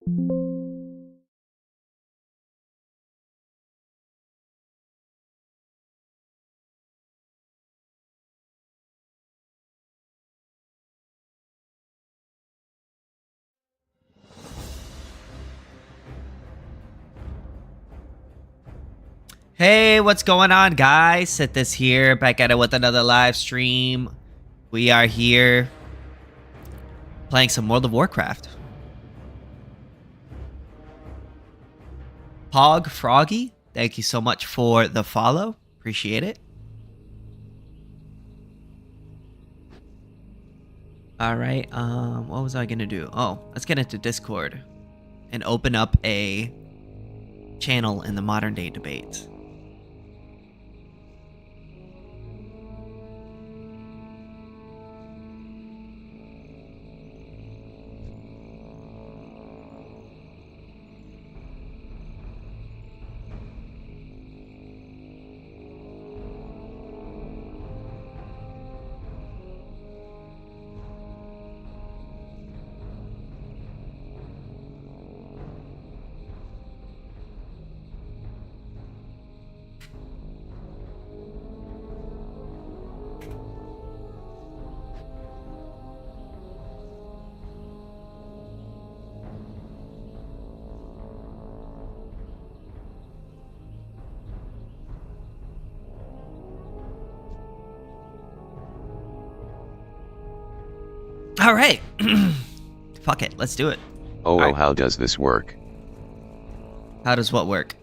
Hey, what's going on, guys? KingSithis here, back at it with another live stream. We are here playing some World of Warcraft. Pog Froggy, thank you so much for the follow. Appreciate it. All right, what was I gonna do? Oh, let's get into Discord and open up a channel in the modern day debates. All right. Fuck it. Let's do it. Oh, right. How does this work? How does what work?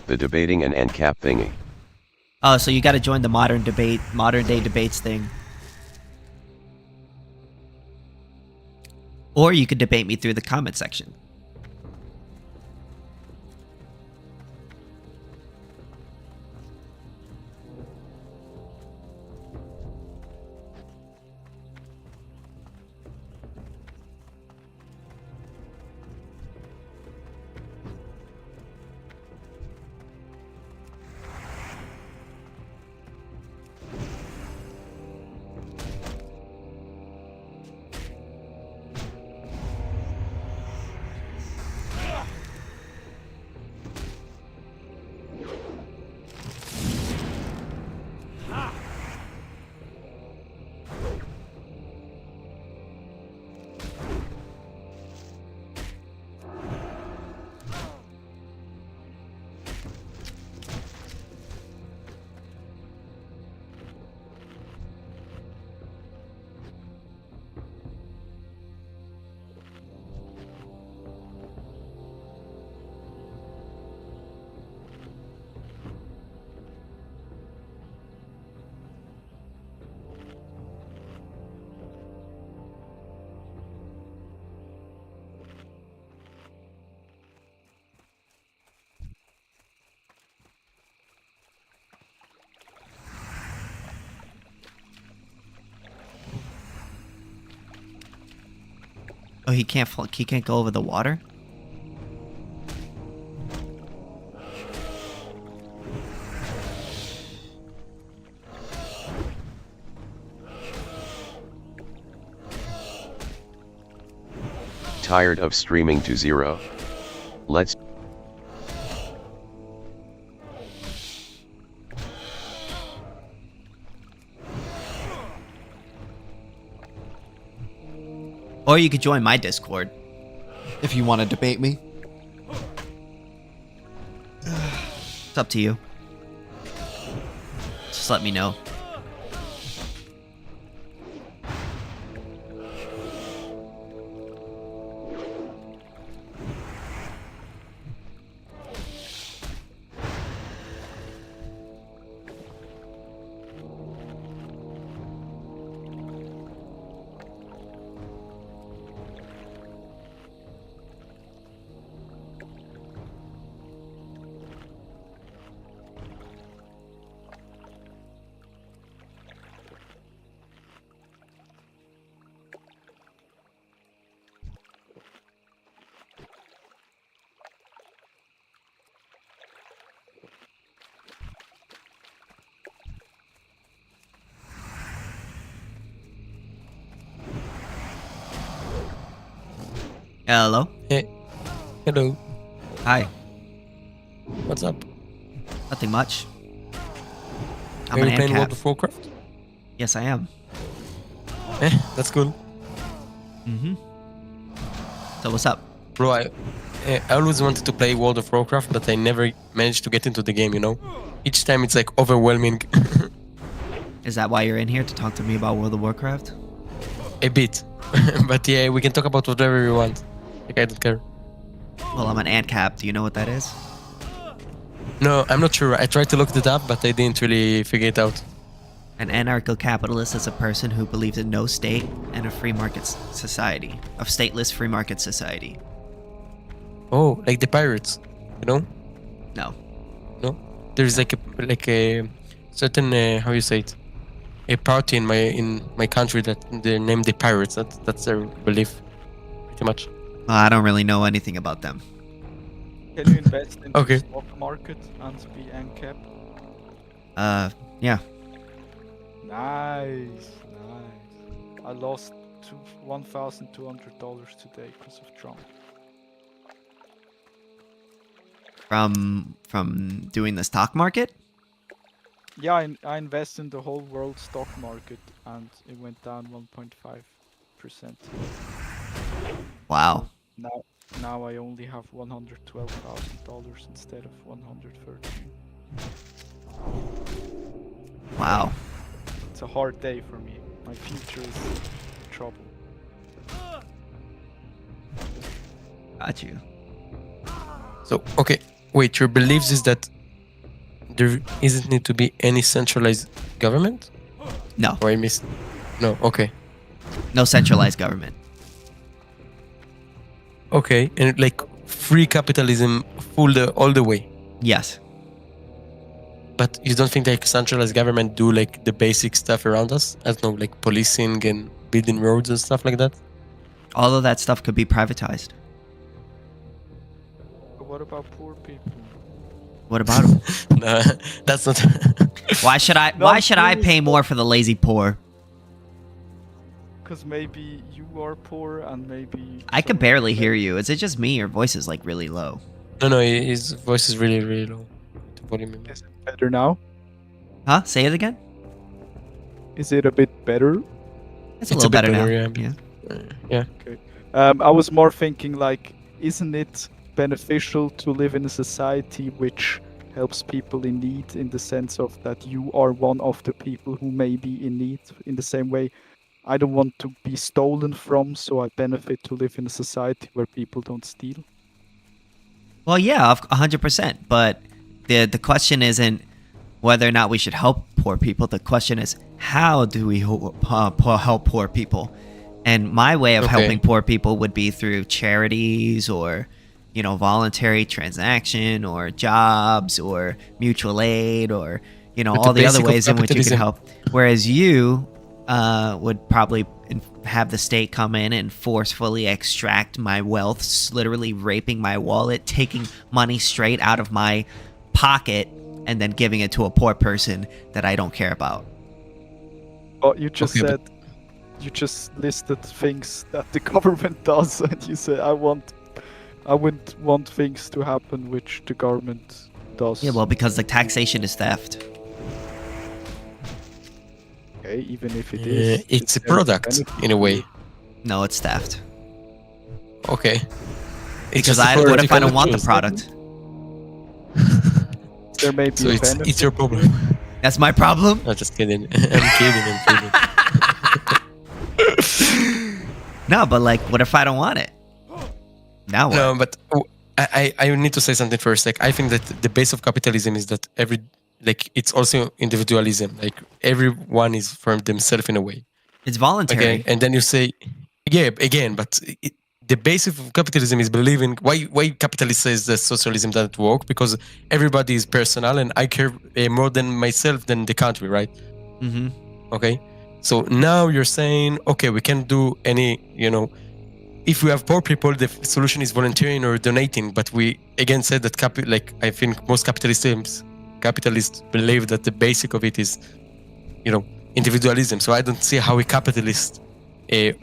The debating and Ancap thingy. Oh, so you got to join the modern day debates thing. Or you could debate me through the comment section. Oh, he can't go over the water? Tired of streaming to zero? Let's Or you could join my Discord if you want to debate me. It's up to you. Just let me know. Hello. Hey, hello. Hi. What's up? Nothing much. I'm Are an you playing World Ancap. of Warcraft? Yes, I am. That's cool. Mm-hmm. So what's up? Bro, I always wanted to play World of Warcraft, but I never managed to get into the game, you know? Each time it's like overwhelming. Is that why you're in here to talk to me about World of Warcraft? A bit. But yeah, we can talk about whatever we want. Like, I don't care. Well, I'm an Ancap. Do you know what that is? No, I'm not sure. I tried to look it up, but I didn't really figure it out. An anarcho-capitalist is a person who believes in no state and a free market society. A stateless free market society. Oh, like the pirates, you know? No. No? There's like a certain how you say it? A party in my country that they're named the Pirates. That's their belief, pretty much. Well, I don't really know anything about them. Can you invest in Okay. the stock market and be Ancap? Yeah. Nice. I lost $1,200 today because of Trump. From doing the stock market? Yeah, I invest in the whole world stock market and it went down 1.5%. Wow. Now I only have $112,000 instead of 113. Wow. It's a hard day for me. My future is in trouble. Got you. So okay, wait. Your beliefs is that there isn't need to be any centralized government, No. or I missed? No. Okay. No centralized government. Okay, and like free capitalism, all the way. Yes. But you don't think like centralized government do like the basic stuff around us? I don't know, like policing and building roads and stuff like that. All of that stuff could be privatized. But what about poor people? What about them? No, that's not. Why should I? No, Why should I seriously. pay more for the lazy poor? Because maybe you are poor and maybe... I could someone barely else- hear you. Is it just me? Your voice is like really low. No, his voice is really, really low. The volume. Is it better now? Huh? Say it again. Is it a bit better? It's a It's little a bit better now. better, yeah. Yeah. Yeah. I was more thinking like, isn't it beneficial to live in a society which helps people in need in the sense of that you are one of the people who may be in need in the same way? I don't want to be stolen from, so I benefit to live in a society where people don't steal. Well, yeah, 100%. But the question isn't whether or not we should help poor people. The question is, how do we help poor people? And my way of Okay. helping poor people would be through charities or, voluntary transaction or jobs or mutual aid or, But all the other basic of ways in which you can capitalism- help. Whereas you would probably have the state come in and forcefully extract my wealth, literally raping my wallet, taking money straight out of my pocket, and then giving it to a poor person that I don't care about. But you just Okay, said, you just listed things that the government does, and you said I wouldn't want things to happen which the government does. Yeah, well, because the taxation is theft. Okay, even if it is, it's a there is product benefit in a to way. it. No, it's theft. Okay. Because just a what product if you I don't cannot want the choose. product? There may be So a it's benefit. your problem. That's my problem? No, just kidding. I'm kidding. No, but like, what if I don't want it? Now what? No, but I need to say something first. Like, I think that the base of capitalism is that it's also individualism. Like, everyone is for themselves in a way. It's voluntary. Okay, and then you say, yeah, again, but the base of capitalism is believing why capitalist says that socialism doesn't work, because everybody is personal and I care more than myself than the country, right? Mm-hmm. Okay, so now you're saying, okay, we can't do any, if we have poor people, the solution is volunteering or donating. But we again said that I think most capitalists believe that the basic of it is, individualism. So I don't see how a capitalist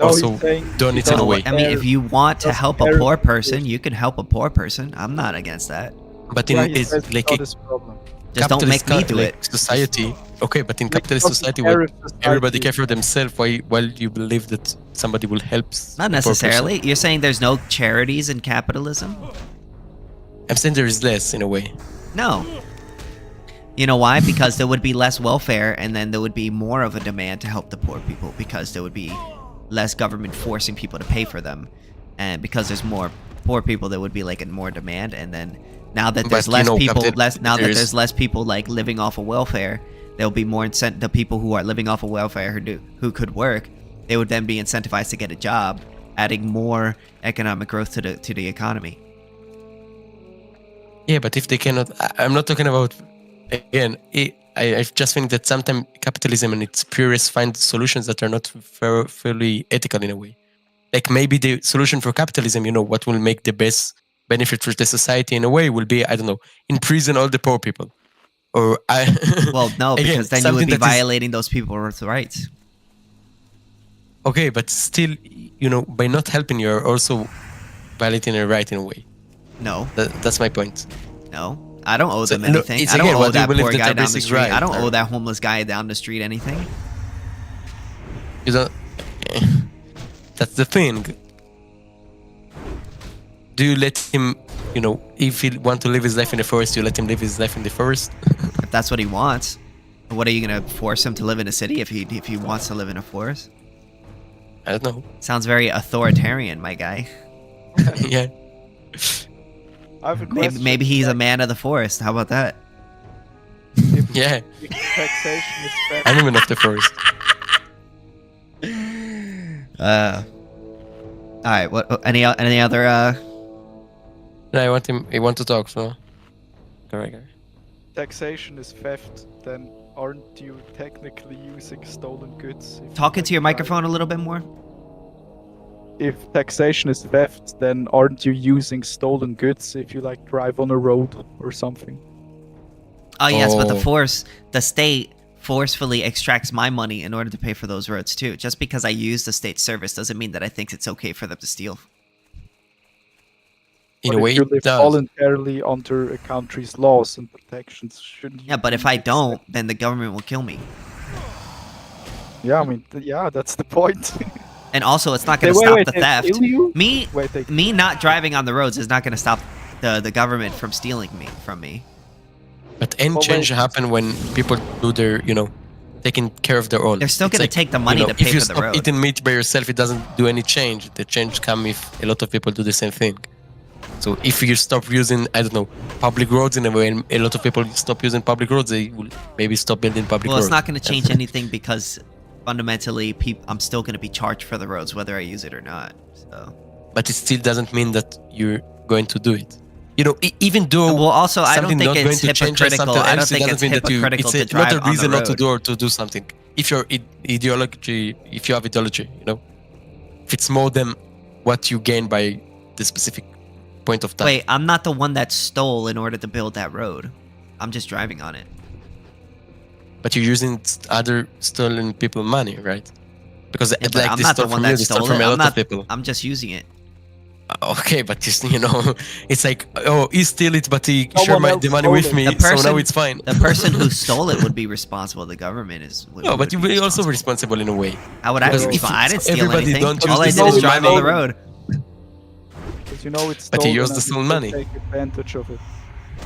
also he's saying done he it in a doesn't way. I mean, if you want to doesn't help a care poor if- person, you can help a poor person. I'm not against that. But in Yeah, he it's says it's like not a his problem. Just don't make me do it. Society. Okay, but in Like, capitalist doesn't society, care where if society everybody is- care for themselves, while you believe that somebody will help. Not a poor person. necessarily. You're saying there's no charities in capitalism? I'm saying there is less in a way. No. You know why? Because there would be less welfare, and then there would be more of a demand to help the poor people, because there would be less government forcing people to pay for them, and because there's more poor people, there would be like a more demand, and then now that there's But, less people, there's- there's less people like living off of welfare, there'll be more the people who are living off of welfare who could work, they would then be incentivized to get a job, adding more economic growth to the economy. Yeah, but if they cannot, I'm not talking about. Again, I just think that sometimes capitalism and its purists find solutions that are not fairly ethical in a way. Like maybe the solution for capitalism, what will make the best benefit for the society in a way will be, I don't know, imprison all the poor people. Or Well, no, again, because then you would something be that is- violating those people's rights. Okay, but still, by not helping, you're also violating a right in a way. No, That's my point. no. I don't owe So, them look, anything. it's I don't again, owe what do you that believe poor that guy their down the basic street. I rights don't are? owe that homeless guy down the street anything. You don't. That's the thing. Do you let him, if he want to live his life in the forest, you let him live his life in the forest? If that's what he wants. What are you gonna force him to live in a city if he wants to live in a forest? I don't know. Sounds very authoritarian, my guy. Yeah. I have a Maybe, question. maybe he's a man of the forest. How about that? Yeah. If taxation is fair. I'm even of the forest. All right. What? Any other? No, I want to talk, so. Correct. Taxation is theft, then aren't you technically using stolen goods? if Talk you, into your drive- microphone a little bit more. If taxation is theft, then aren't you using stolen goods if you drive on a road or something? Oh yes, but Oh. the state forcefully extracts my money in order to pay for those roads too. Just because I use the state service doesn't mean that I think it's okay for them to steal. In But a way, if you it live does. voluntarily under a country's laws and protections, shouldn't you? Yeah, but if I don't, then the government will kill me. Yeah, I mean, that's the point. And also, it's not going to Wait, stop wait, the they theft. kill you? Me, Wait, they me not driving on the roads is not going to stop the government from stealing from me. But any Well, change wait. happen when people do their, taking care of their own. They're still It's gonna take the money to pay if you for the stop road. eating meat by yourself, it doesn't do any change. The change come if a lot of people do the same thing. So if you stop using, I don't know, public roads in a way, and a lot of people stop using public roads, they will maybe stop building public Well, roads. it's not going to change anything because fundamentally, I'm still going to be charged for the roads whether I use it or not. So. But it still doesn't mean that you're going to do it. Even though Well, also, I don't something think not going it's to change hypocritical. something I don't else, it think it's doesn't mean that hypocritical to it's drive not a on the reason not to road. do or to do something. If your ideology, if you have ideology, if it's more than what you gain by the specific point of time. Wait, I'm not the one that stole in order to build that road. I'm just driving on it. But you're using other stolen people money, right? Because Yeah, but I'm they not the stole one from you, that they stole stole from it. a I'm lot not. of people. I'm just using it. Okay, but it's like, oh, he steal it, but he Someone shared else the money stole with it. me, The person, so now it's fine. The person who stole it would be responsible. The government is. No, but would be you're also responsible. responsible in a way. How would I be Because if responsible? I didn't steal everybody anything. don't use All I the did is stolen drive on the money- road. Because it's But you stolen use the and stolen still money. Take advantage of it.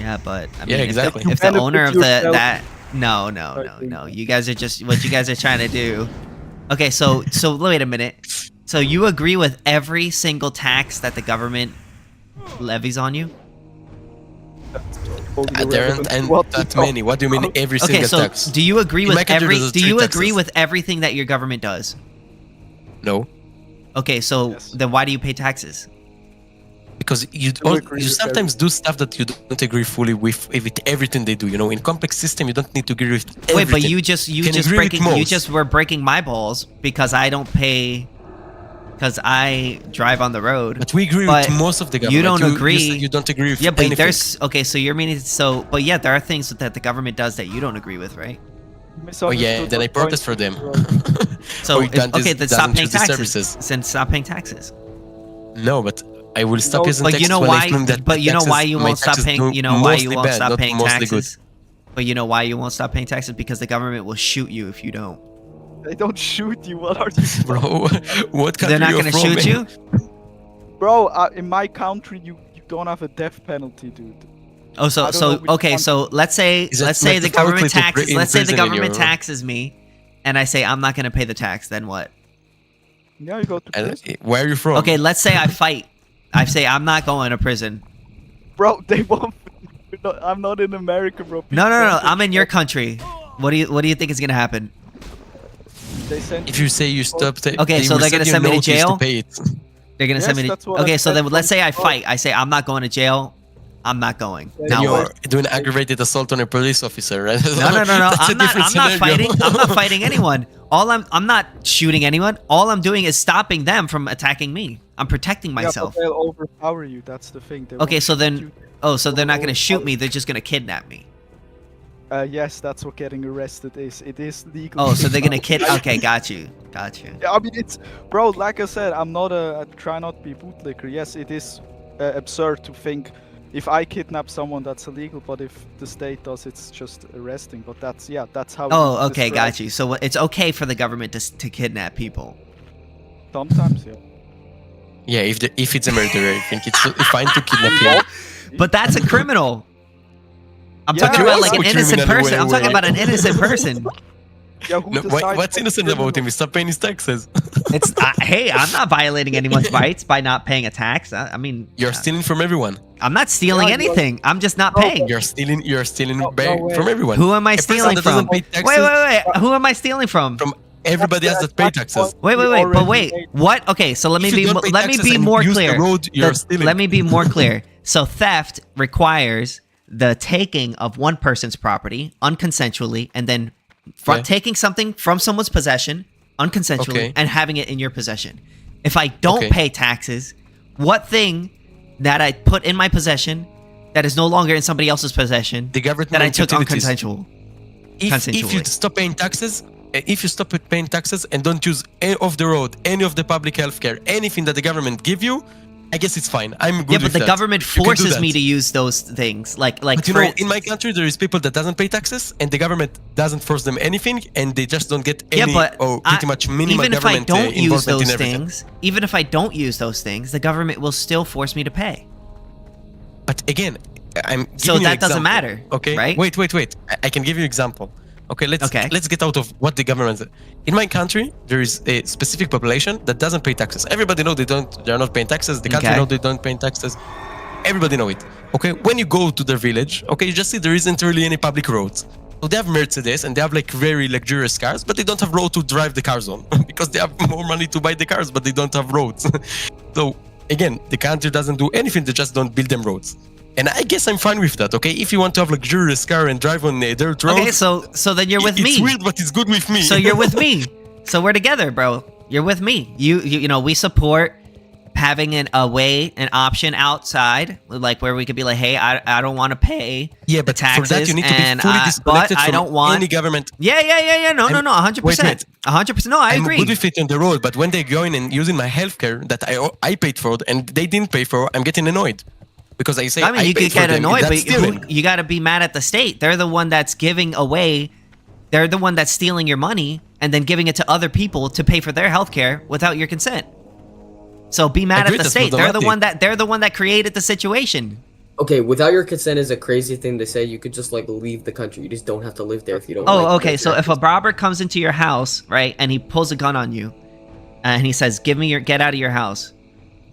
Yeah, but I mean, Yeah, if exactly. If, You the owner of benefit the yourself. that no, you guys are just what you guys are trying to do. Okay, so wait a minute. So you agree with every single tax that the government levies on you? That's totally There irrelevant aren't to what we that talk many. What do you mean about. every Okay, single so tax? do you agree In with my country, every? there's Do three you agree taxes. with everything that your government does? No, Okay, so Yes. then why do you pay taxes? because agree with sometimes do stuff that you don't agree fully with everything they do. In complex system, you don't need to agree with everything. Wait, but you Can just agree with you most. just were breaking my balls because I don't pay because I drive on the road. But we agree But with most of the government. you don't agree. You don't agree with Yeah, but anything. there's okay. So you're meaning but yeah, there are things that the government does that you don't agree with, right? Oh yeah, Misunderstood then I what point protest for them. bro. So Or you can't okay, just- then stop doesn't paying choose the taxes. services. Then stop paying taxes. No, but I will stop No, using But taxes you know when I why? find that But you know why taxes- you my won't stop taxes paying. do You know why you mostly won't bad, stop not paying mostly good. taxes. But you know why you won't stop paying taxes? Because the government will shoot you if you don't. They don't shoot you. What are you, Bro, what country They're not you're gonna from, shoot man? you. bro? In my country, you don't have a death penalty, dude. Oh, I so don't know which okay. one. So let's say Is it the government metaphorically to taxes. bring Let's say the prison in government your- taxes me, and I say I'm not gonna pay the tax. Then what? Yeah, you go to And, prison. where are you from? Okay, let's say I fight. I say I'm not going to prison. Bro, they won't. I'm not in America, bro. No, no, no. People I'm in your country. What do you think is gonna happen? They send If you say you stop, Okay, so they're gonna send me to jail? pay it. They're gonna send Yes, me. that's To, what I okay, so said then let's from say I the start. fight. I say I'm not going to jail. I'm not going. Then Now You're what? doing aggravated assault on a police officer, right? No, no, no, no. That's a I'm not. different I'm not scenario. fighting. I'm not fighting anyone. I'm not shooting anyone. All I'm doing is stopping them from attacking me. I'm protecting Yeah, myself. but they'll overpower you. That's the thing. They Okay, won't so shoot then, you. oh, so they're not gonna shoot me. They're just gonna kidnap me. Yes, that's what getting arrested is. It is legal. Oh, so they're gonna kid. kid. Okay, got you. Got you. Yeah, I mean, it's bro. Like I said, I'm not I try not to be bootlicker. Yes, it is absurd to think if I kidnap someone that's illegal, but if the state does, it's just arresting. But that's that's how. Oh, you okay, describe got you. So it's okay for the government to kidnap people. Sometimes, yeah. Yeah, if it's a murderer, I think it's fine to kidnap him. But that's a criminal. I'm Yeah, talking you're about like also an a innocent criminal person. I'm when- talking about an innocent person. Yeah, who No, decides what's innocent about him? He's not paying his taxes. It's hey, I'm not violating anyone's rights by not paying a tax. I mean, You're stealing from everyone. I'm not stealing Yeah, you are- anything. I'm just not No, paying. You're stealing No, way. from everyone. Who am I A person stealing that doesn't from? pay Wait, taxes wait, wait. Who am I stealing from? from everybody else that pay taxes. Wait, wait, We wait. But already wait, made- what? Okay, so let me If you be don't pay let me taxes be and more use the clear. road, you're stealing. Let me be more clear. So theft requires the taking of one person's property unconsensually, and then Yeah. taking something from someone's possession unconsensually Okay. and having it in your possession. If I don't Okay. pay taxes, what thing that I put in my possession that is no longer in somebody else's possession The government that I took utilities. unconsensual? If you consensually. stop paying taxes, and don't use any of the road, any of the public healthcare, anything that the government give you, I guess it's fine. I'm good Yeah, but with the that. government You can do forces that. me to use those things. Like But you for know, in my country, there is people that doesn't pay taxes, and the government doesn't force them anything, and they just don't get any or pretty much minimal even if I government don't use involvement in those everything. things, even if I don't use those things, the government will still force me to pay. But again, I'm giving So you an that doesn't example, matter, Okay, right? Wait. I can give you an example. Okay, let's get out of what the government. In my country, there is a specific population that doesn't pay taxes. Everybody know they're not paying taxes. The country Okay. know they don't pay taxes. Everybody know it. Okay, when you go to their village, okay, you just see there isn't really any public roads. So they have Mercedes and they have like very luxurious cars, but they don't have road to drive the cars on because they have more money to buy the cars, but they don't have roads. So again, the country doesn't do anything; they just don't build them roads. And I guess I'm fine with that. Okay, if you want to have luxurious car and drive on a dirt road, Okay, so then you're with it's me. weird, but it's good with me. So you're with me. So we're together, bro. You're with me. You know, we support having an option outside, like where we could be like, hey, I don't want to pay yeah, the but taxes, for that you need to be and, fully but disconnected I from don't want any government. Yeah. No, 100%. wait. 100%. No, I I'm agree. good with it on the road, but when they go in and using my healthcare that I paid for and they didn't pay for, I'm getting annoyed. Because I say I mean, you paid could for get them, annoyed, that's but stealing. you got to be mad at the state. They're the one that's giving away. They're the one that's stealing your money and then giving it to other people to pay for their healthcare without your consent. So be mad Agree, at the that's state. problematic. They're the one that created the situation. Okay, without your consent is a crazy thing to say. You could just like leave the country. You just don't have to live there if you don't. Oh, like okay. the So if a taxes. robber comes into your house, right, and he pulls a gun on you, and he says, get out of your house.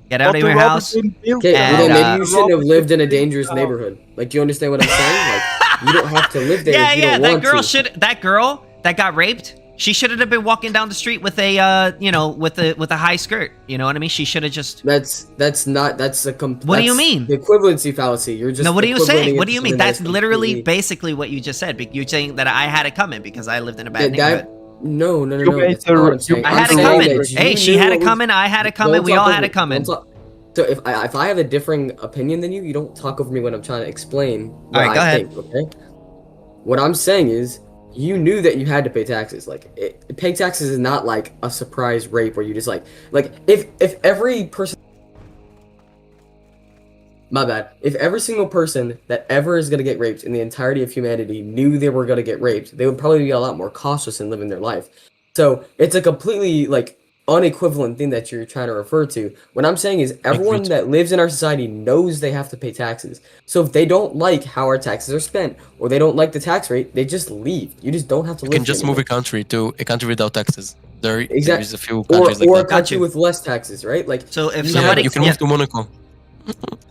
Get out of your house. Okay, And, well then maybe uh, you shouldn't have lived in a dangerous neighborhood. Like, do you understand what I'm saying? Like, you don't have to live there if you don't want to. That girl that got raped, she shouldn't have been walking down the street with a with a high skirt. You know what I mean? She should have just. That's a What do you mean? The equivalency fallacy. You're just No, what are you equivalent saying? it What do to you mean? something that That's is literally completely- basically what you just said. You're saying that I had it coming because I lived in a bad that, neighborhood. no. You made That's not what I'm the- saying. I I'm had it saying coming. that you Hey, she knew had what it was- coming. I had it coming. Don't We talk all over had me. it coming. Don't talk- So if I have a differing opinion than you, you don't talk over me when I'm trying to explain what All right, go I ahead. think. Okay. What I'm saying is, you knew that you had to pay taxes. Like, paying taxes is not like a surprise rape where you just like if every person. My bad. If every single person that ever is gonna get raped in the entirety of humanity knew they were gonna get raped, they would probably be a lot more cautious in living their life. So it's a completely like unequivalent thing that you're trying to refer to. What I'm saying is everyone that lives in our society knows they have to pay taxes. So if they don't like how our taxes are spent or they don't like the tax rate, they just leave. You just don't have to live. You can just move a country to a country without taxes. There is a few or countries like a that. country with less taxes, right? Like So if you somebody, You can move to Monaco.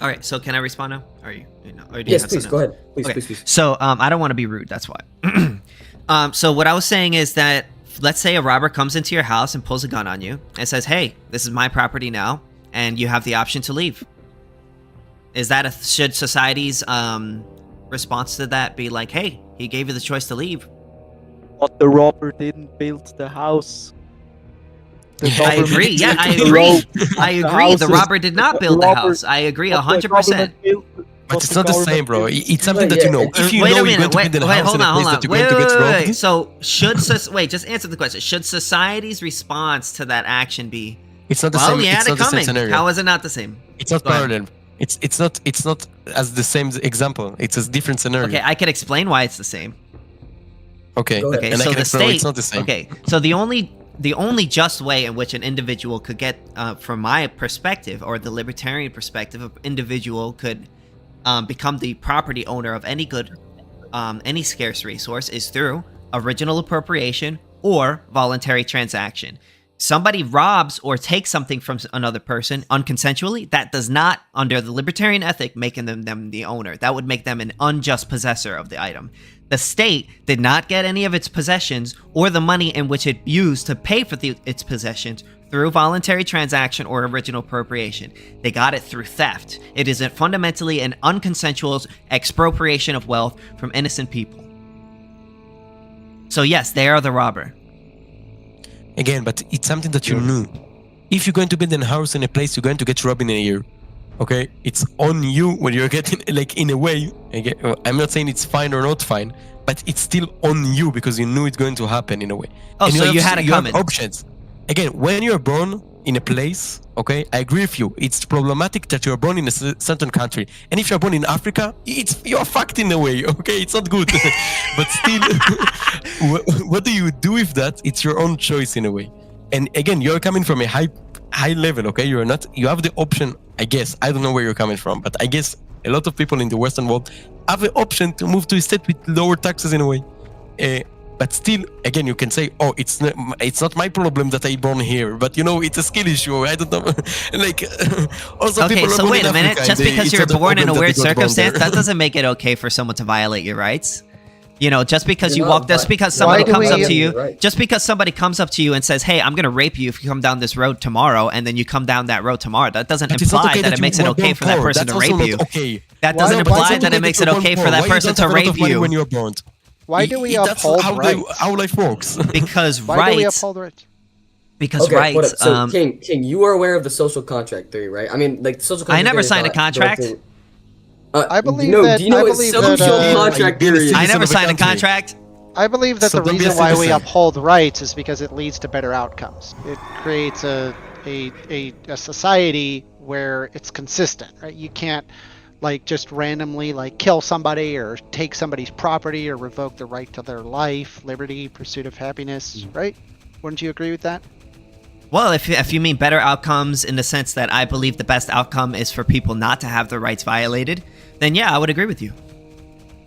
all right. So can I respond now? Or or do you yes, have please something go else? ahead. Please, Okay. please. So I don't want to be rude. That's why. So what I was saying is that let's say a robber comes into your house and pulls a gun on you and says, "Hey, this is my property now, and you have the option to leave." Is that should society's response to that be like, "Hey, he gave you the choice to leave"? But the robber didn't build the house. The I government agree. Yeah, I built the agree. road. I The agree. The houses- robber did not the build the robber- house. I agree but the 100%. government built- But it's not the same, bro. It's something Yeah, that you know. yeah. If you Wait know a you're minute. going to build a Wait, house hold in a on, place hold that on. you're going to get robbed, Wait. So wait, just answer the question. Should society's response to that action be, it's not the well, same. you had It's it not the same coming? scenario. How is it not the same? It's not Go ahead. parallel. It's not as the same example. It's a different scenario. Okay, I can explain why it's the same. Okay. Go ahead. Okay, And I so can the explain why state. it's not the same. Okay, so the only just way in which an individual could get, from my perspective or the libertarian perspective, an individual could become the property owner of any good, any scarce resource is through original appropriation or voluntary transaction. Somebody robs or takes something from another person unconsensually, that does not, under the libertarian ethic, make them the owner. That would make them an unjust possessor of the item. The state did not get any of its possessions or the money in which it used to pay for its possessions through voluntary transaction or original appropriation. They got it through theft. It is fundamentally an unconsensual expropriation of wealth from innocent people. So yes, they are the robber. Again, but it's something that you knew. If you're going to build a house in a place, you're going to get robbed in a year. Okay, it's on you when you're getting, like, in a way. Again, I'm not saying it's fine or not fine, but it's still on you because you knew it's going to happen in a way. Oh, And so you had it have coming. options. Again, when you're born in a place, okay, I agree with you. It's problematic that you're born in a certain country, and if you're born in Africa, you're fucked in a way. Okay, it's not good. But still, what do you do with that? It's your own choice in a way. And again, you're coming from a high level. Okay, you have the option. I guess I don't know where you're coming from, but I guess a lot of people in the Western world have the option to move to a state with lower taxes in a way. But still, again, you can say, "Oh, it's not my problem that I born here." But it's a skill issue. I don't know. Like, also Okay, people are so born wait in a minute. Africa, Just and because it's you're not a born in a problem weird that they got born circumstance, there. that doesn't make it okay for someone to violate your rights. Just because You're you not walk, just vi- because Why somebody do comes up we- to you, Right. just because somebody comes up to you and says, "Hey, I'm gonna rape you if you come down this road tomorrow," and then you come down that road tomorrow, that doesn't But it's not imply okay that it you makes it were okay born for that poor. person That's to also rape not you. Okay. That Why doesn't don't- imply why that it makes it you're okay born for that poor? Why you person don't to have a lot rape of money you when you're born? Why do we That's uphold how rights? how life works. because Why do we rights, uphold rights? because Okay, hold rights. up. So, King, you are aware of the social contract theory, right? I mean, like, the social contract. I never theory is signed a not contract. directly- I believe no, that- do you know I what believe social that, contract being a theory is? I citizen never of a signed a country. contract. I believe that So the don't be a reason why we citizen. uphold rights is because it leads to better outcomes. It creates a society where it's consistent, right? You can't just randomly kill somebody or take somebody's property or revoke the right to their life, liberty, pursuit of happiness, right? Wouldn't you agree with that? Well, if you mean better outcomes in the sense that I believe the best outcome is for people not to have their rights violated, then yeah, I would agree with you.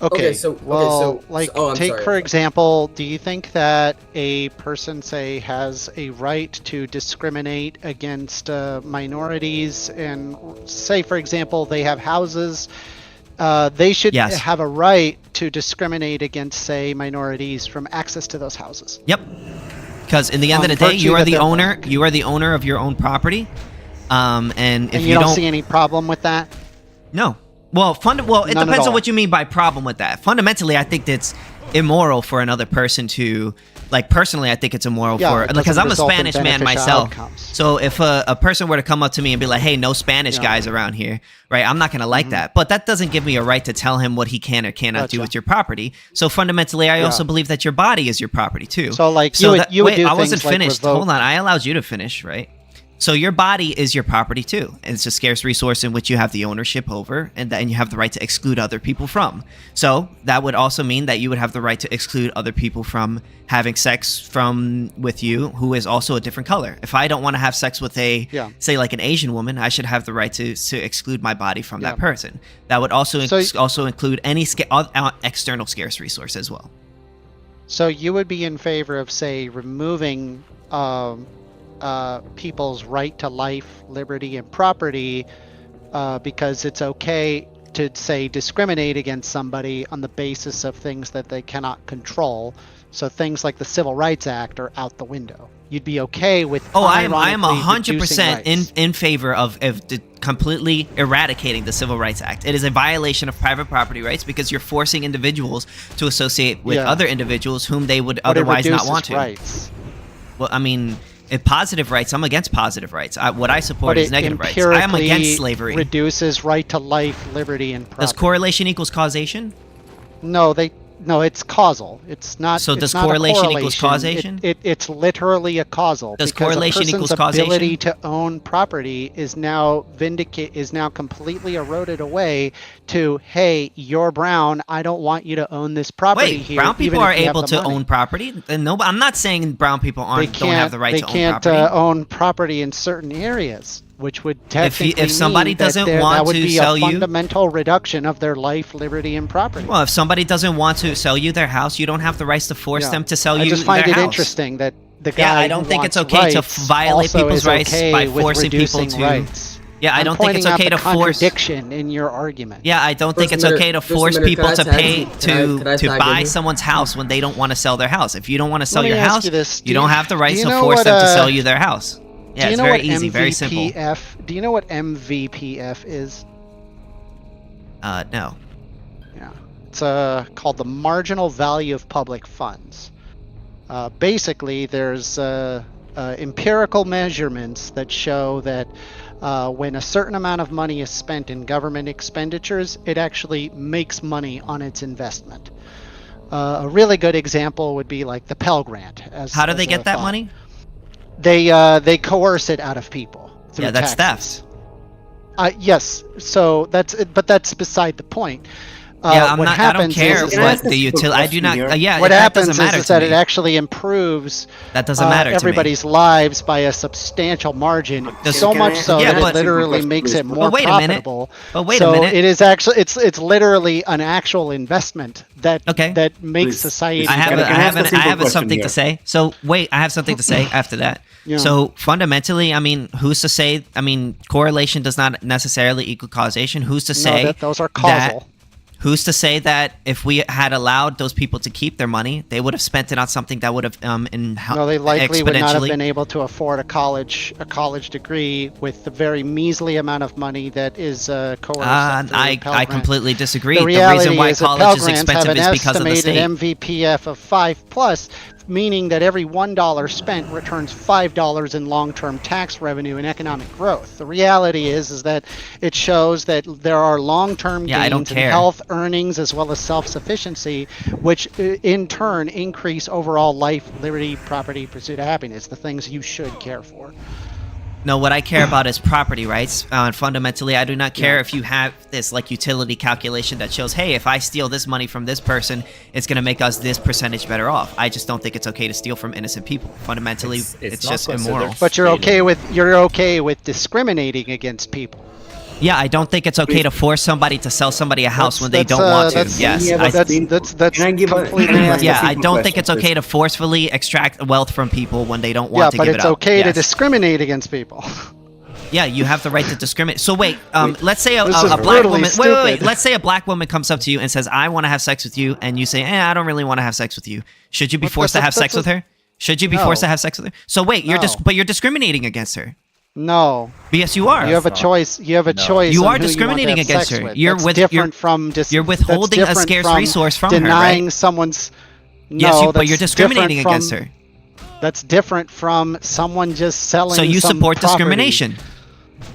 Okay, so- I'm take sorry. for example, do you think that a person, say, has a right to discriminate against minorities, and say, for example, they have houses, they should Yes. have a right to discriminate against, say, minorities from access to those houses? Yep. Because in the end of On the day, virtue you are that the they're owner. black. You are the owner of your own property. And if And you you don't don't see any problem with that? No. Well, it None at depends on all. what you mean by problem with that. Fundamentally, I think that's immoral for another person to, like, personally, I think it's immoral Yeah, for, it because doesn't I'm a result in Spanish man beneficial myself. outcomes. So if a person were to come up to me and be like, hey, no Spanish Yeah. guys around here, right? I'm not going to like that. But that doesn't give me a right to tell him what he can or cannot do Gotcha. with your property. So fundamentally, I Yeah. also believe that your body is your property too. So, like, you would wait, do I wasn't things like finished. revoke- Hold on. I allowed you to finish, right? So your body is your property too. It's a scarce resource in which you have the ownership over, and then you have the right to exclude other people from. So that would also mean that you would have the right to exclude other people from having sex with you, who is also a different color. If I don't want to have sex with say like an Asian woman, I should have the right to exclude my body from that person. That would also also include any external scarce resource as well. So you would be in favor of, say, removing people's right to life, liberty, and property because it's okay to, say, discriminate against somebody on the basis of things that they cannot control. So things like the Civil Rights Act are out the window. You'd be okay with I am unironically 100% in favor of completely eradicating the Civil Rights Act. It is a violation of private property rights because you're forcing individuals to associate with other individuals whom they would But it otherwise not reduces want to. rights. Well, I mean, if positive rights, I'm against positive rights. What I support But is it negative rights. I am against empirically slavery. reduces right to life, liberty, and property. Does correlation equals causation? No, it's causal. It's not. So it's does not a correlation equals correlation. causation? It's literally a causal. Does because correlation a person's equals causation? ability to own property is now completely eroded away to, hey, you're brown. I don't want you to own this property Wait, here. brown people even are if you have able the to money. own property. And no, I'm not saying brown people don't have the right to own They can't property. own property in certain areas, which would technically if somebody mean that doesn't that want would to be sell a you- fundamental reduction of their life, liberty, and property. Well, if somebody doesn't want to sell you their house, you don't have the rights to force Yeah. them to sell I you just find their it house. interesting that the guy Yeah, I who don't think it's wants okay to rights violate also people's is rights okay by with forcing people reducing to. rights. Yeah, I I'm don't think it's pointing okay out to the force. contradiction in your argument. Yeah, I don't think it's Just a okay to minute, force just a minute, people can I to tag pay in? Can I to tag buy in? someone's house when they don't want to sell their house. If you don't want to sell Let me your ask house, you this. you don't have the rights you to know force what, them to sell you their house. Yeah, do you it's know very what easy, very simple. Do you know what MVPF is? No. Yeah, it's called the marginal value of public funds. Basically, there's empirical measurements that show that when a certain amount of money is spent in government expenditures, it actually makes money on its investment. A really good example would be like the Pell Grant. How do they get that money? They coerce it out of people. through Yeah, that's taxes. theft. Yes. So that's beside the point. Yeah, what I don't happens care is Can I what ask a the simple utility. I do question not. here? Yeah, what that happens doesn't matter is to that me. it actually improves That doesn't matter to me. everybody's lives by a substantial margin. Does- So Can much I- so Yeah, that but- it literally Question, makes please. it more Well, wait a minute. profitable. But wait so a minute. it is actually it's literally an actual investment that makes Please. society. I have, Can I ask a I simple have question something here? to say. So wait, I have something to say after that. Yeah. So fundamentally, I mean, who's to say? I mean, correlation does not necessarily equal causation. Who's to say those are that? causal. Who's to say that if we had allowed those people to keep their money, they would have spent it on something that would have No, they likely would not have exponentially- been able to afford a college degree with the very measly amount of money that is coerced. through I Pell Grant. completely disagree. The The reality reason why is that Pell college is Grants expensive have is an because of the estimated state. MVPF of 5+, meaning that every $1 spent returns $5 in long-term tax revenue and economic growth. The reality is that it shows that there are long-term Yeah, I don't gains in care. health, earnings, as well as self-sufficiency, which in turn increase overall life, liberty, property, pursuit of happiness, the things you should care for. No, what I care about is property rights. And fundamentally, I do not care if you have this like utility calculation that shows, hey, if I steal this money from this person, it's going to make us this percentage better off. I just don't think it's okay to steal from innocent people. Fundamentally, it's not just considered immoral. But you're stealing. okay with discriminating against people. Yeah, I don't think it's okay to force somebody to sell somebody a house when they That's- don't want to. that's- Yes, yeah, I, but That's Can I give a- completely can I ask a yeah, I simple don't question, think it's please? okay to forcefully extract wealth from people when they don't yeah, want to but give it's it up. okay to Yes. discriminate against people. Yeah, you have the right to discriminate. So wait, let's say a This is black brutally woman. Wait. stupid. Let's say a black woman comes up to you and says, "I want to have sex with you," and you say, I don't really want to have sex with you. Should you be But forced to have that's- sex with her? Should you be No. forced to have sex with her? So wait, No. but you're discriminating against her. No, Yes, you are. you have a not- choice. You have a no. choice. You on are who discriminating you want to have against sex her. with. You're That's with- different you're- from you're withholding a that's different scarce from resource from her, denying right? someone's Yes, No, but you're that's discriminating different against from- her. That's different from someone just selling. So you some support property. discrimination.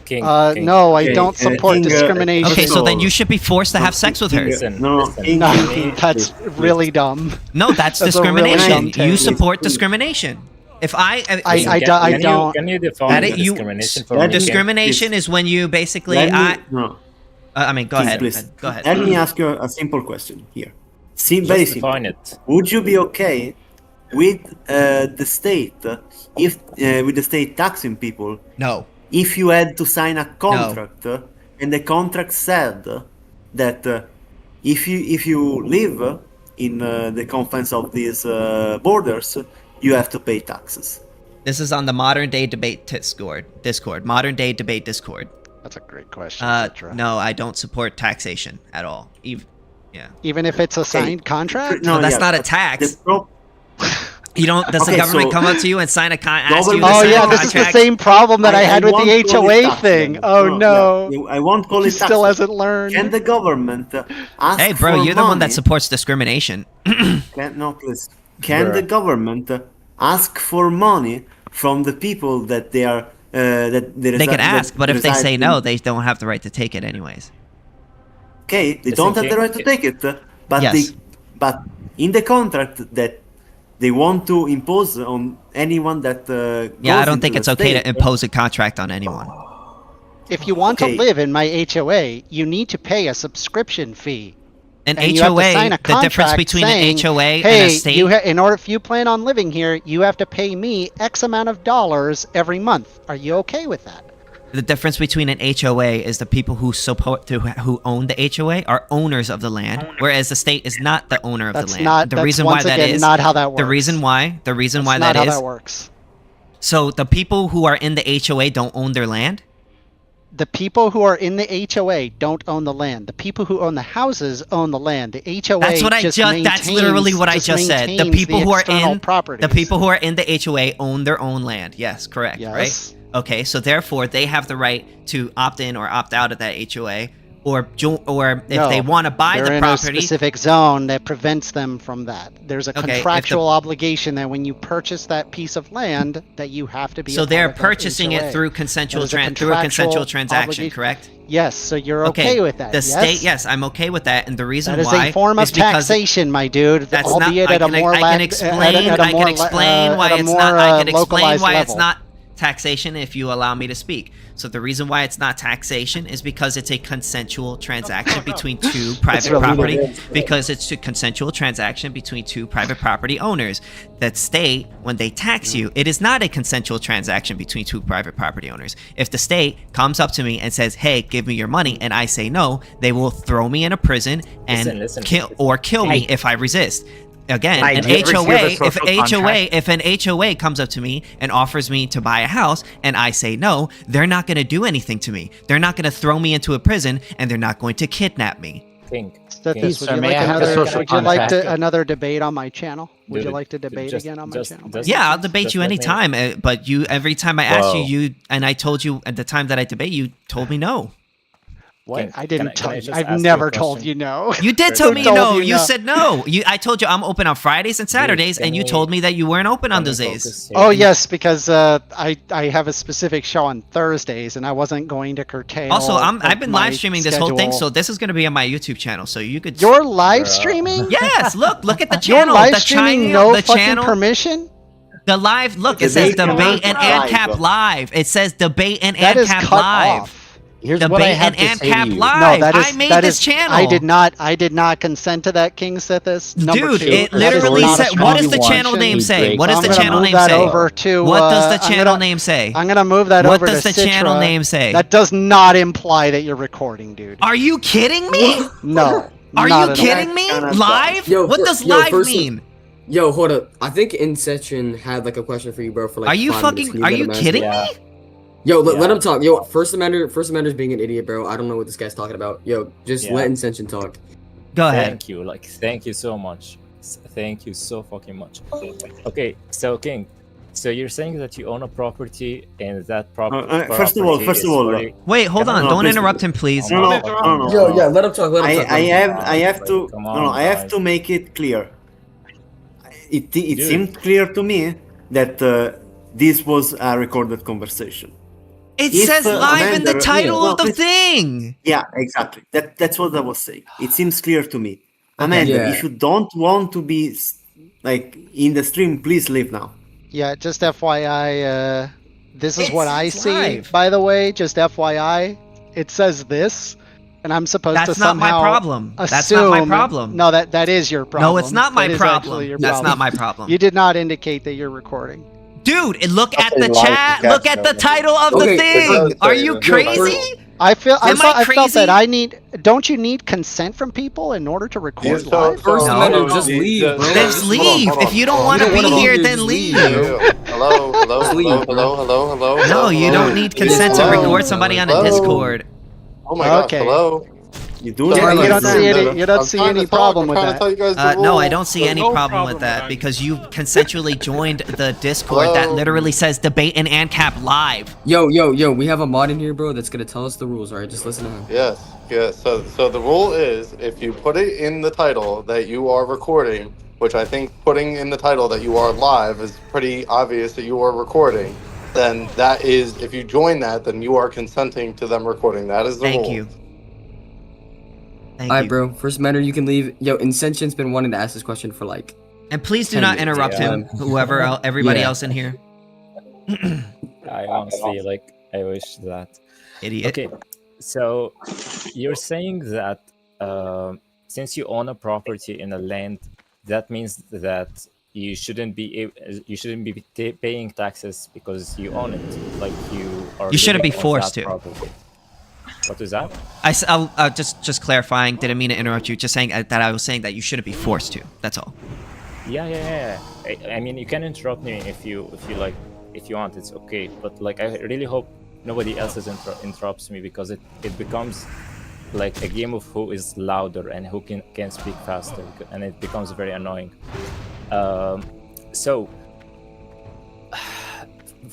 King. No, I Okay, don't support King, discrimination. Okay, so First of then all- you should be forced to have sex with her. Listen, No, listen. King, No, King, that's please, really dumb. No, that's That's a really discrimination. dumb take. You support Please. discrimination. If I don't. Can you That define it- you- discrimination for That me? King? discrimination is when you basically Let me, I no, mean go please, ahead. please. Go ahead. Let me ask you a simple question here. Very Just simple. define it. Would you be okay with the state if with the state taxing people No. if you had to sign a contract and the contract said that if you live in the confines of these borders, you have to pay taxes? This is on the modern day debate Discord. Modern day debate Discord. That's a great question. Petra. No, I don't support taxation at all. Even if it's a signed contract. No, that's not a but tax. the pro- You don't. Does the Okay, government so- come up to you and sign a ask you to Government- Oh sign yeah, a this is the contract? same problem that I had with the won't call it HOA tax thing. then. Oh no, yeah, I won't call he it tax. still hasn't learned. Can the government ask Hey, bro, for you're the one that money? supports discrimination. Please. Can Bruh. the government ask for money from the people that they are They can ask, but if they say no, they don't have the right to take it anyways. okay, they Listen, don't have the King, right to take it, but Yes. but in the contract that they want to impose on anyone that Yeah, I goes don't into think the it's okay state, to impose a contract on anyone. If you want Okay. to live in my HOA, you need to pay a subscription fee. An And you have to sign HOA, a the difference contract between saying, an HOA hey, and a state. in order if you plan on living here, you have to pay me X amount of dollars every month. Are you okay with that? The difference between an HOA is the people who who own the HOA are owners of the land, whereas the state is not the owner of That's the land. not. The That's reason why once that again is not how that works. the reason why That's that not how is that works. so the people who are in the HOA don't own their land. The people who are in the HOA don't own the land. The people who own the houses own the land. The HOA That's what I just just. That's literally what I just said. The people who are in properties. the people who are in the HOA own their own land. Yes, correct. Yes. Right. Okay, so therefore they have the right to opt in or opt out of that HOA, or if they want to buy they're the in property. a specific zone that prevents them from that. There's a Okay, if the- contractual obligation that when you purchase that piece of land, that you have to be. So a they're part of that purchasing it HOA. through consensual That is a through a consensual contractual transaction, obligation. correct? Yes, so you're okay with that. The yes? state, yes, I'm okay with that, and the reason That is why a form is of because taxation, my dude. that's albeit not. at a more I can explain. I can explain why it's not. I can explain why it's not taxation if you allow me to speak. So the reason why it's not taxation is because it's a consensual transaction between two private really property. good. Because it's a consensual transaction between two private property owners. That state, when they tax you, it is not a consensual transaction between two private property owners. If the state comes up to me and says, "Hey, give me your money," and I say no, they will throw me in a prison and Listen. kill me if I resist. Again, I an did receive a HOA, social if an HOA comes up to me and offers me to buy a house and I say no, they're not going to do anything to me. They're not going to throw me into a prison and they're not going to kidnap me. King. Would sir, you may like I have a another? social Would you like contract? another debate on my channel? Would you Dude, like to debate just- again on my just- channel? just- Yeah, I'll debate Just you let me- anytime, but you every time I ask Whoa. you, and I told you at the time that I debate, you told me no. What? Can- I didn't can I tell you. just I've ask you a never told question? you no. You did tell Who me told no. you You no? said no. I told you I'm open on Fridays and Saturdays, can and you we- told me that you weren't open on Can we those days. focus Oh here? yes, because I have a specific show on Thursdays, and I wasn't going to curtail. Also, I've been my live streaming this whole thing, schedule. so this is going to be on my YouTube channel, so you could. You're live Bruh. streaming. Yes, look at the You're channel. live The streaming channel, no the fucking channel, permission. the live. Look, it Debate says debate and live. Ancap live. It says debate and That is Ancap cut live. off. Here's Debate what I have and to say to Ancap you. live. No, that is I made that this is- channel. I did not consent to that, KingSithis. Number Dude, two, it that is literally not a said. What does the strong channel motion. name say? What I'm does the gonna channel move name that say? over to, What does the I'm channel gonna- name say? I'm gonna move that What over does to the channel Citra. name say? That does not imply that you're recording, dude. Are you kidding me? No. Are not you at all. kidding me? Live? Yo, What fir- does yo, live first- mean? Yo, hold up. I think Inception had like a question for you, bro. For like Are you 5 minutes. fucking? Can Are let you him ask kidding it? Yeah. me? Yo, let Yeah. him talk. Yo, First Amenders being an idiot, bro. I don't know what this guy's talking about. Yo, just Yeah. let Inception talk. Go ahead. Thank you. Thank you so much. Thank you so fucking much. Okay, so King, so you're saying that you own a property and that property. First of all, Wait, hold on. No, Don't please- interrupt him, please. No. Yo, yeah, let him talk. Let him talk. I have to Come on, I have guys. to make it clear. it Dude. seemed clear to me that this was a recorded conversation. It If, says live in the Amanda- title yeah, of the no, thing. Yeah, exactly. That's what I was saying. It seems clear to me. Amanda, Yeah. if you don't want to be like in the stream, please leave now. Yeah, just FYI, this is It what I says see, live. by the way, just FYI. It says this, and I'm supposed to That's not my somehow problem. assume... That's not my problem. No, that is your problem. No, it's not my That is problem. actually your That's problem. not my problem. You did not indicate that you're recording. Dude, look at Okay, the live chat. chat Look at the note. title of the Okay, thing. Are you Yo, crazy? I felt Am I crazy? that I need... Don't you need consent from people in order to record So- live? First No. Amendment, just leave, bro. Just leave. If you don't want to You be don't wanna here, be here, then just leave. leave. Hello, hello, Just leave, hello, hello, hello, hello. No, you don't need consent to Hello? record somebody on a Hello? Discord. Oh my gosh, Okay. hello. You do Yeah, not you don't understand, see brother. You don't I'm see trying any to talk, problem I'm with trying that. to tell you guys the No, I rules. don't see any no problem problem with that with that. because you consensually joined the Discord that Hello? literally says debate and Ancap live. Yo, we have a mod in here, bro, that's gonna tell us the rules, alright? Just listen to him. Yes, yes. So the rule is if you put it in the title that you are recording, which I think putting in the title that you are live is pretty obvious that you are recording, then that is, if you join that, then you are consenting to them recording. That is the rule. Thank you. Thank Alright, you. bro. First Amendment, you can leave. Yo, Insentient's been wanting to ask this question for like... And please do 10 not minutes. interrupt Yeah. him, whoever, everybody Yeah. else in here. I honestly I wish that. Idiot. Okay, so you're saying that since you own a property in a land, that means that you shouldn't be paying taxes because you own it, like you are. You shouldn't living be on forced that to. property. What was that? I'll just clarifying. Didn't mean to interrupt you. Just saying that I was saying that you shouldn't be forced to. That's all. Yeah. I mean, you can interrupt me if you like, if you want. It's okay. But like, I really hope nobody else interrupts me because it becomes like a game of who is louder and who can speak faster, and it becomes very annoying. So,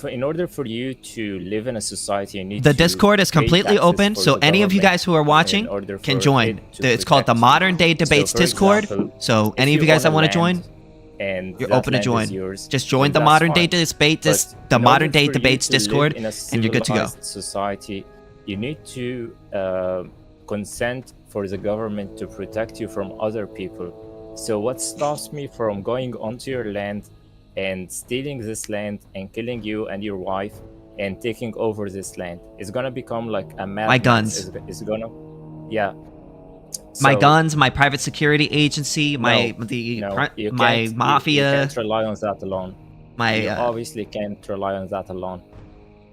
in order for you to live in a society, you need The to Discord is pay completely taxes open, for so the any of you government guys who are in watching order can for join. it to It's called the protect you. Modern Day Debates for Discord. example, So if any of you guys own that a want to land join, and you're that open to land join. is yours, Just join the then that's Modern Day fine. Debates, But the in Modern order Day for you Debates to live Discord, in a and you're good to go. civilized society, you need to consent for the government to protect you from other people. So what stops me from going onto your land and stealing this land and killing you and your wife and taking over this land? It's gonna become like a Mad My Max. guns. It's gonna, yeah. My So, guns, my private security agency, my no, you my can't- you mafia, can't rely on that alone. my. You obviously can't rely on that alone.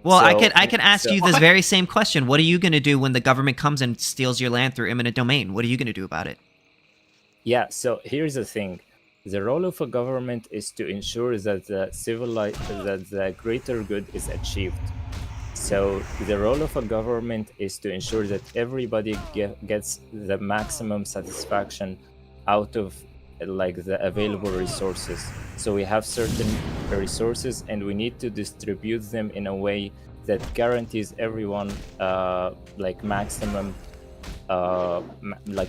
Well, So- I can ask so- you this very same question. What are you gonna do when the government comes and steals your land through eminent domain? What are you gonna do about it? Yeah, so here's the thing. The role of a government is to ensure that that the greater good is achieved. So the role of a government is to ensure that everybody gets the maximum satisfaction out of like the available resources. So we have certain resources and we need to distribute them in a way that guarantees everyone like maximum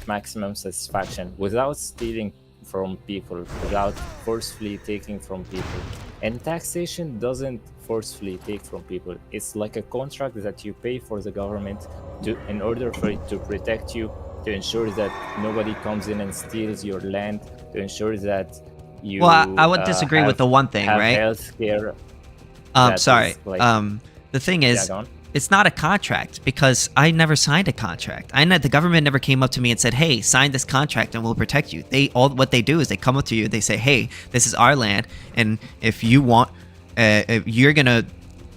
maximum satisfaction without stealing from people, without forcefully taking from people. And taxation doesn't forcefully take from people. It's like a contract that you pay for the government in order for it to protect you, to ensure that nobody comes in and steals your land, to ensure that you. Well, I would disagree with the one thing, have right? Healthcare. Sorry. is, like- The thing is, go on. it's not a contract because I never signed a contract. The government never came up to me and said, "Hey, sign this contract and we'll protect you." What they do is they come up to you, they say, "Hey, this is our land, and if you want, if you're gonna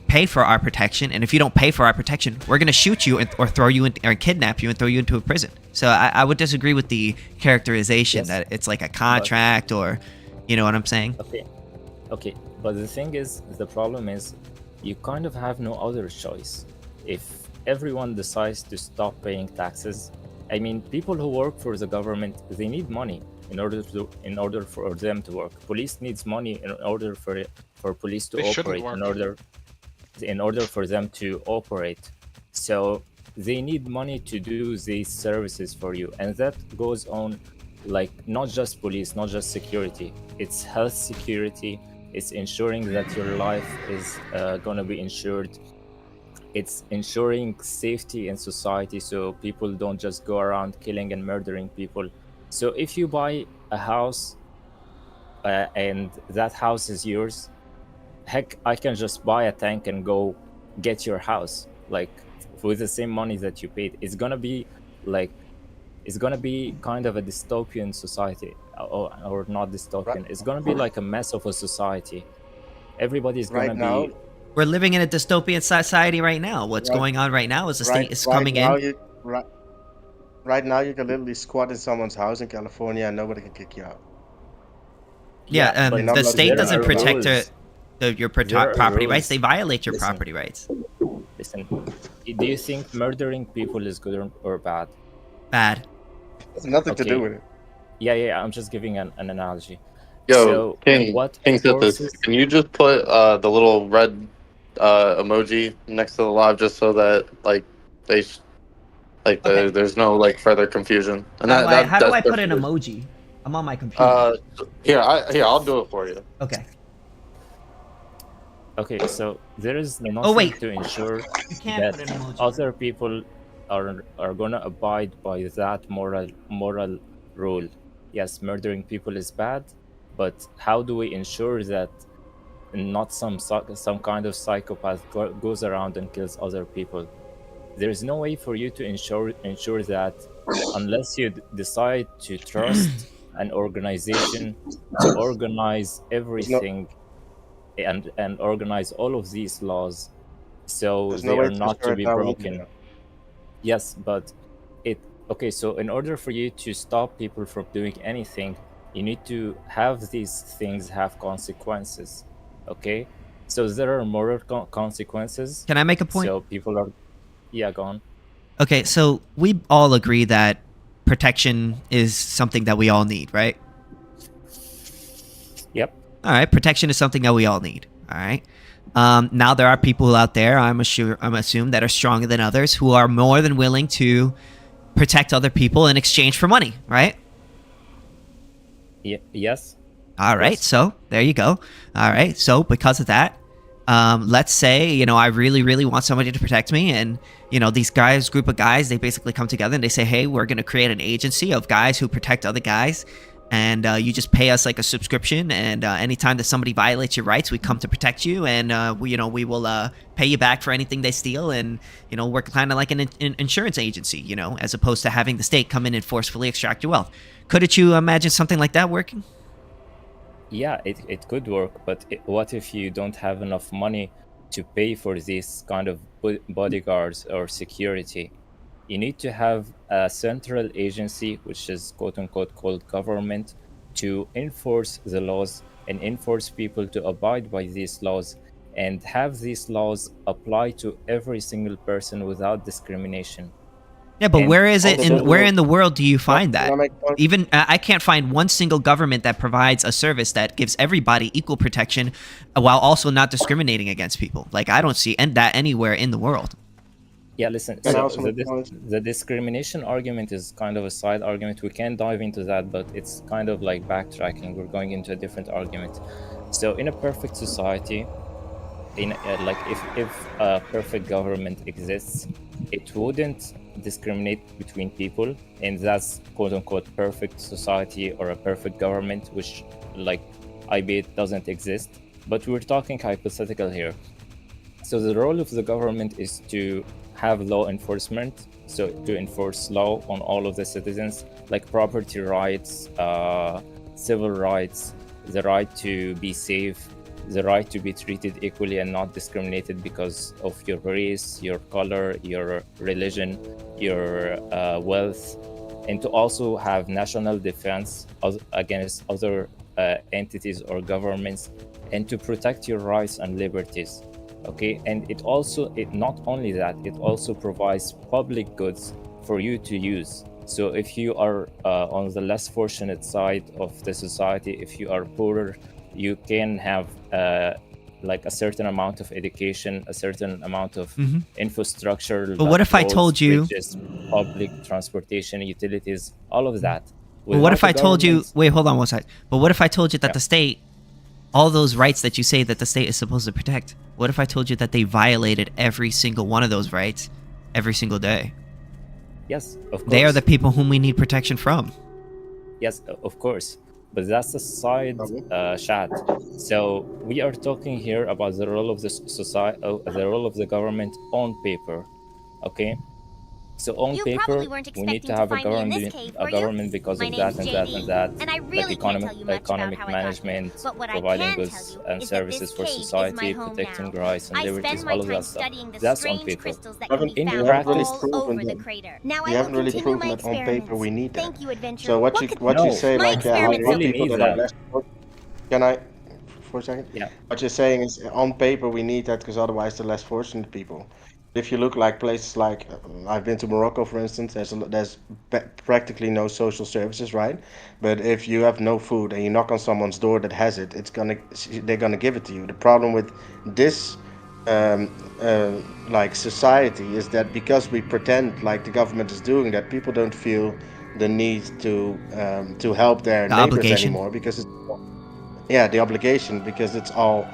pay for our protection, and if you don't pay for our protection, we're gonna shoot you or throw you in, or kidnap you and throw you into a prison." So I would disagree with the characterization Yes. that it's like a contract or, you know what I'm saying? Okay, but the thing is, the problem is, you kind of have no other choice. If everyone decides to stop paying taxes, I mean, people who work for the government, they need money in order for them to work. Police needs money in order for police to They shouldn't operate, in order for them to operate. So they need money to do these services for you, and that goes on like not just police, not just security. It's health security. It's ensuring that your life is gonna be insured. It's ensuring safety in society, so people don't just go around killing and murdering people. So if you buy a house and that house is yours, heck, I can just buy a tank and go get your house, like with the same money that you paid. It's gonna be like, it's gonna be kind of a dystopian society, or not dystopian. It's gonna be like a mess of a society. Everybody's gonna Right now, be. We're living in a dystopian society right now. What's Right- going on right now is the state is right coming now in. right now you can literally squat in someone's house in California and nobody can kick you out. Yeah, but I'm the not state there doesn't are protect rules. your There are property rights. rules. They violate your Listen. property rights. Listen, do you think murdering people is good or bad? Bad. It's nothing to Okay. do with it. Yeah, I'm just giving an analogy. Yo, So what KingSithis, forces? can you just put the little red emoji next to the live just so that like they Okay. there's no like further confusion. And How do I that's put an perfect. emoji? I'm on my computer. Here I'll do it for you. Okay. Okay, so there is nothing Oh, wait. to ensure You can't that put an emoji. other people are gonna abide by that moral rule. Yes, murdering people is bad, but how do we ensure that not some kind of psychopath goes around and kills other people? There is no way for you to ensure that unless you decide to trust an organization to organize everything and organize all of these laws, so There's they no way are to not to ensure be it now either, broken. though. Yes, but okay, so in order for you to stop people from doing anything, you need to have these things have consequences. Okay, so there are moral consequences. Can I make a point? So people are, yeah, go on. Okay, so we all agree that protection is something that we all need, right? Yep. All right, protection is something that we all need. All right. Now there are people out there, I'm assume that are stronger than others, who are more than willing to protect other people in exchange for money, right? Yes. All right, Yes. so there you go. All right, so because of that, let's say, I really, really want somebody to protect me, and, these guys, group of guys, they basically come together and they say, hey, we're going to create an agency of guys who protect other guys, and you just pay us like a subscription, and anytime that somebody violates your rights, we come to protect you, and we will pay you back for anything they steal, and we're kind of like an insurance agency, as opposed to having the state come in and forcefully extract your wealth. Couldn't you imagine something like that working? Yeah, it could work, but what if you don't have enough money to pay for these kind of bodyguards or security? You need to have a central agency, which is quote unquote called government, to enforce the laws and enforce people to abide by these laws and have these laws apply to every single person without discrimination. Yeah, but And where is it also- where in the world do you find Can I that? make one? Even I can't find one single government that provides a service that gives everybody equal protection while also not discriminating against people. Like, I don't see that anywhere in the world. Yeah, listen, Can I so also make one? the discrimination argument is kind of a side argument. We can dive into that, but it's kind of like backtracking. We're going into a different argument. So in a perfect society, like if a perfect government exists, it wouldn't discriminate between people, and that's quote unquote perfect society or a perfect government, which like I bet doesn't exist. But we're talking hypothetical here. So the role of the government is to have law enforcement, so to enforce law on all of the citizens, like property rights, civil rights, the right to be safe, the right to be treated equally and not discriminated because of your race, your color, your religion, your wealth, and to also have national defense against other entities or governments, and to protect your rights and liberties. Okay, and it not only that, it also provides public goods for you to use. So if you are on the less fortunate side of the society, if you are poorer, you can have like a certain amount of education, a certain amount of infrastructure. But what if I told you- bridges, public transportation, utilities, all of that. Well, what if Without I the told you? government- Wait, hold on one second. But what if I told you that Yeah. the state, all those rights that you say that the state is supposed to protect, what if I told you that they violated every single one of those rights every single day? Yes, of course. They are the people whom we need protection from. Yes, of course. But that's a side chat. So we are talking here about the role of the society, the role of the government on paper. Okay. So on You paper, probably weren't we need expecting to to have find me in this cave, were you? because My of that name's and that JD, and that, and I really like can't tell you much about economic how I got here. management, But what I providing can goods tell you and is that services this for cave is society, my home protecting now. rights and I liberties, spend my all of time that stuff. studying the That's on strange paper. crystals that can be In found practice, all over the that. crater. Now We I will haven't really continue proven my that on paper we experiments. need that. Thank you, adventurer. So what you No, say, My like how experiments poor really people need that are that. less can I for a second? Yeah. What you're saying is on paper we need that because otherwise the less fortunate people. If you look like places like I've been to Morocco, for instance, there's practically no social services, right? But if you have no food and you knock on someone's door that has it, they're gonna give it to you. The problem with this um, like society is that because we pretend like the government is doing that, people don't feel the need to help their The neighbors obligation. anymore because it's the obligation because it's all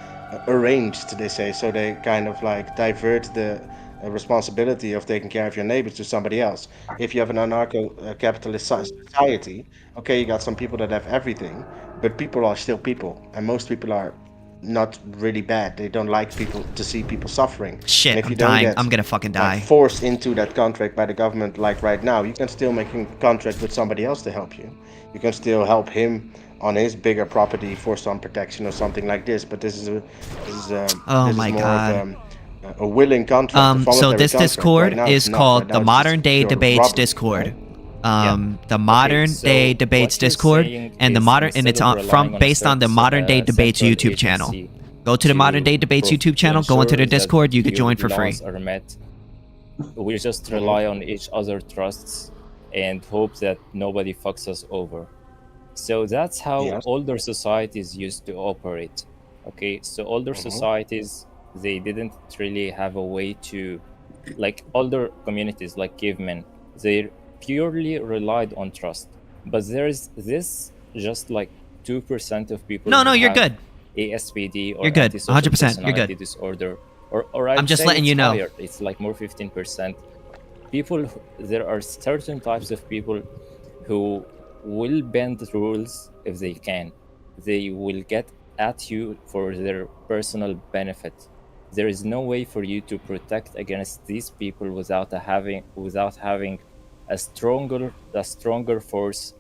arranged, they say, so they kind of like divert the responsibility of taking care of your neighbors to somebody else. If you have an anarcho-capitalist society, okay, you got some people that have everything, but people are still people, and most people are not really bad. They don't like people to see people suffering. Shit, And if I'm you don't dying. get I'm gonna fucking die. like forced into that contract by the government, like right now, you can still make a contract with somebody else to help you. You can still help him on his bigger property for some protection or something like this. But this is Oh this my is more God. of a willing contract. A So voluntary this contract. Discord Right now, it's is not. called Right the now, it's just Modern Day pure Debates robbery, Discord. right? The Modern so Day Debates what you're Discord saying and the is modern and instead it's of on relying from a based on the Modern Day Debates central YouTube channel. agency Go to the Modern Day Debates to YouTube channel. Go into the ensure that Discord. You could your join for free. laws are met, we just rely on each other trusts and hope that nobody fucks us over. So that's how Yes. older societies used to operate. Okay, so older societies, they didn't really have a way to, like older communities like cavemen, they purely relied on trust. But there's this just like 2% of people No, who you're have good. ASPD or You're good. antisocial 100%. You're personality good. disorder, or I'd I'm just say letting it's you know. higher. It's like more 15%. There are certain types of people who will bend rules if they can. They will get at you for their personal benefit. There is no way for you to protect against these people without having a stronger force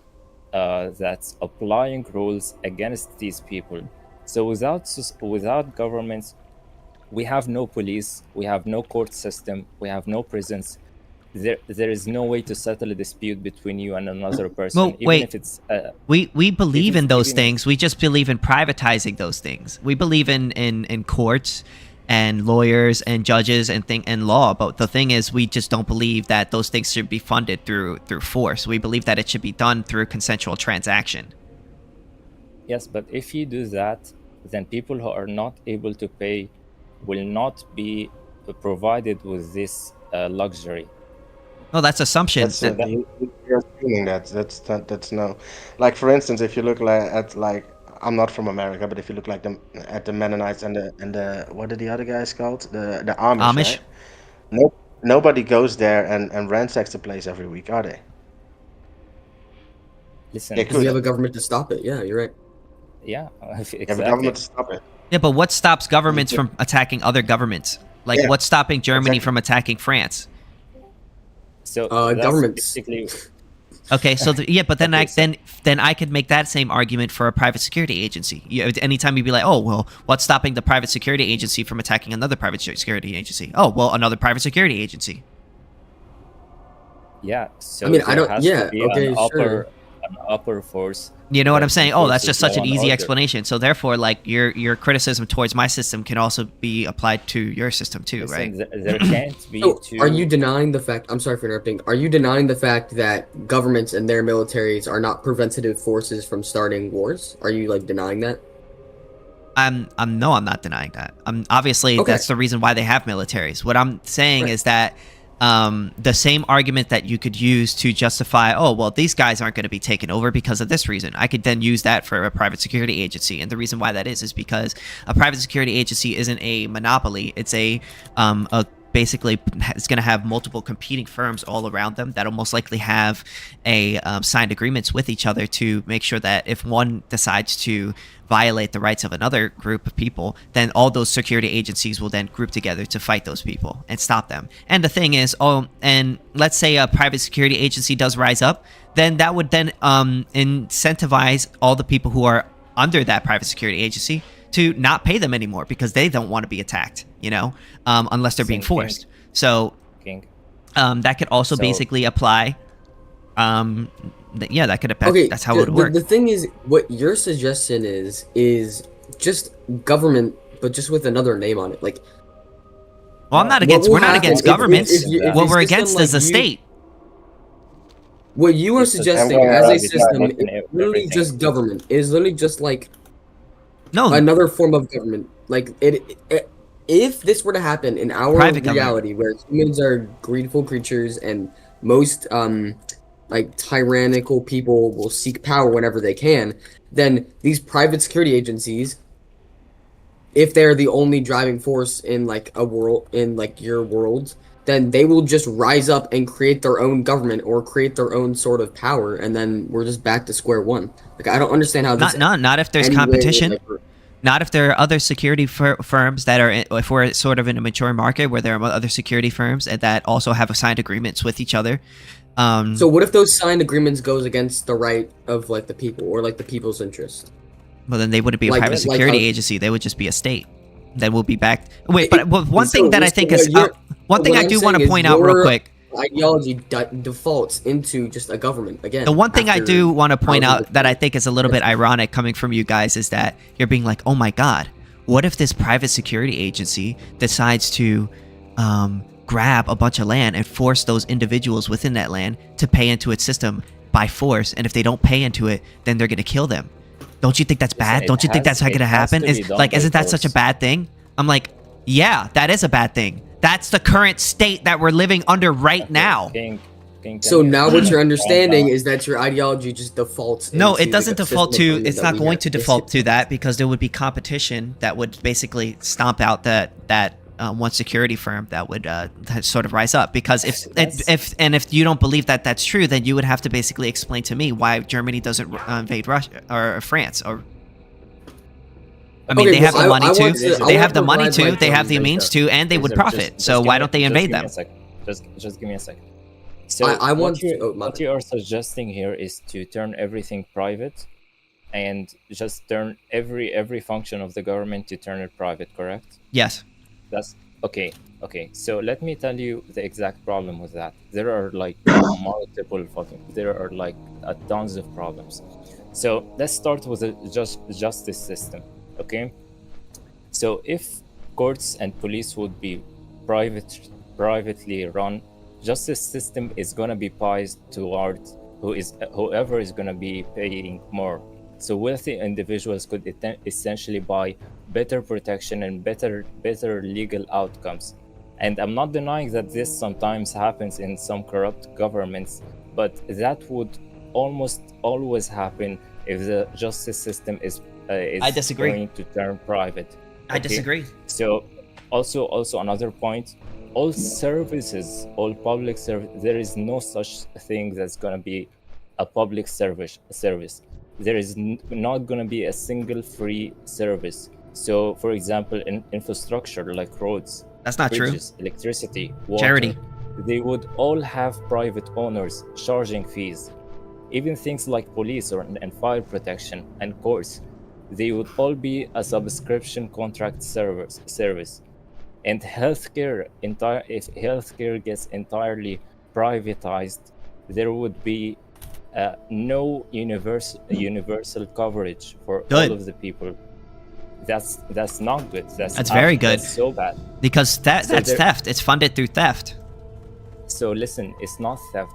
that's applying rules against these people. So without governments, we have no police, we have no court system, we have no prisons. There is no way to settle a dispute between you and another person, Well, even wait. if it's We believe in those even if- things. We just believe in privatizing those things. We believe in courts and lawyers and judges and law. But the thing is, we just don't believe that those things should be funded through force. We believe that it should be done through consensual transaction. Yes, but if you do that, then people who are not able to pay will not be provided with this luxury. No, that's assumption. That's you're assuming that's no. Like for instance, if you look at I'm not from America, but if you look at the Mennonites and the what are the other guys called? The Amish, Amish? right? No, nobody goes there and ransacks the place every week, are they? Listen, They Because we could. have a government to stop it. Yeah, you're right. yeah, Have a exactly. government to stop it. Yeah, but what stops governments from attacking other governments? Like, Yeah, what's stopping Germany exactly. from attacking France? So that's governments. basically Okay, so but then Okay, then I could make that same argument for a private security agency. Anytime you'd be like, oh well, what's stopping the private security agency from attacking another private security agency? Oh well, another private security agency. yeah. So I mean, I there don't- has yeah, to be okay, an upper force. You know what that I'm saying? Oh, that's enforces just such law an and easy order. explanation. So therefore, like your criticism towards my system can also be applied to your system too, Listen, right? there can't be So, two. are you denying the fact? I'm sorry for interrupting. Are you denying the fact that governments and their militaries are not preventative forces from starting wars? Are you like denying that? I'm not denying that. Obviously Okay. that's the reason why they have militaries. What I'm saying Right. is that the same argument that you could use to justify, oh, well, these guys aren't going to be taken over because of this reason. I could then use that for a private security agency. And the reason why that is because a private security agency isn't a monopoly. It's basically it's going to have multiple competing firms all around them that'll most likely have signed agreements with each other to make sure that if one decides to violate the rights of another group of people, then all those security agencies will then group together to fight those people and stop them. And the thing is, and let's say a private security agency does rise up, then that would then incentivize all the people who are under that private security agency to not pay them anymore because they don't want to be attacked, unless they're being forced. So that could also basically apply. That could affect. Okay, that's how it would work. The thing is, what your suggestion is just government, but just with another name on it. Like, well, we're not against governments. What we're against is the state. What you are suggesting as a system is literally just government. It is literally just like another form of government. Like if this were to happen in our reality, where humans are greedful creatures and most like tyrannical people will seek power whenever they can, then these private security agencies, if they're the only driving force in like a world, in like your world, then they will just rise up and create their own government or create their own sort of power, and then we're just back to square one. Like, I don't understand how this. Not if there's competition. Not if there are other security firms that are, if we're sort of in a mature market where there are other security firms that also have signed agreements with each other. So what if those signed agreements goes against the right of like the people or like the people's interest? Well, then they wouldn't be a private security agency. They would just be a state. Then we'll be back. Wait, but one thing that I think is one thing I do want to point out real quick. Ideology defaults into just a government again. The one thing I do want to point out that I think is a little bit ironic coming from you guys is that you're being like, oh my god, what if this private security agency decides to grab a bunch of land and force those individuals within that land to pay into its system by force, and if they don't pay into it, then they're going to kill them. Don't you think that's bad? Don't you think that's going to happen? Isn't that such a bad thing? I'm like, yeah, that is a bad thing. That's the current state that we're living under right now. So now what you're understanding is that your ideology just defaults. No, it doesn't default to. It's not going to default to that because there would be competition that would basically stomp out that one security firm that would sort of rise up. Because if you don't believe that that's true, then you would have to basically explain to me why Germany doesn't invade Russia or France or. I mean, they have the money to. They have the money to. They have the means to, and they would profit. So why don't they invade them? Just give me a second. So what you are suggesting here is to turn everything private, and just turn every function of the government to turn it private. Correct? Yes. That's okay. Okay. So let me tell you the exact problem with that. There are like multiple fucking. There are like tons of problems. So let's start with the justice system. Okay, so if courts and police would be privately run, justice system is gonna be biased towards whoever is gonna be paying more. So wealthy individuals could essentially buy better protection and better legal outcomes. And I'm not denying that this sometimes happens in some corrupt governments, but that would almost always happen if the justice system is I disagree. Going to turn private. I disagree. So also another point, all services, all public service, there is no such thing that's going to be a public service. There is not going to be a single free service. So for example, in infrastructure like roads, that's not bridges, true. Electricity, water, charity, they would all have private owners charging fees. Even things like police and fire protection and courts, they would all be a subscription contract service. And healthcare, if healthcare gets entirely privatized, there would be no universal coverage for all of the people. That's not good. That's very good. That's so bad. Because that's theft. It's funded through theft. So listen, it's not theft.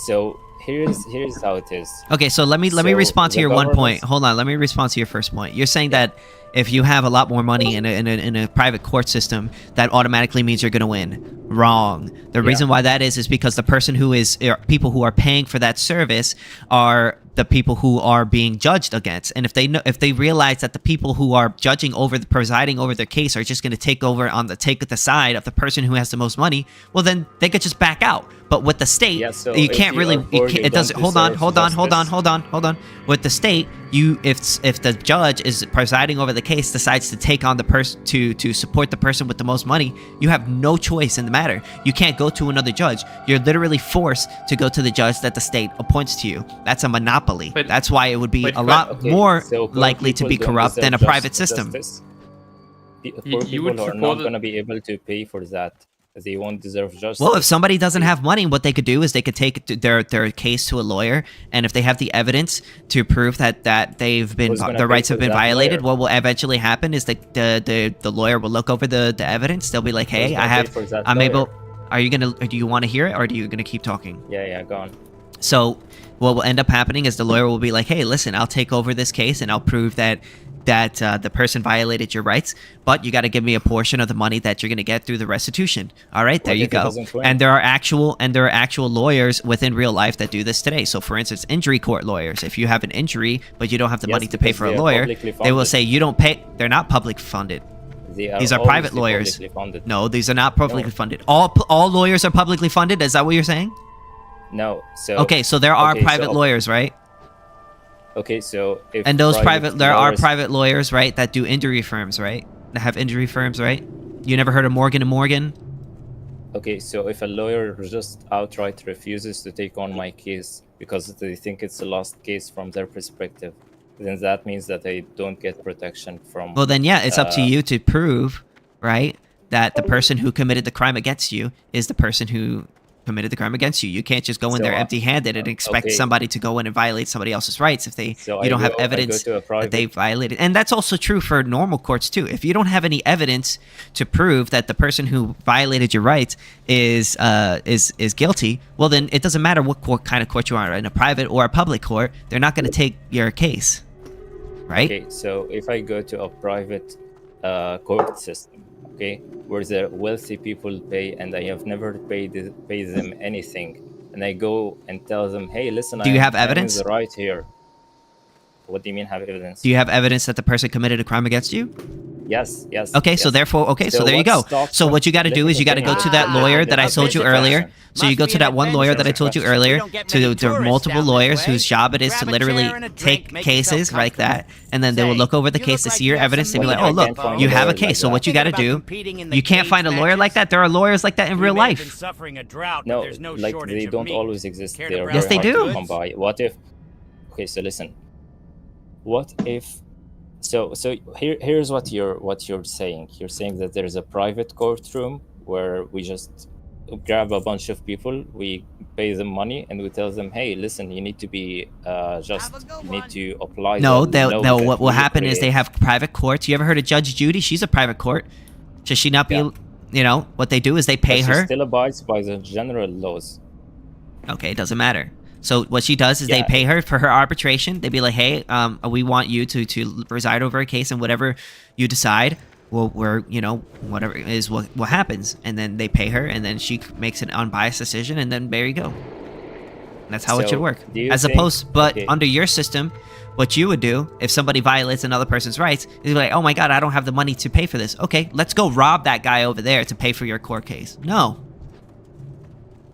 So here's how it is. Okay, so let me So respond to the your one point. government's- Hold on, let me respond to your first point. You're saying that if you have a lot more money in a private court system, that automatically means you're gonna win. Wrong. The reason why that is because the person who is people who are paying for that service are the people who are being judged against. And if they realize that the people who are presiding over their case are just going to take the side of the person who has the most money, well then they could just back out. But with the state, so you if can't you really. are poor, you It doesn't. don't Hold on. deserve Hold on. With the state, if the judge is presiding over the case decides to take on the person to support the person with the most money, you have no choice in the matter. You can't go to another judge. You're literally forced to go to the judge that the state appoints to you. That's a monopoly. But- That's why it would be but- a lot Okay, more so poor likely to people be don't corrupt than a deserve private system. justice. Poor You people would are support not it- going to be able to pay for that. They won't deserve justice. Well, if somebody doesn't have money, what they could do is they could take their case to a lawyer, and if they have the evidence to prove that they've been Who's gonna their pay rights for have been that violated, lawyer? what will eventually happen is the lawyer will look over the evidence. They'll be like, Who's "Hey, gonna I pay have, for that I'm lawyer? able. Do you want to hear it, or are you gonna keep talking?" Yeah, go on. So what will end up happening is the lawyer will be like, "Hey, listen, I'll take over this case and I'll prove that the person violated your rights, but you got to give me a portion of the money that you're going to get through the restitution." All right, there What you if he go. doesn't win? And there are actual lawyers within real life that do this today. So for instance, injury court lawyers, if you have an injury but you don't have the Yes, money to pay because for a they are lawyer, publicly they will funded. say you don't pay. They're not public funded. These are private obviously lawyers. publicly funded. No, these are not publicly No. funded. All lawyers are publicly funded. Is that what you're saying? No. So Okay, so there are okay, private so- lawyers, right? Okay, so if And those there are lawyers- private lawyers, right, that do injury firms, right? That have injury firms, right? You never heard of Morgan & Morgan? Okay, so if a lawyer just outright refuses to take on my case because they think it's a lost case from their perspective, then that means that they don't get protection from. Well, then, yeah, it's up to uh, you to prove, right, that the person who committed the crime against you is the person who committed the crime against you. You can't just go in So, there empty-handed and expect okay. somebody to go in and violate somebody else's rights if So you don't have I go evidence to a that they private- violated. And that's also true for normal courts too. If you don't have any evidence to prove that the person who violated your rights is guilty, well then it doesn't matter what kind of court you are in, a private or a public court. They're not going to take your case, right? Okay, so if I go to a private court system, okay, where the wealthy people pay, and I have never paid them anything, and I go and tell them, hey, listen, Do you have I'm in evidence? the right here. What do you mean have evidence? Do you have evidence that the person committed a crime against you? Yes. Okay, so yes. therefore, okay, so there you what go. stops So them- what you got to do Let is me you got to go finish. to that lawyer that I told you earlier. So you go to that one lawyer that I told you earlier, to the multiple lawyers whose job it is to literally take cases like that, and then they will look over the case to see your evidence. They'll be like, oh, look, you have a case. So what you got to do, you can't find a lawyer like that. There are lawyers like that in real life. No, like they don't always exist. They are Yes, very they hard do. to come by. What if? Okay, so listen. What if? So here's what you're saying. You're saying that there's a private courtroom where we just grab a bunch of people, we pay them money, and we tell them, hey, listen, you need to be just, you need to apply. No, the law no. that What will we happen is they create. have private courts. You ever heard of Judge Judy? She's a private court. Should she not be? Yeah. You know what they do is they pay But she her. still abides by the general laws. Okay, it doesn't matter. So what she does is they Yeah. pay her for her arbitration. They'd be like, hey, we want you to preside over a case, and whatever you decide, well, we're, whatever is what happens. And then they pay her, and then she makes an unbiased decision, and then there you go. That's how it So, should work. do you As think- opposed, but okay. under your system, what you would do if somebody violates another person's rights is be like, oh my God, I don't have the money to pay for this. Okay, let's go rob that guy over there to pay for your court case. No.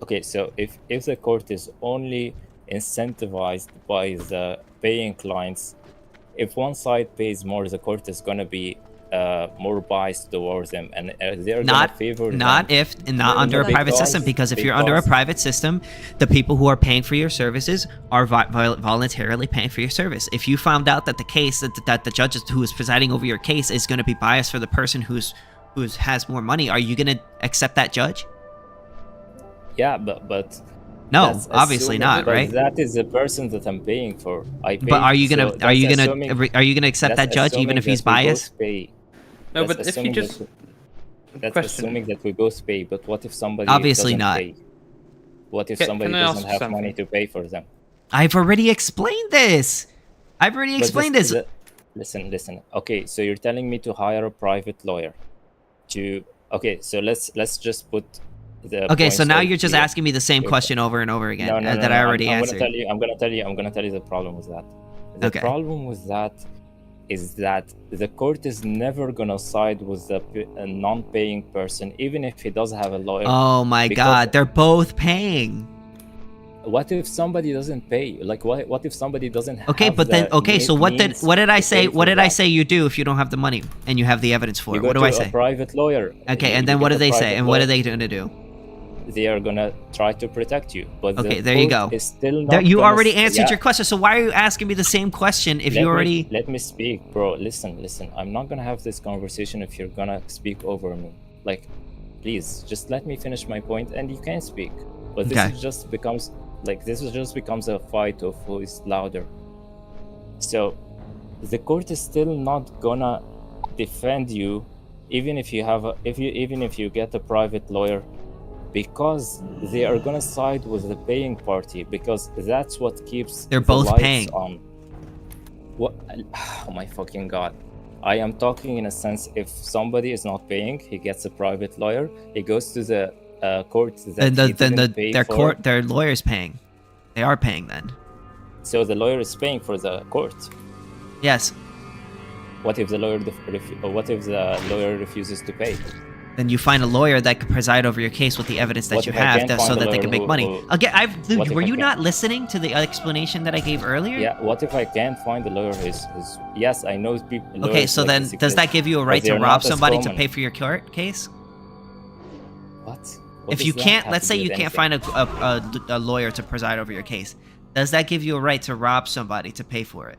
Okay, so if the court is only incentivized by the paying clients, if one side pays more, the court is going to be more biased towards them, and they're going to Not favor not them. if not under a private Because- system, because if you're under a because- private system, the people who are paying for your services are voluntarily paying for your service. If you found out that the case that the judge who is presiding over your case is going to be biased for the person who has more money, are you going to accept that judge? Yeah, but No, that's obviously assuming not, that right? That is the person that I'm paying for. I pay, But are you so gonna that's accept that that's judge even assuming if he's that we both biased? pay. No, That's but if you assuming just that's question. assuming that we both pay. But what if somebody Obviously doesn't not. pay? What if Can somebody I ask doesn't have money something? to pay for them? I've already explained this. I've already But explained this. Listen. Okay, so you're telling me to hire a private lawyer to. Okay, so let's just put the. Okay, so points now all you're just clear. asking me the same You're- question over and over again No, that I already I'm answered. I'm gonna tell you the problem with that. The Okay. problem with that is that the court is never gonna side with the a non-paying person, even if he does have a lawyer. Oh my because- god, they're both paying. What if somebody doesn't pay? Like, what if somebody doesn't have Okay, but then the so what did I to say? pay What for did I that? say you do if you don't have the money and you have the evidence for You it? go What do to I a say? private lawyer. Okay, You and then what get do a they say? private And what are lawyer. they going to do? They are gonna try to protect you. But Okay, the there you court go. is still There, not you gonna already s- answered yeah. your question, so why are you asking me the same question if you already... Let me speak, bro. Listen. I'm not gonna have this conversation if you're gonna speak over me. Like, please, just let me finish my point, and you can speak. But this Okay. just becomes a fight of who is louder. So, the court is still not gonna defend you, even if you get a private lawyer, because they are gonna side with the paying party, because that's what keeps They're the both lights paying. on. What? Oh my fucking god! I am talking in a sense. If somebody is not paying, he gets a private lawyer. He goes to the court that he didn't pay for. their lawyer's paying. They are paying then. So the lawyer is paying for the court. Yes. What if the lawyer refuses to pay? Then you find a lawyer that could preside over your case with the evidence that What you if I have, can't so find a that they lawyer can make who- money. who- Again, What if were I you can't? not listening to the explanation that I gave earlier? Yeah. What if I can't find a lawyer who's yes, I know people. Okay, lawyers so like then this does exist, that give you a but right to they're rob not a somebody to strawman. pay for your court case? What? If you can't, let's say you can't find a lawyer to preside over your case, does that give you a right to rob somebody to pay for it?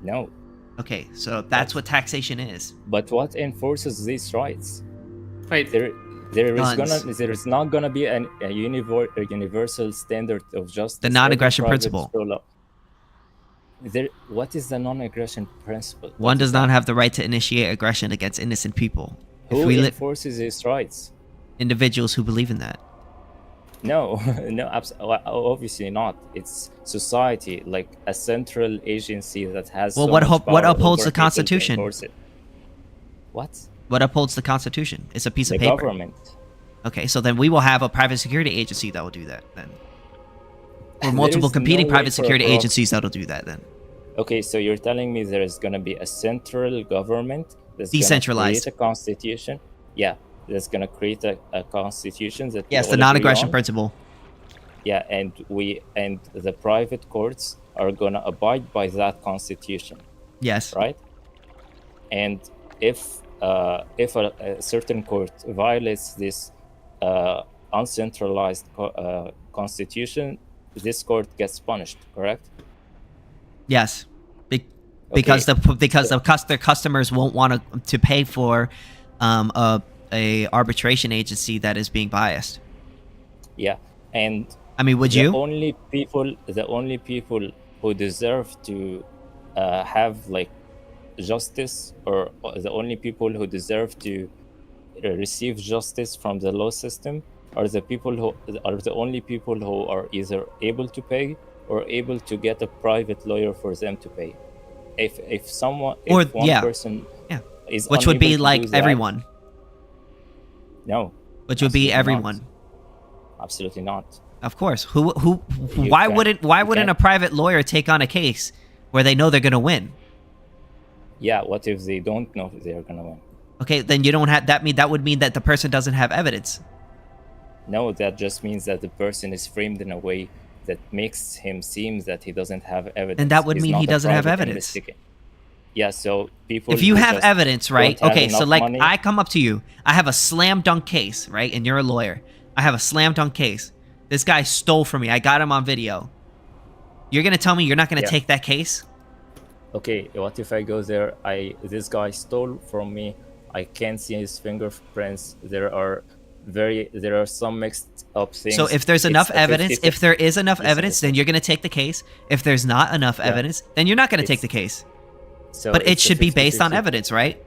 No. Okay, so that's what taxation is. But what enforces these rights? Wait, There Guns. is not gonna be a universal standard of justice. The non-aggression Every private principle. law- What is the non-aggression principle? One What does is not that? have the right to initiate aggression against innocent people. Who If we enforces these rights? individuals who believe in that. No, no, obviously not. It's society, like a central agency that has. Well, so what much what power upholds over the people to Constitution? enforce it. What? What upholds the Constitution? It's a piece The of paper. government. Okay, so then we will have a private security agency that will do that then. Or There multiple is competing no private way for a security pro- agencies that'll do that then. Okay, so you're telling me there is gonna be a central government that's Decentralized. gonna create a constitution? Yeah, that's gonna create a constitution that we Yes, all the agree non-aggression on. principle. Yeah, and the private courts are gonna abide by that constitution, Yes. right? And if a certain court violates this uncentralized constitution, this court gets punished, correct? Yes. Because their customers won't want to pay for a arbitration agency that is being biased. Yeah, and I mean, would the you? only people who deserve to have like justice, or the only people who deserve to receive justice from the law system are the only people who are either able to pay or able to get a private lawyer for them to pay. If one person Yeah. is Which would be unable to like do that- everyone. No. Which would be absolutely everyone. not. Absolutely not. Of course. You Why can't- wouldn't you a can't- private lawyer take on a case where they know they're gonna win? Yeah, what if they don't know if they're gonna win? Okay, then you don't have that would mean that the person doesn't have evidence. No, that just means that the person is framed in a way that makes him seem that he doesn't have evidence. And that would He's mean not he a doesn't have private evidence. investigator. Yeah, so people. If you who have just evidence, right? don't have Okay, so enough like money- I come up to you, I have a slam dunk case, right? And you're a lawyer. I have a slam dunk case. This guy stole from me. I got him on video. You're gonna tell me you're not gonna Yeah. take that case? Okay, what if I go there? This guy stole from me. I can't see his fingerprints. There are some mixed up things. So if there's It's enough a evidence, 50 if there is enough Listen, evidence, then you're gonna take the case. If there's not enough evidence, then you're not gonna take the case. So But it it's a should be based on 50-50. evidence, right?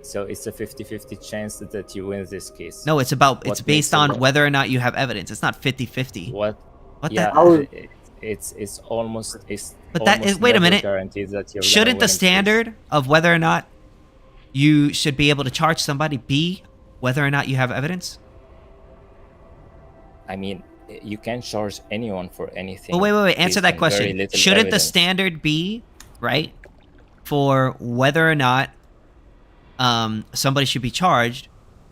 So it's a 50-50 chance that you win this case. No, it's What based makes on it- whether or not you have evidence. It's not 50-50. What? What Yeah, the? it's almost. It's But that almost is. Wait a never minute. guaranteed that you're gonna Shouldn't win the in case. standard of whether or not you should be able to charge somebody be whether or not you have evidence? I mean, you can't charge anyone for anything. Well, wait. Answer based that on very question. little Shouldn't the evidence. standard be, right, for whether or not somebody should be charged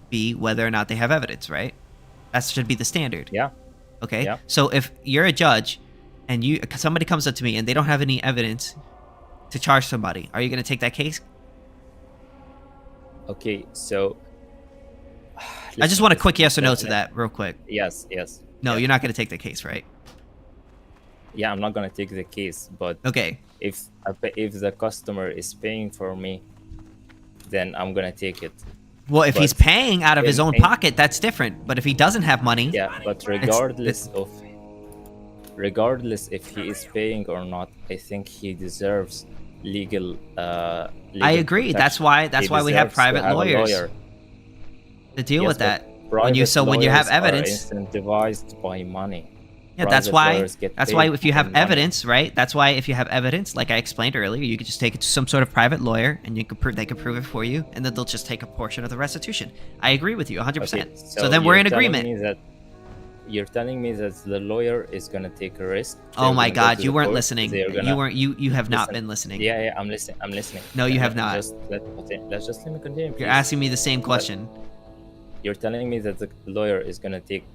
be whether or not they have evidence, right? That should be the standard. Yeah. Okay. Yeah. So if you're a judge and somebody comes up to me and they don't have any evidence to charge somebody, are you going to take that case? Okay, so. I just want a quick yes or no to Listen, that real quick. Yes, yes. No, yeah. you're not going to take the case, right? Yeah, I'm not gonna take the case, but Okay. if the customer is paying for me, then I'm gonna take it. Well, if he's But paying out of his own in- pocket, that's different. But if he doesn't have money, Yeah, but regardless if he is paying or not, I think he deserves legal. I agree. That's protection. why He we have deserves to private have a lawyers lawyer. to deal Yes, with that. but When you private have lawyers are evidence, incentivized by money. yeah, that's Private why. lawyers get That's why paid if you have in money. evidence, right? That's why if you have evidence, like I explained earlier, you could just take it to some sort of private lawyer, and you could they could prove it for you, and then they'll just take a portion of the restitution. I agree with you 100%. Okay, So then we're you're in telling agreement. me that you're telling me that the lawyer is gonna take a risk. Oh They're my gonna go God, to you the weren't court, listening. they're gonna- You have not Listen. been listening. Yeah, I'm listening. I'm listening. No, you have Let me not. Just let me continue. You're please. asking me the same question. You're telling me that the lawyer is gonna take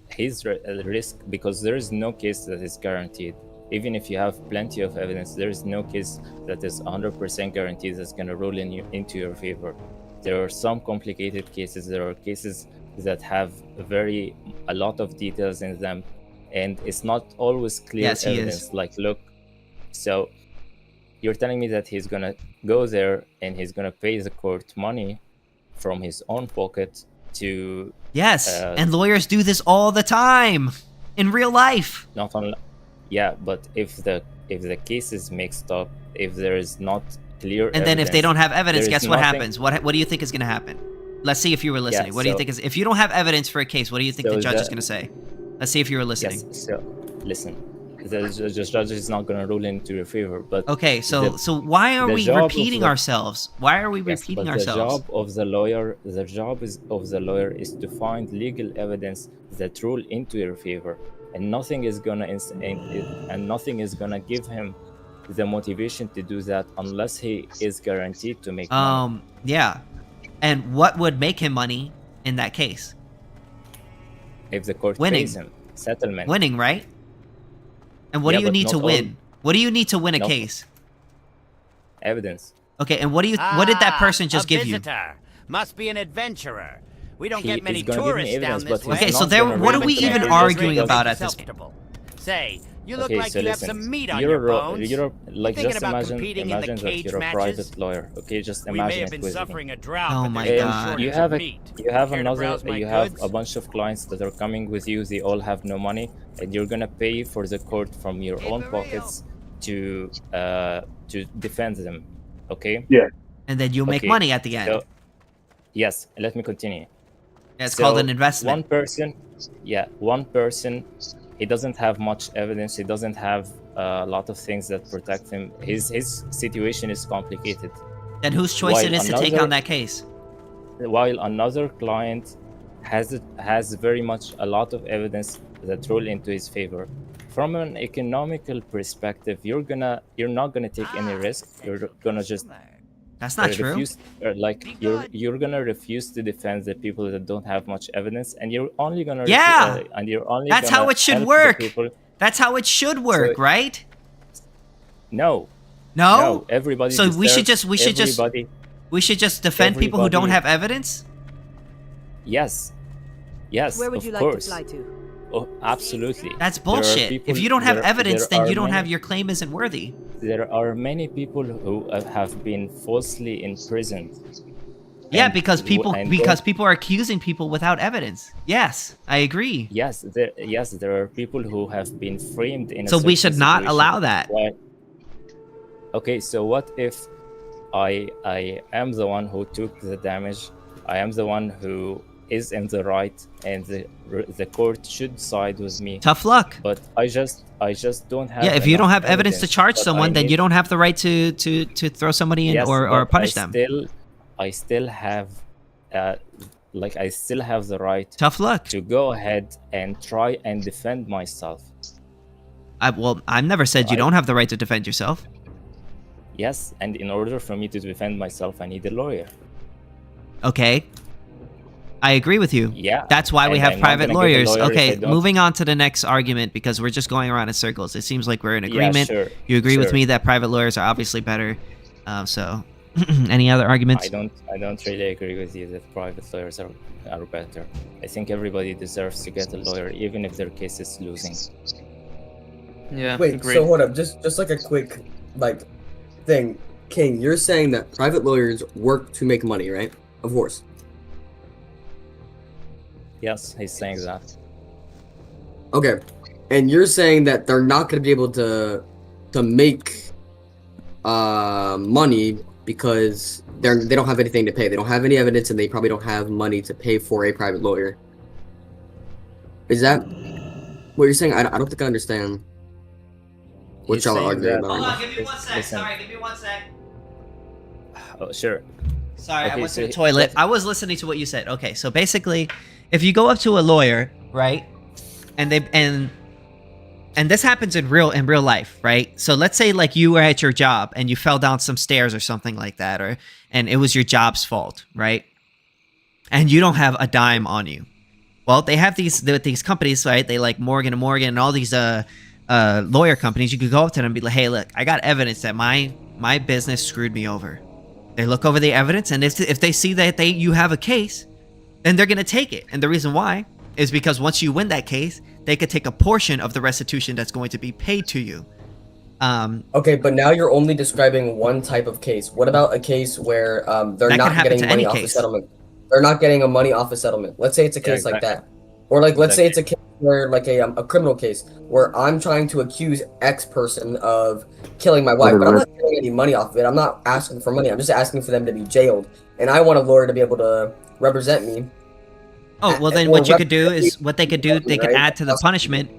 his risk because there is no case that is guaranteed. Even if you have plenty of evidence, there is no case that is 100% guaranteed that's gonna rule into your favor. There are some complicated cases. There are cases that have a lot of details in them, and it's not always clear Yes, he evidence. is. Like, look, so you're telling me that he's gonna go there and he's gonna pay the court money from his own pocket to Yes, and lawyers do this all the time in real life. not only, yeah, but if the case is mixed up, if there is not clear, And then if they don't have evidence, there is guess what nothing- happens? What do you think is going to happen? Let's see if you were listening. What do you so- think is if you don't have evidence for a case? What do you think So the judge is the- going to say? Let's see if you were listening. Yes, so listen, the judge is not going to rule into your favor, but Okay, so the- why are the we job of repeating the- ourselves? Why are we Yes, repeating but ourselves? the job of the lawyer is to find legal evidence that rule into your favor, and nothing is gonna give him the motivation to do that unless he is guaranteed to make money. Yeah. And what would make him money in that case? If the court winning. pays him, settlement. Winning, right? And what Yeah, do you but need to not all- win? What do you need to win a No. case? Evidence. Okay, and what did that person just give you? Visitor. Must be an adventurer. We don't He get many is gonna give me tourists down evidence, this but way. he's Okay, so not there- gonna what are read we the even papers. arguing about at this point? Say, you look Okay, like so you listen, have some meat on you're your a ro- bones. you're like thinking just about imagine competing in the that cage you're a matches? private lawyer. Okay, just We may imagine have it been with me. suffering a drought, Oh but my there's no God. shortage You of have meat. you have a bunch of clients that are coming with you. They all have no money, and you're gonna pay for the court from your own pockets to defend them. Okay. Yeah. And then you'll make Okay, money at the end. so- yes, let me continue. Yeah, it's So, called an investment. One person, he doesn't have much evidence. He doesn't have a lot of things that protect him. His situation is complicated. Then whose choice while it is to take another- on that case? While another client has very much a lot of evidence that rule into his favor. From an economical perspective, you're not gonna take any risk. You're gonna just That's not true. refuse, or like you're gonna refuse to defend the people that don't have much evidence, and you're only gonna Yeah! and you're only That's how gonna it should help the work. people. That's how it should work, right? No, No? everybody. So we should deserves- just everybody. we should just defend people who don't Everybody- have evidence? Yes, Where would of you like course. to fly to? Oh, absolutely. That's There are bullshit. people- If you don't have there- evidence, there then are you don't many- have your claim isn't worthy. There are many people who have been falsely imprisoned. Yeah, And because and people are accusing people without evidence. Yes, I agree. yes, there are people who have been framed in. So a we certain should not situation. allow that. Why? Okay, so what if I am the one who took the damage. I am the one who is in the right, and the court should side with me. Tough luck. But I just don't have. Yeah, if you don't enough have evidence to charge but I someone, then need- you don't have the right to throw somebody in Yes, or but punish them. I still have, I still have the right. Tough luck. To go ahead and try and defend myself. Well, I've never said you don't have the right to defend yourself. Yes, and in order for me to defend myself, I need a lawyer. Okay. I agree with you. Yeah. That's why we and have I'm not private gonna get a lawyers. lawyer if I Okay, don't- moving on to the next argument because we're just going around in circles. It seems like we're in agreement. sure, You agree with sure. me that private lawyers are obviously better. So, any other arguments? I don't really agree with you that private lawyers are better. I think everybody deserves to get a lawyer, even if their case is losing. Yeah. Wait, agreed. so hold up, just like a quick thing. King, you're saying that private lawyers work to make money, right? Of course. Yes, he's saying that. Okay. And you're saying that they're not going to be able to make money because they don't have anything to pay. They don't have any evidence, and they probably don't have money to pay for a private lawyer. Is that what you're saying? I don't think I understand what He's y'all are saying arguing that- about. Hold right on, give me one sec. Listen. Sorry, give me one sec. Oh, sure. Sorry, I Okay, went to so the toilet. I was listening to what you said. Okay, so basically, if you go up to a lawyer, right, and this happens in real life, right? So let's say like you were at your job and you fell down some stairs or something like that, and it was your job's fault, right? And you don't have a dime on you. Well, they have these companies, right? They like Morgan & Morgan and all these lawyer companies. You could go up to them and be like, "Hey, look, I got evidence that my business screwed me over." They look over the evidence, and if they see that you have a case, then they're gonna take it. And the reason why is because once you win that case, they could take a portion of the restitution that's going to be paid to you. Okay, but now you're only describing one type of case. What about a case where they're That could not happen getting to any money off a case. settlement? They're not getting a money off a settlement. Let's say it's a Yeah, case like exactly. that, or like let's say it's a case where like a criminal case where I'm trying to accuse X person of killing my wife, but I'm not getting any money off of it. I'm not asking for money. I'm just asking for them to be jailed, and I want a lawyer to be able to represent me. Oh, well, then Or what you could do is represent they could right? add to the punishment.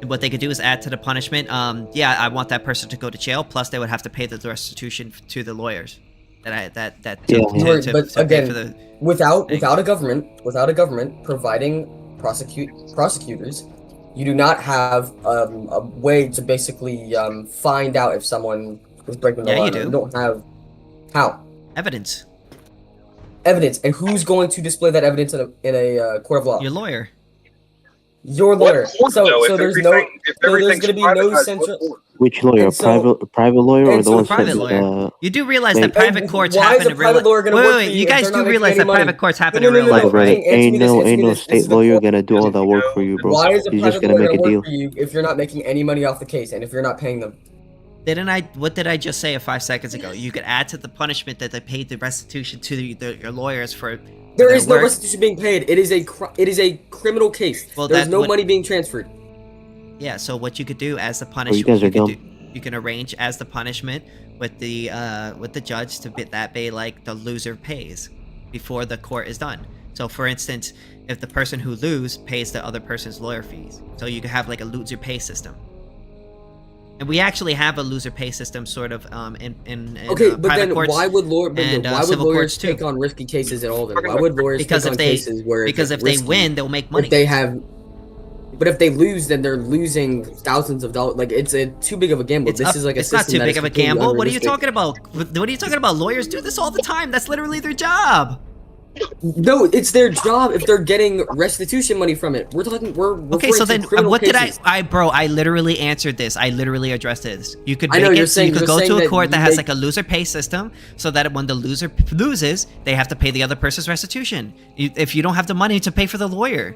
What they could do is add to the punishment. Yeah, I want that person to go to jail. Plus, they would have to pay the restitution to the lawyers. But again, for the without thing. a government providing prosecutors, you do not have a way to basically find out if someone is breaking the Yeah, law. you do. You don't have how evidence. evidence, and who's going to display that evidence in a court of law? Your lawyer. Your lawyer. What court, though, So if there's everything- if so there's everything's going to be no privatized, what central. court? Which lawyer? And so- Private lawyer or and the so ones private that lawyer. You do realize that like- private courts Why is happen a in real private lawyer gonna Wait, work wait, for you you if guys they're do not making realize any that money? private courts happen No, in no, real no, life, no. right? Answer me ain't this, no answer me this. This state is the lawyer point. gonna do all that work for you, bro. Why is a He's private just gonna lawyer make a gonna deal. work for you if you're not making any money off the case and if you're not paying them? What did I just say 5 seconds ago? You could add to the punishment that they paid the restitution to your lawyers for. There their is no work. restitution being paid. It is a criminal case. Well, There's that no would- money being transferred. Yeah, so what you could do as the you punishment, guys are you can arrange as the punishment with the judge to be like the loser pays before the court is done. So for instance, if the person who loses pays the other person's lawyer fees, so you could have like a loser pay system. And we actually have a loser pay system sort of in Okay, but private then courts why would and, why would civil lawyers courts too. take on risky cases at all? Then why would lawyers Because take if on they cases where because it's if they risky? win, they'll make money. If they have, but if they lose, then they're losing thousands of dollars. Like it's too big of a gamble. This is like a it's not system too that big is of a completely gamble. What are you unrealistic. talking about? What are you talking about? Lawyers do this all the time. That's literally their job. No, it's their job if they're getting restitution money from it. We're talking. We're Okay, referring so to then criminal what cases. did I literally answered this. I literally addressed this. You could I know, make you're it so saying- you could you're go saying to a that court that you has make- like a loser pay system so that when the loser loses, they have to pay the other person's restitution. If you don't have the money to pay for the lawyer.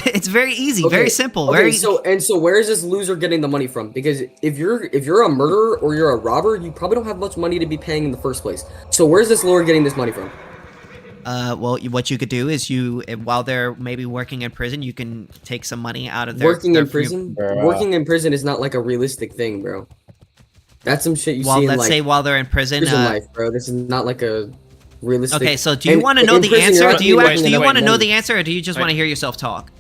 It's very easy, very simple, Okay, very so where is this loser getting the money from? Because if you're a murderer or you're a robber, you probably don't have much money to be paying in the first place. So where's this lawyer getting this money from? well, what you could do is while they're maybe working in prison, you can take some money out of their Working in their- prison? Working in prison is not like a realistic thing, bro. That's some shit you Well, see in let's like say while they're in prison. prison life, bro. This is not like a realistic. Okay, so do you and want to know in the prison, answer? you're Do you actually actually making want to enough know the money. answer, or do you just want to hear yourself talk?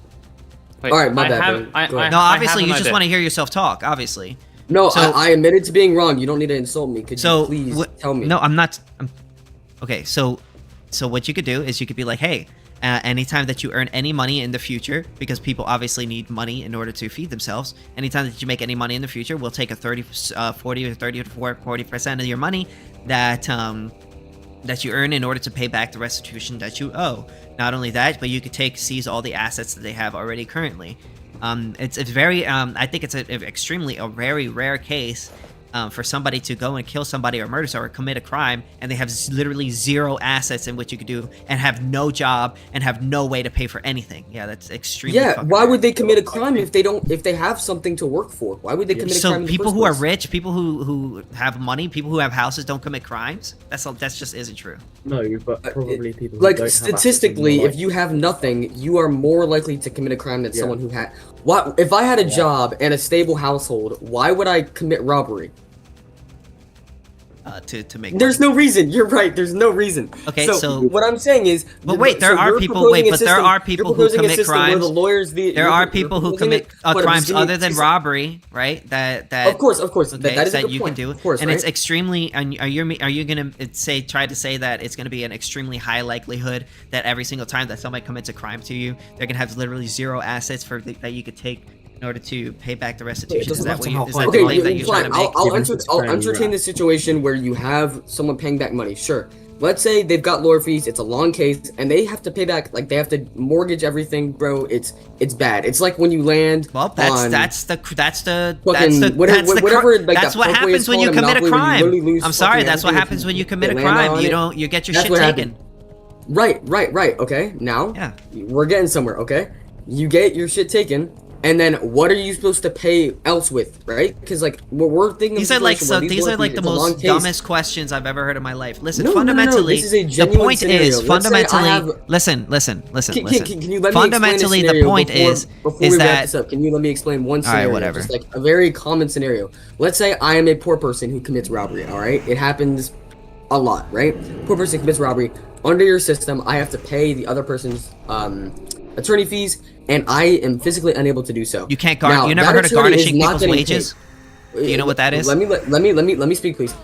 All right, my bad, bro. Go ahead. No, obviously you just want to hear yourself talk. Obviously. No, So- I admitted to being wrong. You don't need to insult me. Could So you please tell me? No, I'm not. Okay, so what you could do is you could be like, hey, anytime that you earn any money in the future, because people obviously need money in order to feed themselves. Anytime that you make any money in the future, we'll take a 40 or 30 to 40% of your money that that you earn in order to pay back the restitution that you owe. Not only that, but you could seize all the assets that they have already currently. It's very I think it's a very rare case for somebody to go and kill somebody or murder someone or commit a crime, and they have literally zero assets in which you could do, and have no job and have no way to pay for anything. Yeah, that's extremely. Yeah, fucking why rare. would they commit a crime if they have something to work for? Why would they commit a crime? So in the people first who are place? rich, people who have money, people who have houses don't commit crimes. That's just isn't true. No, but probably people who Like don't have statistically, access if to you have nothing, you are more likely to commit a crime than someone who had. What if I had a job and a stable household? Why would I commit robbery? To make. There's no reason. You're right. There's no reason. Okay, so, so- what I'm saying is. But wait, there are people. Wait, but there are people who commit crimes. The lawyers, there are people who commit crimes other than robbery, right? That. Of course. Okay, that is a that good you point. can do, Of course, and right? it's extremely. And are you gonna try to say that it's gonna be an extremely high likelihood that every single time that somebody commits a crime to you, they're gonna have literally zero assets that you could take in order to pay back the restitution? Is that what you? Is that the claim that you're trying to make? I'll entertain the situation where you have someone paying back money. Sure. Let's say they've got lawyer fees. It's a long case, and they have to pay back. Like they have to mortgage everything, bro. It's bad. It's like when you land. Well, that's what happens when you commit a crime. I'm sorry, that's what happens when you commit a crime. You get your shit taken. Right. Okay, now we're getting somewhere. Okay, you get your shit taken. And then what are you supposed to pay else with, right? Because like we're thinking these are like the most dumbest questions I've ever heard in my life. Listen, no, fundamentally, this is a the genuine point scenario. is fundamentally. Listen. Can you let me fundamentally, explain a the point before we wrap this up? Can you let me explain one scenario? All right, whatever. Just like a very common scenario. Let's say I am a poor person who commits robbery. All right, it happens a lot, right? Poor person commits robbery. Under your system, I have to pay the other person's attorney fees, and I am physically unable to do so. You can't garnish. You never heard of garnishing people's wages? Do you know what that is? Let me speak, please.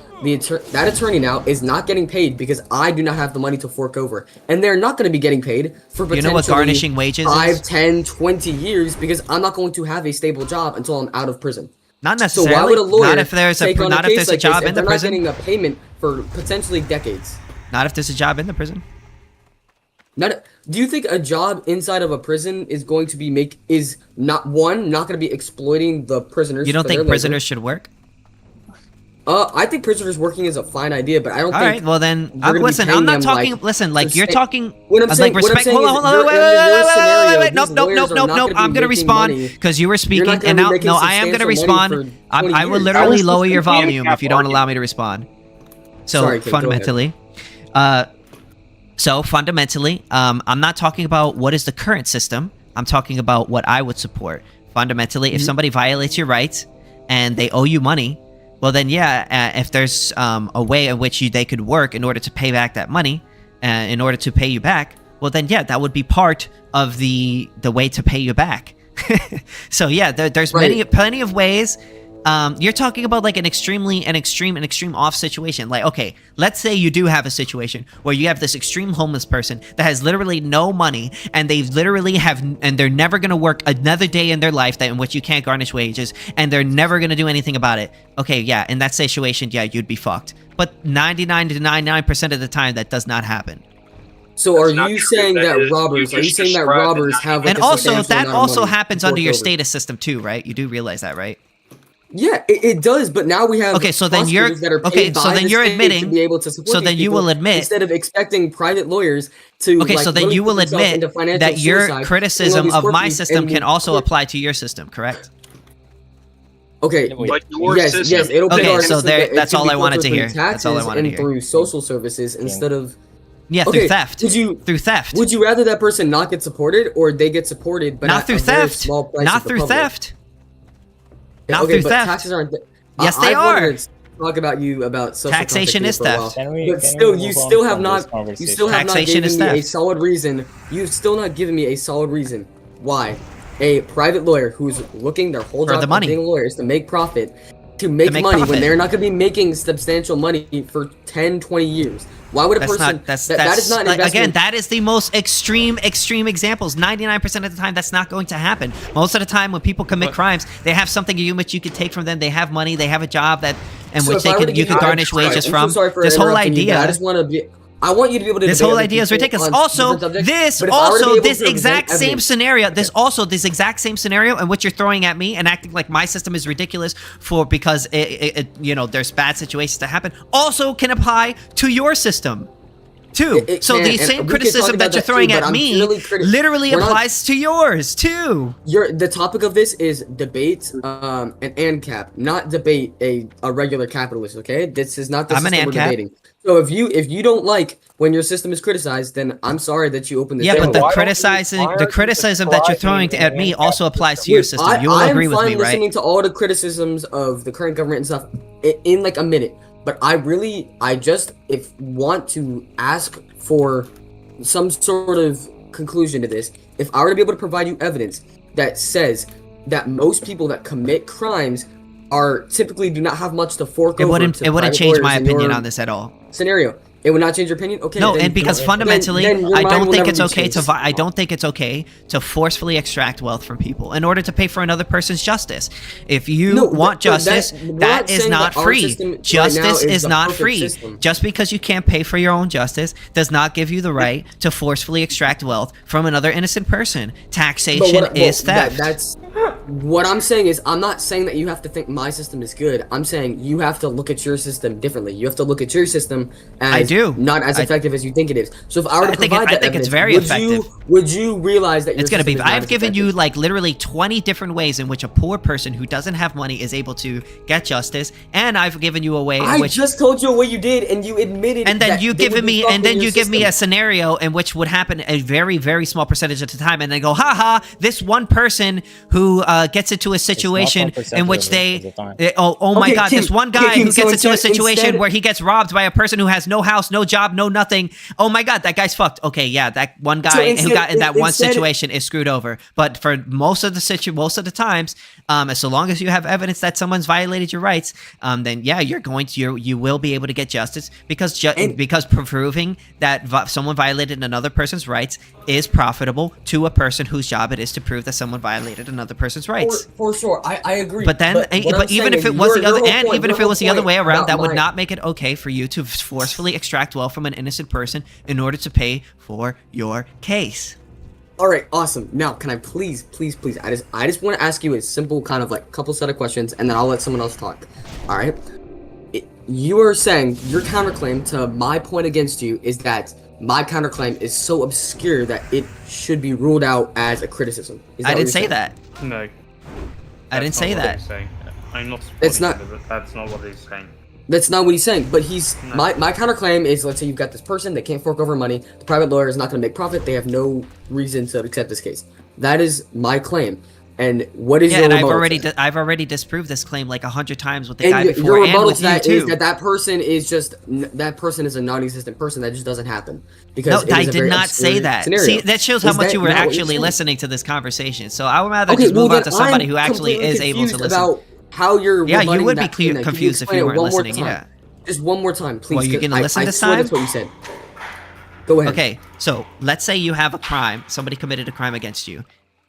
That attorney now is not getting paid because I do not have the money to fork over, and they're not going to be getting paid for potentially you know what garnishing wages 5, is? 10, 20 years because I'm not going to have a stable job until I'm out of prison. Not necessarily. So why would a lawyer not if there's take on a case like job this in the if prison. they're not getting a payment for potentially decades? Not if there's a job in the prison. Do you think a job inside of a prison is going to be not going to be exploiting the prisoners? You don't think prisoners should work? I think prisoners working is a fine idea, but I don't think. All right, well then, listen. I'm not talking. Listen, like you're talking. What I'm saying, respect. Hold on. Wait. Nope. I'm gonna respond because you were speaking, and now I am gonna respond. I will literally lower your volume if you don't allow me to respond. So fundamentally, I'm not talking about what is the current system. I'm talking about what I would support. Fundamentally, if somebody violates your rights and they owe you money, well then, if there's a way in which they could work in order to pay back that money, in order to pay you back, well then, that would be part of the way to pay you back. So there's plenty of ways. You're talking about like an extreme off situation. Like, okay, let's say you do have a situation where you have this extreme homeless person that has literally no money, and they literally and they're never going to work another day in their life in which you can't garnish wages, and they're never going to do anything about it. Okay, in that situation, you'd be fucked. But 99 to 99% of the time, that does not happen. So are you saying that robbers? Are you saying that robbers have? Like, and also, that also happens under your status system too, right? You do realize that, right? Yeah, it does, but now we have so then you're admitting to be able to support these you will admit instead of expecting private lawyers to so then you will admit that your criticism of my system can also apply to your system, correct? Okay. Yes. It'll be okay. So that's all I wanted to hear. That's all I wanted to hear. Through social services instead of through theft. Through theft. Would you rather that person not get supported or they get supported but not through theft? Not through theft. Not through theft. Taxes aren't. Yes, they are. talk about social Taxation contract is for a theft. while. But still, you still have not Taxation is given me a theft. solid reason. You've still not given me a solid reason why a private lawyer who's looking their whole For job the of money. being a lawyer is to make profit, to make money profit. when they're not going to be making substantial money for 10, 20 years. Why would a That's person not. That is not an like, investment? again. That is the most extreme examples. 99% of the time, that's not going to happen. Most of the time, when people commit crimes, they have something in which you could take from them. They have money. They have a job So which if I were to you give could you- garnish I'm wages so from. sorry for This whole interrupting you, but idea. I just want to be. I want you to be able to. This debate whole other idea is people ridiculous. on Also, different subjects, this but if I were to be able to present exact same evidence- scenario. This exact same scenario in which you're throwing at me and acting like my system is ridiculous because there's bad situations that happen. Also, can apply to your system. Too. It So can, the and same we can criticism talk that about you're that too, throwing but at I'm me purely literally we're not- applies to yours too. The topic of this is debate an Ancap, not debate a regular capitalist. Okay, this is not the I'm an system we're Ancap. debating. So if you don't like when your system is criticized, then I'm sorry that you opened this. Yeah, but door. the criticism that you're throwing at me also applies to your system. You will agree with me, I'm right? listening to all the criticisms of the current government and stuff in like a minute. But I just want to ask for some sort of conclusion to this. If I were to be able to provide you evidence that says that most people that commit crimes are typically do not have much to fork It over. wouldn't change my opinion on this this at all. scenario. It would not change your opinion. Okay. No, then- and because then- fundamentally, then your I mind don't will think never it's be okay changed. I don't think it's okay to forcefully extract wealth from people in order to pay for another person's justice. If you No, want but justice, we're not that is saying not that our free. system right now Justice is the not perfect free. system. Just because you can't pay for your own justice does not give you the right to forcefully extract wealth from another innocent person. Taxation is theft. That's what I'm saying is I'm not saying that you have to think my system is good. I'm saying you have to look at your system differently. You have to look at your system as I do. not as effective as you think it is. So if I were to provide that I think evidence, it's very effective. Would you realize that your It's going to be. system is not I've as given you effective? like literally 20 different ways in which a poor person who doesn't have money is able to get justice, and I've given you a way in I which. just told you what you did, and you admitted. And then that you they give would be me, fucked and with then your you give me a system. scenario in which would happen a very, very small percentage of the time, and then go, haha, this one person who gets into a situation in which oh my Okay, god, King, this one guy King, who so gets into a instead- situation where he gets robbed by a person who has no house, no job, no nothing. Oh my god, that guy's fucked. Okay, yeah, that one guy who instead- got in that one instead- situation is screwed over. But for most of the times, so long as you have evidence that someone's violated your rights, then yeah, you will be able to get justice because proving that someone violated another person's rights is profitable to a person whose job it is to prove that someone violated another person's rights. For sure, I agree. But then, what I'm but even saying if is it was your- the other, your whole and point- even your if it whole was the other point way around, about that would my- not make it okay for you to forcefully extract wealth from an innocent person in order to pay for your case. All right, awesome. Now, can I please? I just want to ask you a simple kind of like couple set of questions, and then I'll let someone else talk. All right. You are saying your counterclaim to my point against you is that my counterclaim is so obscure that it should be ruled out as a criticism. Is that I what didn't you're say saying? that. No. I didn't say that. I'm not. It's not- supporting it, but that's not what he's saying. That's not what he's saying. But he's No. my counterclaim is, let's say you've got this person, they can't fork over money. The private lawyer is not going to make profit. They have no reason to accept this case. That is my claim. And what is Yeah, your and rebuttal to that? I've already disproved this claim like 100 times with the And guy your before and rebuttal with to you that is too. that person is just that person is a non-existent person. That just doesn't happen. Because No, it I is a did very not say obscure that. scenario. See, that shows how Is much that you were not what you're actually saying? listening to this conversation. So I would rather Okay, just well move on then to somebody I'm who actually completely is able to confused listen. about how you're Yeah, you rebutting would be that claim. Can confused if explain you it weren't one more listening. time? Yeah. Just one more time, please. Well, you 'cause gonna listen I this swear time? That's what you said. Go ahead. Okay, so let's say you have a crime. Somebody committed a crime against you.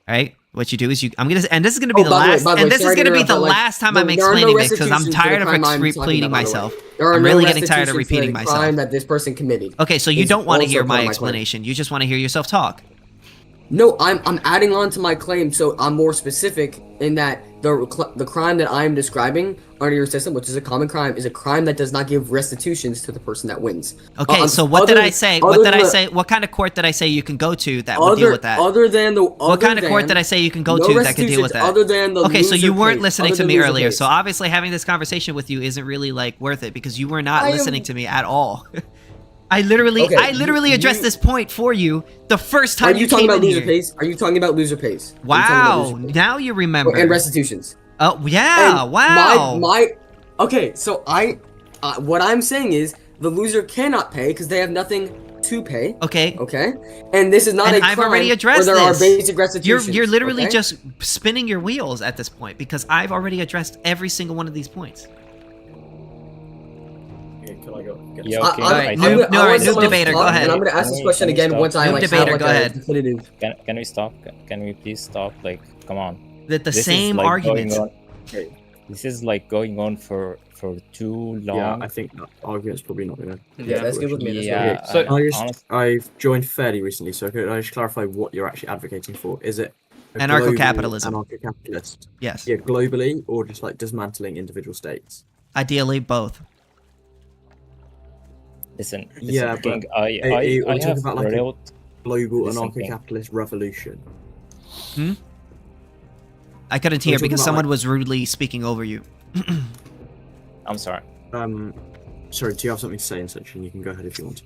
Right? What you do is and this is gonna be the last, by the way, and this is sorry to gonna be interrupt, the but, like, last time I'm there are no explaining this because I'm restitutions for tired the of crime I'm talking repeating about, by the way. myself. There are I'm no really getting tired of restitutions for repeating the myself. crime that this person committed. Okay, so you It's don't want to also hear part my of claim. explanation. You just want to hear yourself talk. No, I'm adding on to my claim, so I'm more specific in that the crime that I'm describing under your system, which is a common crime, is a crime that does not give restitutions to the person that wins. Okay, so what did I say? What did I say? What kind of court did I say you can go to that would deal with that? What kind of court did I say you can go to that could deal with that? Other than the okay, so you loser weren't case, listening other to than me loser earlier. case. So obviously having this conversation with you isn't really like worth it because you were not I am- listening to me at all. I literally addressed this point for you the first time Are you talking came about in loser here. pays? Are you talking about loser pays? Are you talking about Wow, loser pays? now you remember. And restitutions. Oh yeah, And wow. Okay, so what I'm saying is the loser cannot pay because they have nothing to pay. Okay. Okay. And this is not a crime I've already addressed where there are this. basic restitutions. You're literally okay? just spinning your wheels at this point because I've already addressed every single one of these points. Can I go? New debater, go ahead. And I'm gonna ask this question again once I like debater, have go like a ahead. definitive. Can we stop? Can we please stop? Like, come on. The This is, same like, arguments. This is like going on for too long. Yeah, I think that argument's probably not gonna. Yeah, that's good with me. Yeah. So honest- I've joined fairly recently, so could I just clarify what you're actually advocating for? Is it a Anarcho-capitalism. global Anarcho-capitalist. Yes. Yeah, globally, or just like dismantling individual states. Ideally, both. Listen, Yeah, King, but I talking have about like real. a global Listen, King. anarcho-capitalist revolution. I couldn't We're hear talking because about, someone like- was rudely speaking over you. I'm sorry. Sorry, do you have something to say in section? You can go ahead if you want.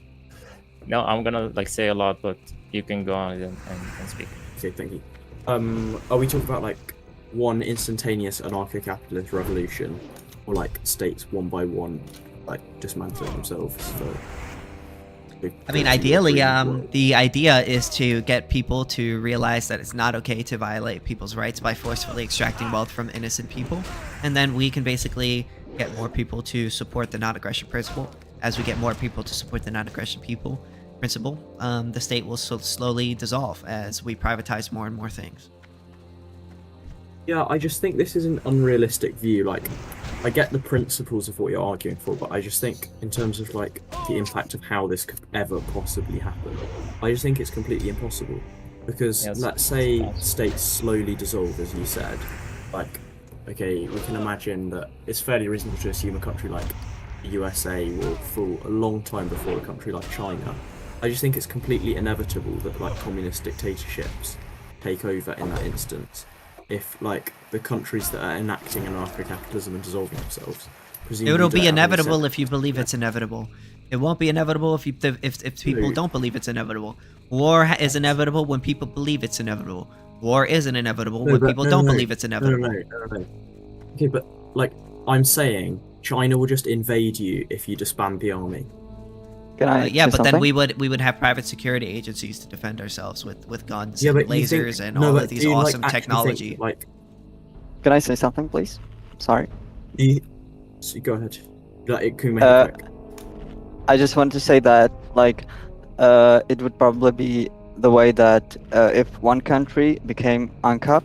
No, I'm gonna like say a lot, but you can go on and speak. Okay, thank you. Are we talking about like one instantaneous anarcho-capitalist revolution, or like states one by one, like dismantling themselves? I mean, ideally, the idea is to get people to realize that it's not okay to violate people's rights by forcefully extracting wealth from innocent people, and then we can basically get more people to support the non-aggression principle. As we get more people to support the non-aggression principle, the state will slowly dissolve as we privatize more and more things. Yeah, I just think this is an unrealistic view. Like, I get the principles of what you're arguing for, but I just think in terms of like the impact of how this could ever possibly happen, I just think it's completely impossible. Because let's say states slowly dissolve, as you said, like, okay, we can imagine that it's fairly reasonable to assume a country like the USA will fall a long time before a country like China. I just think it's completely inevitable that like communist dictatorships take over in that instance. If like the countries that are enacting anarcho-capitalism and dissolving themselves, presumably It'll be don't have any inevitable sense- if you believe it's inevitable. It won't be inevitable if people don't believe it's inevitable. War is inevitable when people believe it's inevitable. War isn't inevitable when people don't believe it's inevitable. No. Okay, but like I'm saying, China will just invade you if you disband the army. Can I Yeah, say but then something? we would have private security agencies to defend ourselves with guns Yeah, and but you think- lasers and no, all but of these do you, like, awesome actually think, technology. like, Can I say something, please? Sorry. so go ahead. Like, it can make it quick. I just want to say that, like, it would probably be the way that if one country became Ancap,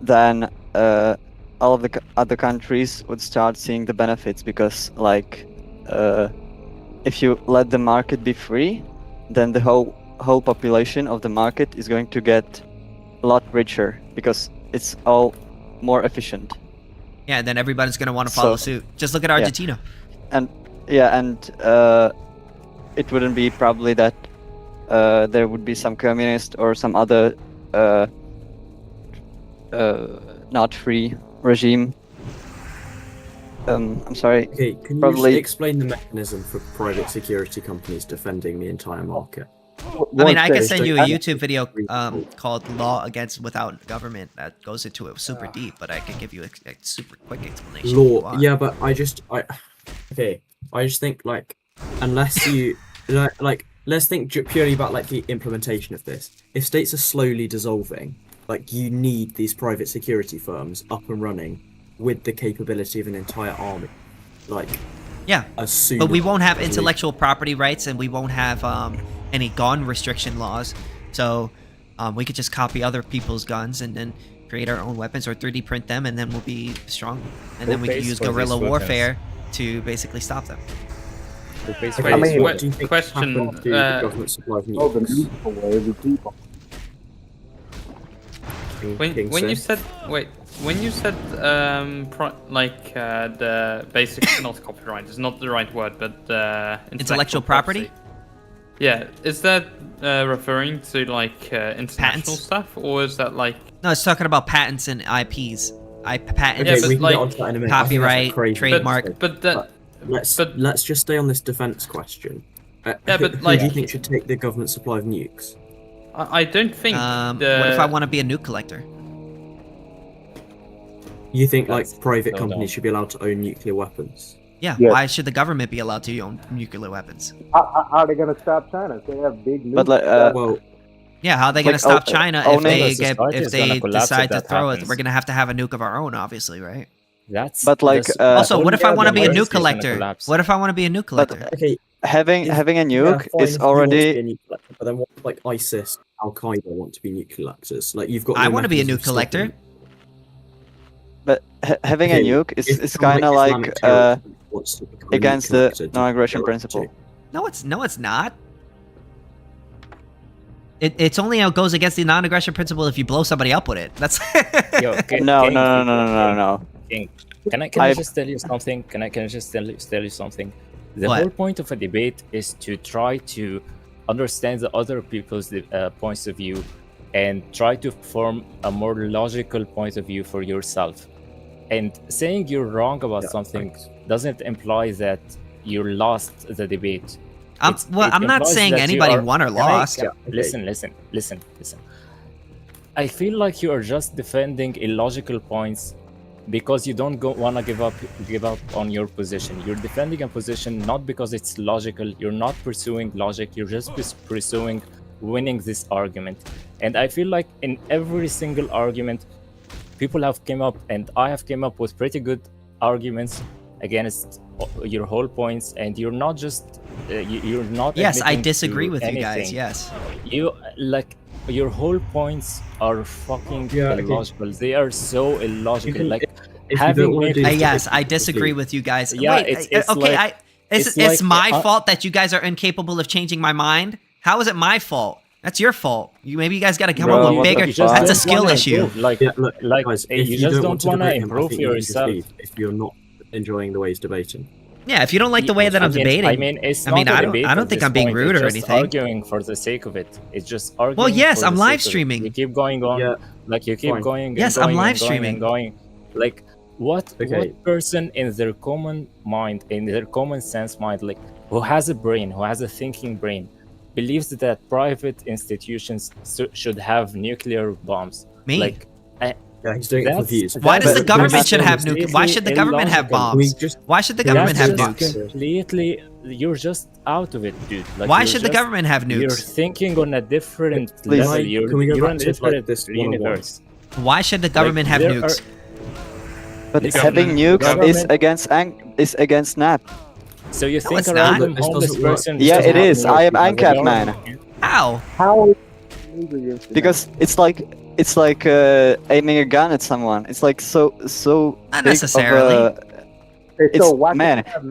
then all of the other countries would start seeing the benefits because, like, if you let the market be free, then the whole population of the market is going to get a lot richer because it's all more efficient. Yeah, then everybody's gonna want to follow So- suit. Just look at Argentina. And it wouldn't be probably that there would be some communist or some other not free regime. I'm sorry. Okay, can you probably just explain the mechanism for private security companies defending the entire market? I mean, I can there's send the- you a YouTube video called "Law Against Without Government" that goes into it super deep, but I can give you a super quick explanation. if you Law, want. yeah, but I just think like unless you like let's think purely about like the implementation of this. If states are slowly dissolving, like you need these private security firms up and running with the capability of an entire army, like Yeah, as soon but we as won't have possible. intellectual property rights, and we won't have any gun restriction laws. So we could just copy other people's guns and then create our own weapons or 3D print them, and then we'll be strong. And then we can pays use for these guerrilla weapons? warfare to basically stop them. Who pays Okay, for Wait, this what what- do you think question, happened to the government supply of nukes? When you said the basic not copyright is not the right word, but Intellectual property? Yeah, is that referring to like international Patents? stuff, or is that like No, it's talking about patents and IPs. Patents, Yeah, Okay, but we can like- get onto that in a minute. I think that's a copyright, crazy trademark. mistake. but that Let's just stay on this defense question. Yeah, but, who like- do you think should take the government supply of nukes? I don't think what if I want to be a nuke collector? You think like That's private so companies dumb. should be allowed to own nuclear weapons? Yeah, Yes. why should the government be allowed to own nuclear weapons? How are they gonna stop China? They have big. But like, Well, Yeah, how are they going to Like, stop China if owning- they Society if is gonna they collapse if decide to that throw it? happens. We're going to have a nuke of our own, obviously, right? That's But, like, that's- Also, what if I yeah, want to the be a world nuke is gonna collector? collapse. What if I want to be a nuke collector? okay. having a nuke fine is if you want to be already. a nuke collector, but then what if, like ISIS, Al Qaeda want to be nuke collectors? Like you've got. I no want to be a mechanism nuke to stop collector. them. But having a Okay, nuke is if kind of Islamic like terrorism wants to become a nuke against the collector, do you non-aggression allow it to? principle. No, it's not. It's only goes against the non-aggression principle if you blow somebody up with it. That's Yo, No. King, can I I- just tell you something? Can I just tell you something? The What? whole point of a debate is to try to understand the other people's points of view and try to form a more logical point of view for yourself. And saying you're wrong about something doesn't imply that you lost the debate. I'm not implies saying that you anybody are- won or Can I- lost. can- Listen. I feel like you are just defending illogical points because you don't want to give up on your position. You're defending a position not because it's logical. You're not pursuing logic. You're just pursuing winning this argument. And I feel like in every single argument, people have came up, and I have came up with pretty good arguments against your whole points, and you're not just you're not. Yes, I admitting disagree to with you guys. anything. Yes. You like your whole points are fucking Yeah, okay. illogical. They are so illogical. can- Like if you having don't wanna do nuclear- Yes, I disagree with you guys. Yeah, Wait, it's okay. like- It's it's like, my fault that you guys are incapable of changing my mind. How is it my fault? That's your fault. Maybe you guys got to come Bro, up with what the bigger. fuck? That's a don't skill wanna issue. improve. Like, Yeah, look, like guys, you if you just don't don't want to want to debate him, I improve think you can just yourself. leave if you're not enjoying the way he's debating. Yeah, if you don't like the way that I'm debating, I mean, it's I mean, not a I don't- debate I don't at think this I'm being point. rude It's or just anything. arguing for the sake of it. It's just arguing. Well, yes, for I'm the live sake of it. streaming. You keep going on, Yeah, like you keep fine. going. and Yes, I'm going live and going streaming. and going. Like what Okay. person in their common mind, in their common sense mind, like who has a brain, who has a thinking brain, believes that private institutions should have nuclear bombs? Me. Like, Yeah, he's doing it for That's- views. why does the But government that's should have nuke? completely Why should the government have illogical. We bombs? just Why should the government have That's nukes? just completely. You're just out of it, dude. Like, Why you're should the just- government have You're nukes? thinking on a different Please. level. Can we go You're back in a to, like, different this one-on-one? universe. Why should the government have there nukes? But The having government- nukes is government- against NAP. So you think it's a not. random This homeless doesn't work. person? Yeah, doesn't it have is. nuke I am because the Ancap, man. government- How? How is Because it's like aiming a gun at someone. It's like so Not big necessarily. of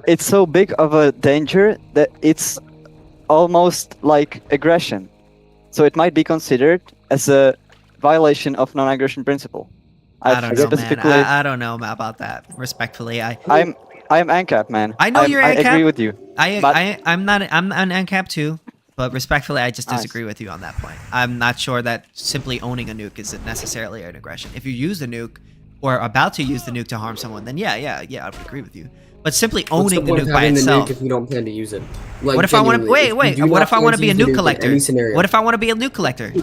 it's so big of a danger that it's almost like aggression. So it might be considered as a violation of non-aggression principle. I don't know, man. specifically- I don't know about that. Respectfully, I'm Ancap, man. I know you're I Ancap. agree with you. But- I'm an Ancap too, but respectfully, I just Nice. disagree with you on that point. I'm not sure that simply owning a nuke is necessarily an aggression. If you use the nuke or about to use the nuke to harm someone, then yeah, I would agree with you. But simply What's the owning the point of nuke by having the itself. nuke if you don't plan to use it? Like, What if I want to genuinely, wait? if you do What not if I plan want to to be a use the nuke nuke in collector? any scenario? What if I want to be a nuke collector?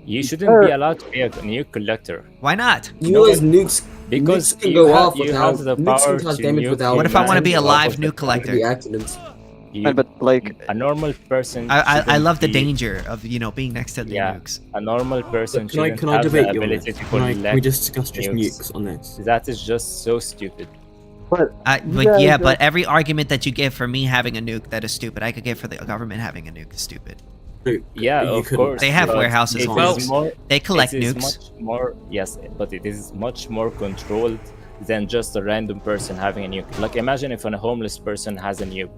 You shouldn't be allowed to be a nuke collector Why not? You realize nukes because nukes can you go have- off you without have the nukes power can cause to damage nuke without. What if I want to be a humanity live off of nuke it. collector? Be accidents. Man, but like A normal person. I shouldn't love the be- danger of being next to the Yeah, nukes. a normal person Can I shouldn't can I have debate the you on ability this? to Can collect we just discuss just nukes. nukes on this? That is just so stupid. But But guys but are- every argument that you give for me having a nuke that is stupid, I could give for the government having a nuke is stupid. Yeah, You of couldn't- course. They have but warehouses it on is nukes. more- They collect it is nukes. much more, yes, but it is much more controlled than just a random person having a nuke. Like, imagine if a homeless person has a nuke.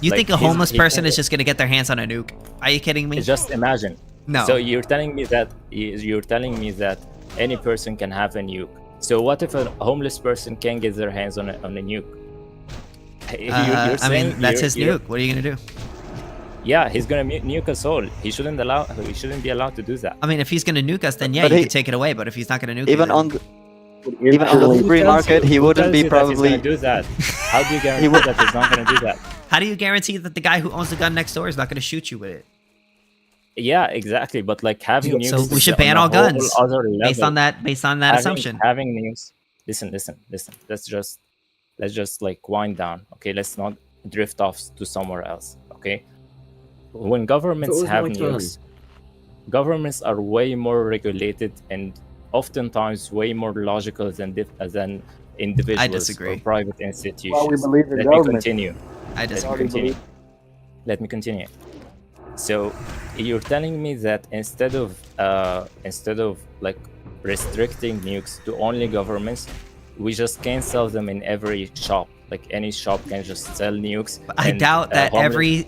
You Like, think a he's- homeless he person can- is just gonna get their hands on a nuke? Are you kidding me? Just imagine. No. So you're telling me that any person can have a nuke. So what if a homeless person can get their hands on a nuke? I mean, that's his nuke. What are you gonna do? Yeah, he's gonna nuke us all. He shouldn't be allowed to do that. I mean, if he's gonna nuke us, then yeah, But you he- can take it away. But if he's not gonna nuke even you, on the free market, he wouldn't be He's probably. gonna do that. How do you guarantee would- that he's not gonna do that? how do you guarantee that the guy who owns the gun next door is not gonna shoot you with it? Yeah, exactly. But like having nukes, So we is should on ban a all whole guns other based level. on that Having- assumption. Having nukes, listen. Let's just like wind down. Okay, let's not drift off to somewhere else. Okay, when governments was have my turn. nukes, governments are way more regulated and oftentimes way more logical than individuals disagree. or private institutions. Well, we believe in Let me government. continue. I Let me disagree. continue. Let me continue. So you're telling me that instead of like restricting nukes to only governments, we just can't sell them in every shop. Like any shop can just sell nukes. I and, doubt that homeless-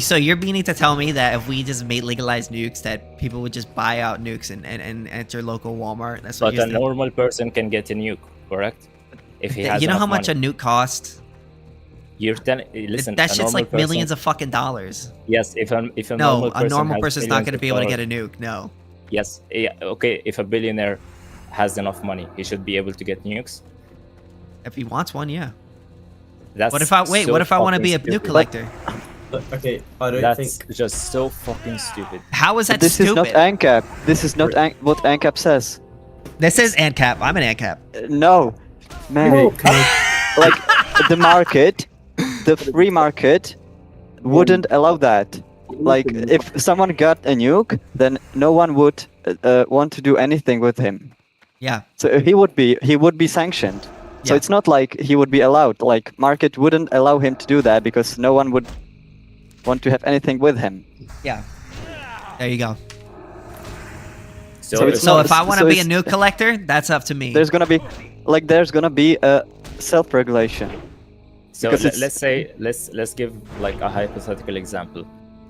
so you're meaning to tell me that if we just made legalized nukes, that people would just buy out nukes and enter local Walmart? That's what But a you're normal person can get a nuke, correct? If he has You know how enough much money. a nuke costs? You're telling. Listen, That a shit's normal like person- millions of fucking dollars. Yes, if a No, normal a person normal has person's not billions going to of be able to get dollars- a nuke. No. Yes, yeah, okay. If a billionaire has enough money, he should be able to get nukes. If he wants one, yeah. That's What if I wait? so What if I want to fucking be a stupid. nuke collector? Okay, I don't That's think. just so fucking stupid. How is that This stupid? is not Ancap. This is not what Ancap says. This is Ancap. I'm an Ancap. No, man. Okay, can Like the market, the free market, wouldn't allow that. Like if someone got a nuke, then no one would want to do anything with him. Yeah. So he would be sanctioned. So Yeah. it's not like he would be allowed. Like market wouldn't allow him to do that because no one would want to have anything with him. Yeah. There you go. So it's So not- if I want to so be a it's- nuke collector, that's up to me. There's gonna be a self-regulation. So Because it's- let's give like a hypothetical example.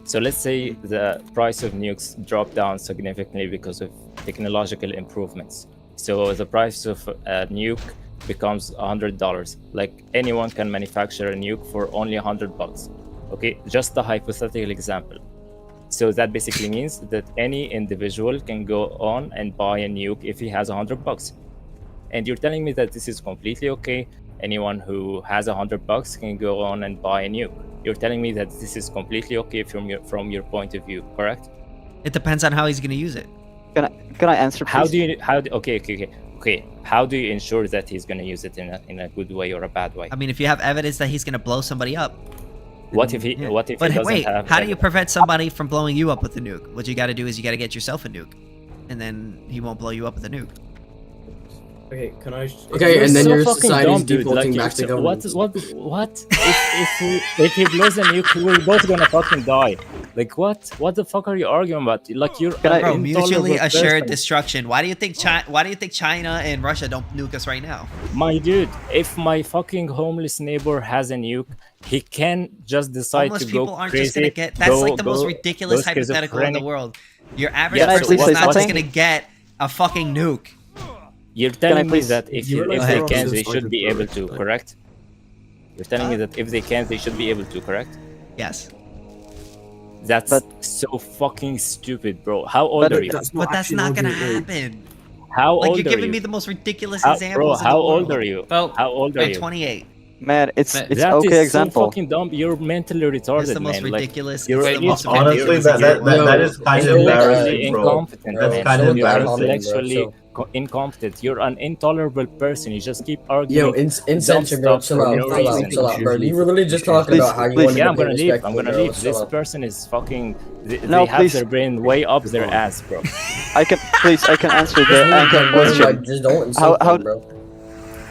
So let's say the price of nukes dropped down significantly because of technological improvements. So the price of a nuke becomes $100. Like anyone can manufacture a nuke for only $100. Okay, just a hypothetical example. So that basically means that any individual can go on and buy a nuke if he has $100. And you're telling me that this is completely okay. Anyone who has $100 can go on and buy a nuke. You're telling me that this is completely okay from your point of view, correct? It depends on how he's going to use it. Can I answer? Please? Okay. How do you ensure that he's going to use it in a good way or a bad way? I mean, if you have evidence that he's going to blow somebody up. What if he Yeah. what if But he doesn't wait, have how do you prevent somebody from blowing you up with a nuke? What you got to do is you got to get yourself a nuke, and then he won't blow you up with a nuke. Okay, can I? Okay, You're and then so your fucking society's dumb, dude. defaulting Like, back to so government. what? If he blows a nuke, we're both gonna fucking die. Like what? What the fuck are you arguing about? Like you're I- Bro, an mutually intolerable assured person. destruction. Why do you think China and Russia don't nuke us right now? My dude, if my fucking homeless neighbor has a nuke, he can just decide Homeless to people go aren't crazy. just gonna get. That's like the most go ridiculous hypothetical in the schizophrenic. world. Your average Yeah, so person is what- not what- just gonna get a fucking nuke. You're telling me please- that if You they realize can, they're they also should be able to, like- correct? You're telling me that if they can, they should be able to, correct? Yes, That's so fucking stupid, bro. How old But are you? That's but that's actually not an gonna argument, no. happen. How Like old you're are giving you? me the most ridiculous Bro, examples. how in the old world. are you? Well, How old are I'm you? 28. Man, it's That okay is example. so fucking dumb. You're mentally retarded, It's the most man. ridiculous. Like, you're it's the you're most honestly, ridiculous that- example. that is kind of you're embarrassing, intellectually bro. incompetent, That's man. kind of You're embarrassing. intellectually incompetent. You're an intolerable person. You just keep arguing. Yo, Incentry, bro, chill out, chill out, bro. You were literally just talking Please, about how you please. wanted Yeah, to I'm be gonna leave. I'm respectful, gonna bro. leave. Chill This out. person is fucking. They No, have please. their brain way up their ass, bro. I can answer the Just Ancap like, question. just don't insult How- them, bro.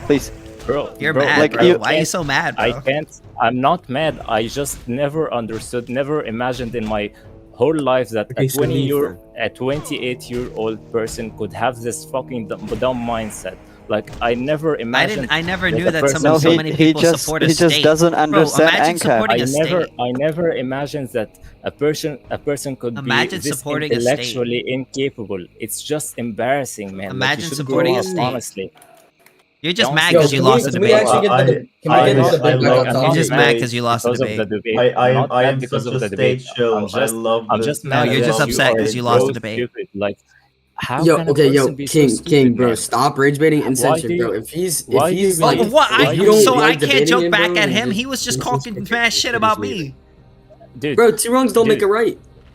Please. Bro, You're bro, mad, like, bro. you- Why are you so mad, bro? I can't. I'm not mad. I just never understood, never imagined in my whole life that Okay, so leave then. a 28-year-old person could have this fucking dumb mindset. Like I never imagined. I never knew a that person- No, so he- many he people just- support a he just state. doesn't Bro, understand imagine Ancap. supporting a state. I never imagined that a person could Imagine be this supporting a state. intellectually incapable. It's just embarrassing, man. Imagine like, you should supporting grow a up, state. honestly. You're just Don't mad say- because you Yo, lost the can we debate. actually get the can we get the debate back on I'm You're topic? just mad because you lost the because of the debate. debate. I'm not I mad am because such of a the debate. state show. I'm just No, mad you're because just upset are 'cause you lost so the debate. Stupid. Like, how Yo, can a okay, person yo, be so King, stupid, bro, man? stop rage baiting Why Incentry, do you- bro. If he's why do you like, even- What? if you don't So I like can't debating joke him, back bro, at then him. He was just talking mad shit about me. Dude, Bro, two wrongs don't make Dude. it right.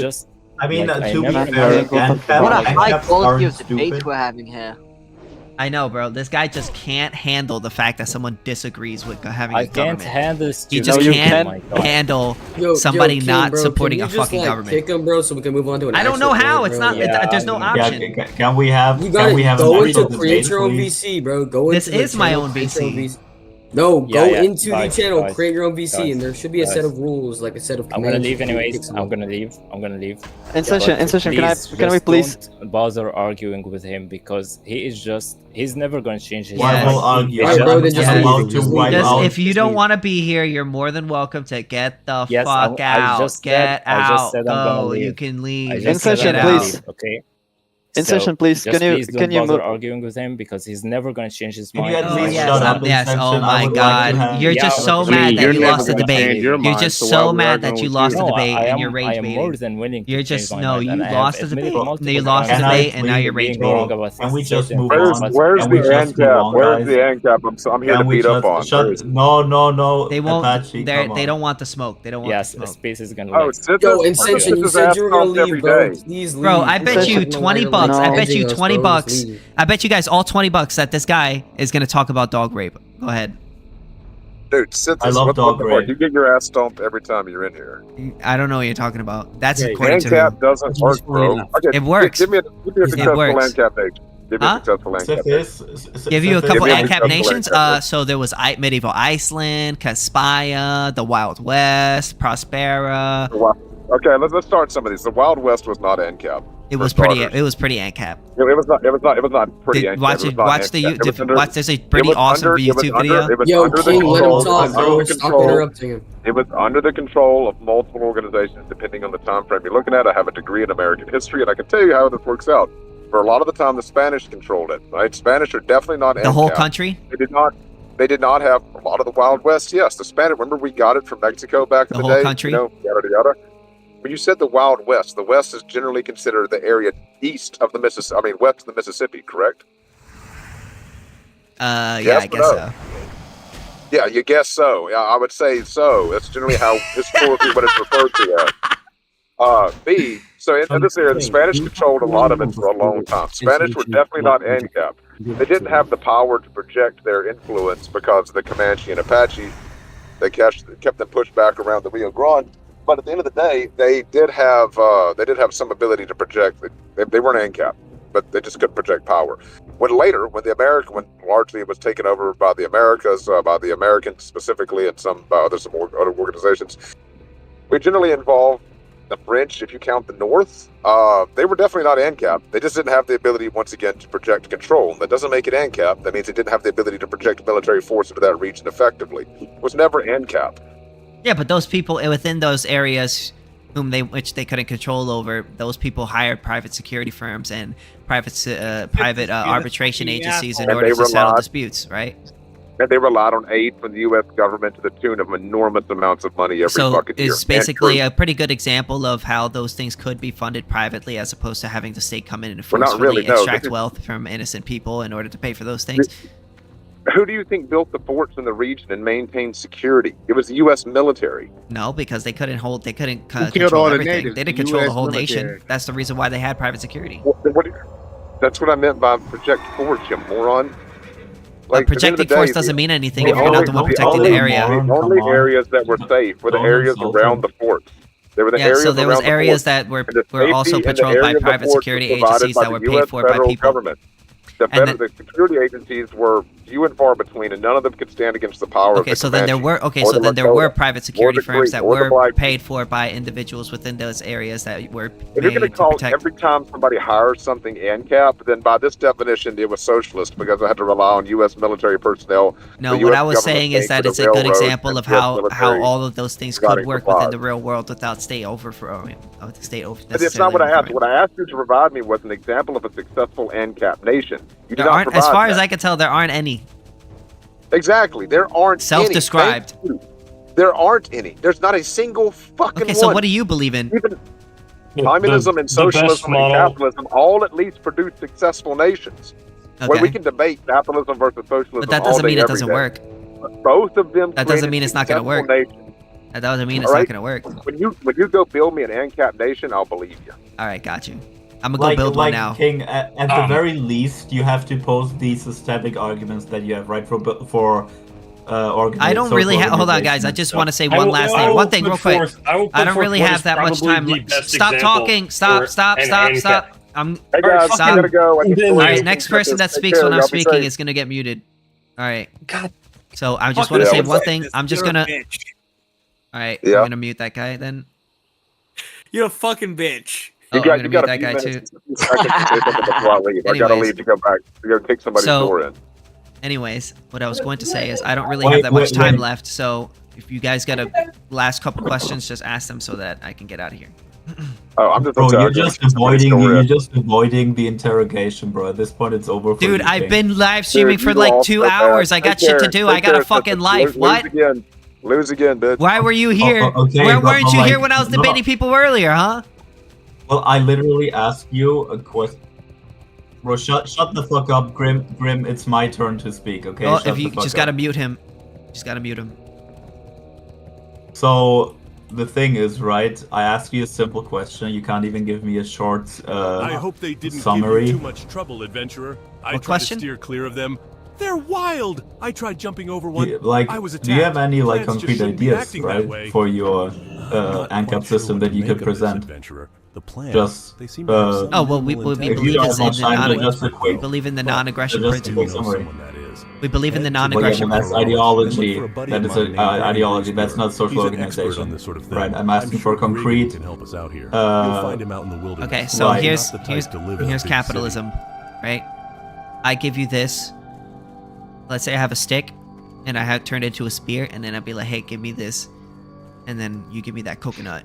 just I mean, Like, I to be never fair, heard of ANCAP, What a high ANCAPs quality of aren't debate stupid. we're having here. I know, bro. This guy just can't handle the fact that someone disagrees with having I a can't government. handle He stupid. just you can't Oh my God. handle Yo, somebody King, not bro, supporting can a we just, fucking like, government. kick him, bro, so we can move on to an I don't know actual how. point, It's bro. not. Yeah, There's no yeah, option. Can we have? You Can we gotta have go an into actual create debate, your own please? VC, bro. Go This into the is my channel, own create your VC. No, Yeah, go yeah, into guys, the channel, guys, create your own VC, guys, and there should be a set guys. of rules, like a set of I'm gonna commands. leave you can anyways. pick from. I'm gonna leave. I'm gonna leave. Inception, But Inception, can we just please? don't bother arguing with him because he's never gonna change his Why Yes. will mind. argue? Alright, bro, then I'm just allowed leave. to Just wipe leave. Just, out. if you Just don't leave. want to be here, you're more than welcome to get the Yes, fuck I out. just Get said, I just out. said I'm gonna Go. leave. You can I leave. just said Inception, I'm Get gonna out. please. leave. Okay. Inception, So please. just please Can don't you bother move? arguing with him because he's never gonna change his Can mind. you at Oh least yes, shut up, yes. Oh Inception? I my would like to God, have. you're Yeah, just so I mean, mad that you're you never lost the gonna debate. change You're your mind, just so so why mad would I that go you with lost the you? No, debate I and you're am rage more baiting. than willing to You're change just my no. mind, You and I have lost the admitted debate. multiple You lost the times Can I debate and now please, you're rage being wrong baiting. about can we just certain move things. on? But Where's Can the we just move Ancap? on, Where's the guys? Ancap? I'm here to Can we beat up just on. Where is shut? he? No, They won't. Apache, They come on. don't want the smoke. They don't want the yes, smoke. space is gonna Oh, like. Sithis? Yo, Why does Inception, you Sithis said ass you were gonna stomped every leave, bro. day? Please leave. Bro, I bet Inception, you I don't know why 20 you're, bucks. I like, bet you edging us, 20 bro. Just bucks. leave. I bet you guys all 20 bucks that this guy is gonna talk about dog rape. Go ahead. Dude, Sithis, I love what dog the fuck? rape. You get your ass stomped every time you're in here. I don't know what you're talking about. That's Okay. according to Ancap who. doesn't work, bro. Okay, It works. Give me a It successful works. Ancap nation. Give me Huh? a successful Ancap nation. Give you a couple Give me a Ancap successful nations. Ancap nation. So there was medieval Iceland, Caspia, the Wild West, Prospera. Wow. Okay, let's start some of these. The Wild West was not Ancap. It for was pretty. starters. It was pretty Ancap. It was not pretty Did- Ancap. watch It was it. not Watch the Ancap. It was under- watch. There's a it pretty was awesome under- it was YouTube under- video. it was Yo, under the King, let him control- talk, under bro. the Stop control- interrupting him. It was under the control of multiple organizations, depending on the time frame you're looking at. I have a degree in American history, and I can tell you how this works out. For a lot of the time, the Spanish controlled it. Right? Spanish are definitely not The whole ANCAP. country. They did not. They did not have a lot of the Wild West. Yes, the Spanish. Remember, we got it from Mexico back in The the whole day. country? You know, yada yada. When you said the Wild West, the West is generally considered the area east of the Mississippi. I mean, west of the Mississippi, correct? Yeah, Yes I or guess no? so. Yeah, you guess so. Yeah, I would say so. That's generally how historically what it's referred to as. B. So in this area, the Spanish controlled a lot of it for a long time. Spanish were definitely not ANCAP. They didn't have the power to project their influence because of the Comanche and Apache. They kept them pushed back around the Rio Grande. But at the end of the day, they did have some ability to project. They weren't ANCAP, but they just couldn't project power. When largely it was taken over by the Americas, by the Americans specifically, and some other organizations. We generally involve the French, if you count the North. They were definitely not ANCAP. They just didn't have the ability, once again, to project control. That doesn't make it ANCAP. That means it didn't have the ability to project military force into that region effectively. It was never ANCAP. Yeah, but those people within those areas, which they couldn't control over, those people hired private security firms and private arbitration agencies in And order they to settle relied- disputes, right? And they relied on aid from the U.S. government to the tune of enormous amounts of money every So fucking year. it's basically a pretty good example of how those things could be funded privately as opposed to having the state come in and Well, not forcefully really, no. extract This is- wealth from innocent people in order to pay for those things. Who do you think built the forts in the region and maintained security? It was the U.S. military. No, because they couldn't killed control all the everything. natives? They didn't The control the US whole military. nation. That's the reason why they had private security. That's what I meant by project force, you moron. But projecting force doesn't mean anything if you're not the one protecting the area. The only areas that were safe were the areas around the forts. There were the Yeah, areas so there was around the areas forts. that were And the also safety in the patrolled by area of the private forts security was provided agencies by that were the paid US for by federal people. Government. And The security agencies were few and far between, and none of them could stand against the power of Okay, the so then there Comanche were or the Lakota private or security the firms Creek that or the were Black. paid for by individuals within those areas that were If you're going made to to call protect. every time somebody hires something ANCAP, then by this definition, it was socialist because I had to rely on U.S. military personnel. No, the what US I was government saying is paying that for it's the a good railroads example and of US how military all of those things providing could work within supplies. the real world without state overthrowing. The state over. But it's not what I asked. What I asked you to provide me was an example of a successful ANCAP nation. You did There not aren't, as provide far as that. I can tell, there aren't any. Exactly. There aren't Self-described. any. Thank you. There aren't any. There's not a single fucking Okay, so one. what do you believe in? Even communism and socialism and capitalism all at least produce successful nations. Where we Okay. can debate capitalism versus socialism But that all doesn't day, mean it every doesn't day. work. But both of them That doesn't created mean it's not gonna successful work. nations. That doesn't mean it's All not right? gonna work. When you go build me an Ancap nation, I'll believe you. All right, got you. I'm gonna go build one now. King, at the very least, you have to pose the systemic arguments that you have, right? For I don't really have. Hold on, guys. I just want to say one last thing. One thing, real quick. I don't really have that much time. Stop talking. Stop. I'm. Hey guys, I gotta go. All right, next person that speaks when I'm speaking is gonna get muted. All right. God. So I just want to say one thing. I'm just gonna. All right. I'm gonna mute that guy then. You're a fucking bitch. I'm gonna mute that guy too. I gotta leave to go back to go kick somebody's door in. Anyways, what I was going to say is I don't really have that much time left, so if you guys got a last couple questions, just ask them so that I can get out of here. Oh, I'm just. Bro, you're just avoiding the interrogation, bro. At this point, it's over. Dude, I've been live streaming for like 2 hours. I got shit to do. I got a fucking life. What? Lose again, bitch. Why were you here? Where weren't you here when I was debating people earlier, huh? Well, I literally asked you a question. Bro, shut the fuck up, Grim. Grim, it's my turn to speak, okay? Well, if you just gotta mute him. Just gotta mute him. So, the thing is, right, I asked you a simple question. You can't even give me a short I hope they didn't summary. give you too much trouble, adventurer. I tried question? to steer clear of them. They're wild! I tried jumping over one. I was attacked. Do you have any like Plants just concrete shouldn't be ideas, acting that way. right, for your Ancap system that you could present? The plan. Just they seem Oh well, we believe in we believe in the non-aggression just a quick principle. summary. We believe in the Well, yeah, non-aggression but that's principle. ideology. That is an ideology. That's not social organization. Right. I'm asking for concrete. Okay, so right. here's capitalism, right? I give you this. Let's say I have a stick, and I have turned it into a spear, and then I'd be like, hey, give me this, and then you give me that coconut.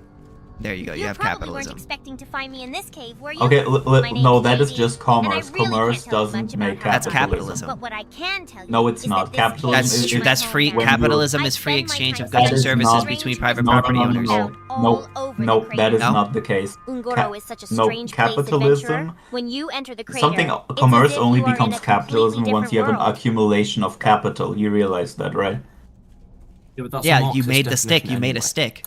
There you go. You have capitalism. Expecting to find me in this cave, were you? Okay, no, that is just commerce. Commerce doesn't make That's capitalism. But what I can tell you No, it's not. Capitalism That's free. when Capitalism you- is free exchange of That goods and is services not- between private no, property no, no, owners. No, that is No? not the case. Ungoro is such a no, strange place, capitalism. adventurer. When you enter the crater, Something it's commerce as if only you are in becomes a completely capitalism once you have an different world. accumulation of capital. You realize that, right? Yeah, you made the stick. You made a stick.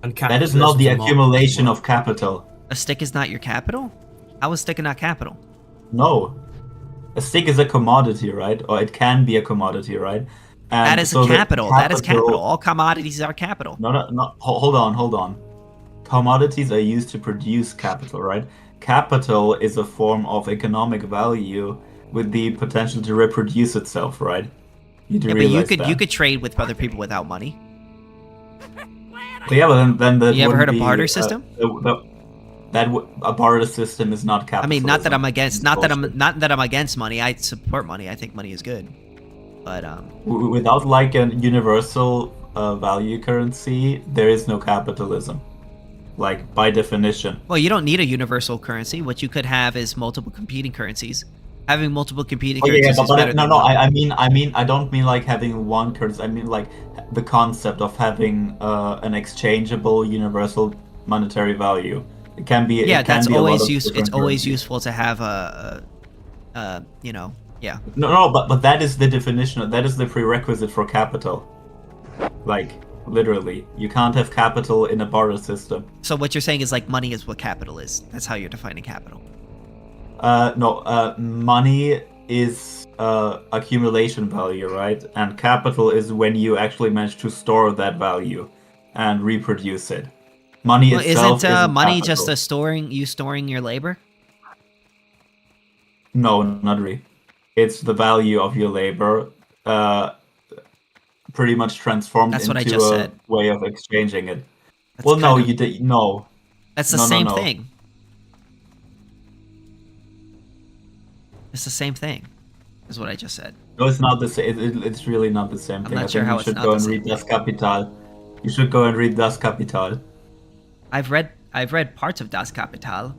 And That is not the capitalism's a accumulation of capital. A stick is not your capital? How is stick not capital? No. A stick is a commodity, right? Or it can be a commodity, right? And That is so a the capital. That is capital. All commodities are capital. No. Hold on. Commodities are used to produce capital, right? Capital is a form of economic value with the potential to reproduce itself, right? You do Yeah, but realize you that. could trade with other people without money. But yeah, but then that You ever heard of wouldn't barter be, system? A barter system is not capitalism. I mean, not that I'm against. Not that Bullshit. I'm against money. I support money. I think money is good. But Without like a universal value currency, there is no capitalism. Like by definition. well, you don't need a universal currency. What you could have is multiple competing currencies. Having multiple competing Oh, yeah, currencies is better no, than no. one. I mean, I don't mean like having one currency. I mean like the concept of having an exchangeable universal monetary value. It can be. Yeah, it can that's be a lot always of useful. It's different always currencies. useful to have yeah. No, but that is the definition. That is the prerequisite for capital. Like literally, you can't have capital in a barter system. So what you're saying is like money is what capital is. That's how you're defining capital. No, money is accumulation value, right? And capital is when you actually manage to store that value and reproduce it. Money Well, itself isn't money capital. just storing your labor? No, not really. It's the value of your labor, pretty much transformed That's what I into just a said. way of exchanging it. That's Well, no, kind of- you did no. That's the No, no, same no. thing. It's the same thing, is what I just said. No, it's not the same. It's really not the same I'm thing. not I sure think how you it's should not go the and same read Das Kapital. You should go and read Das Kapital. I've read parts of Das Kapital.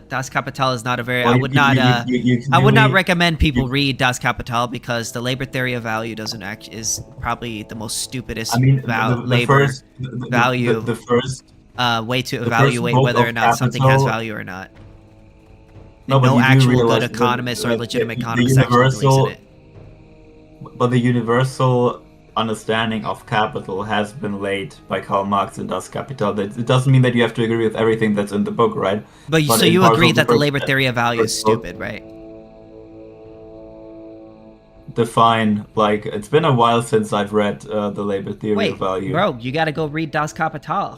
Das Kapital is not a very. Well, I would not. you I would not really- recommend people read Das Kapital because the labor theory of value doesn't act is probably the most stupidest I mean, the the value the first way to the first evaluate book whether of or not something has Capital- value or not. No, And but no you do actual realize good that economist or the legitimate economist actually believes universal, in it. but the universal understanding of capital has been laid by Karl Marx in Das Kapital. It doesn't mean that you have to agree with everything that's in the book, right? But so in you parts agree of the that the first- labor theory of value is first book, stupid, right? define, like, it's been a while since I've read the labor theory Wait, of value. bro, you gotta go read Das Kapital.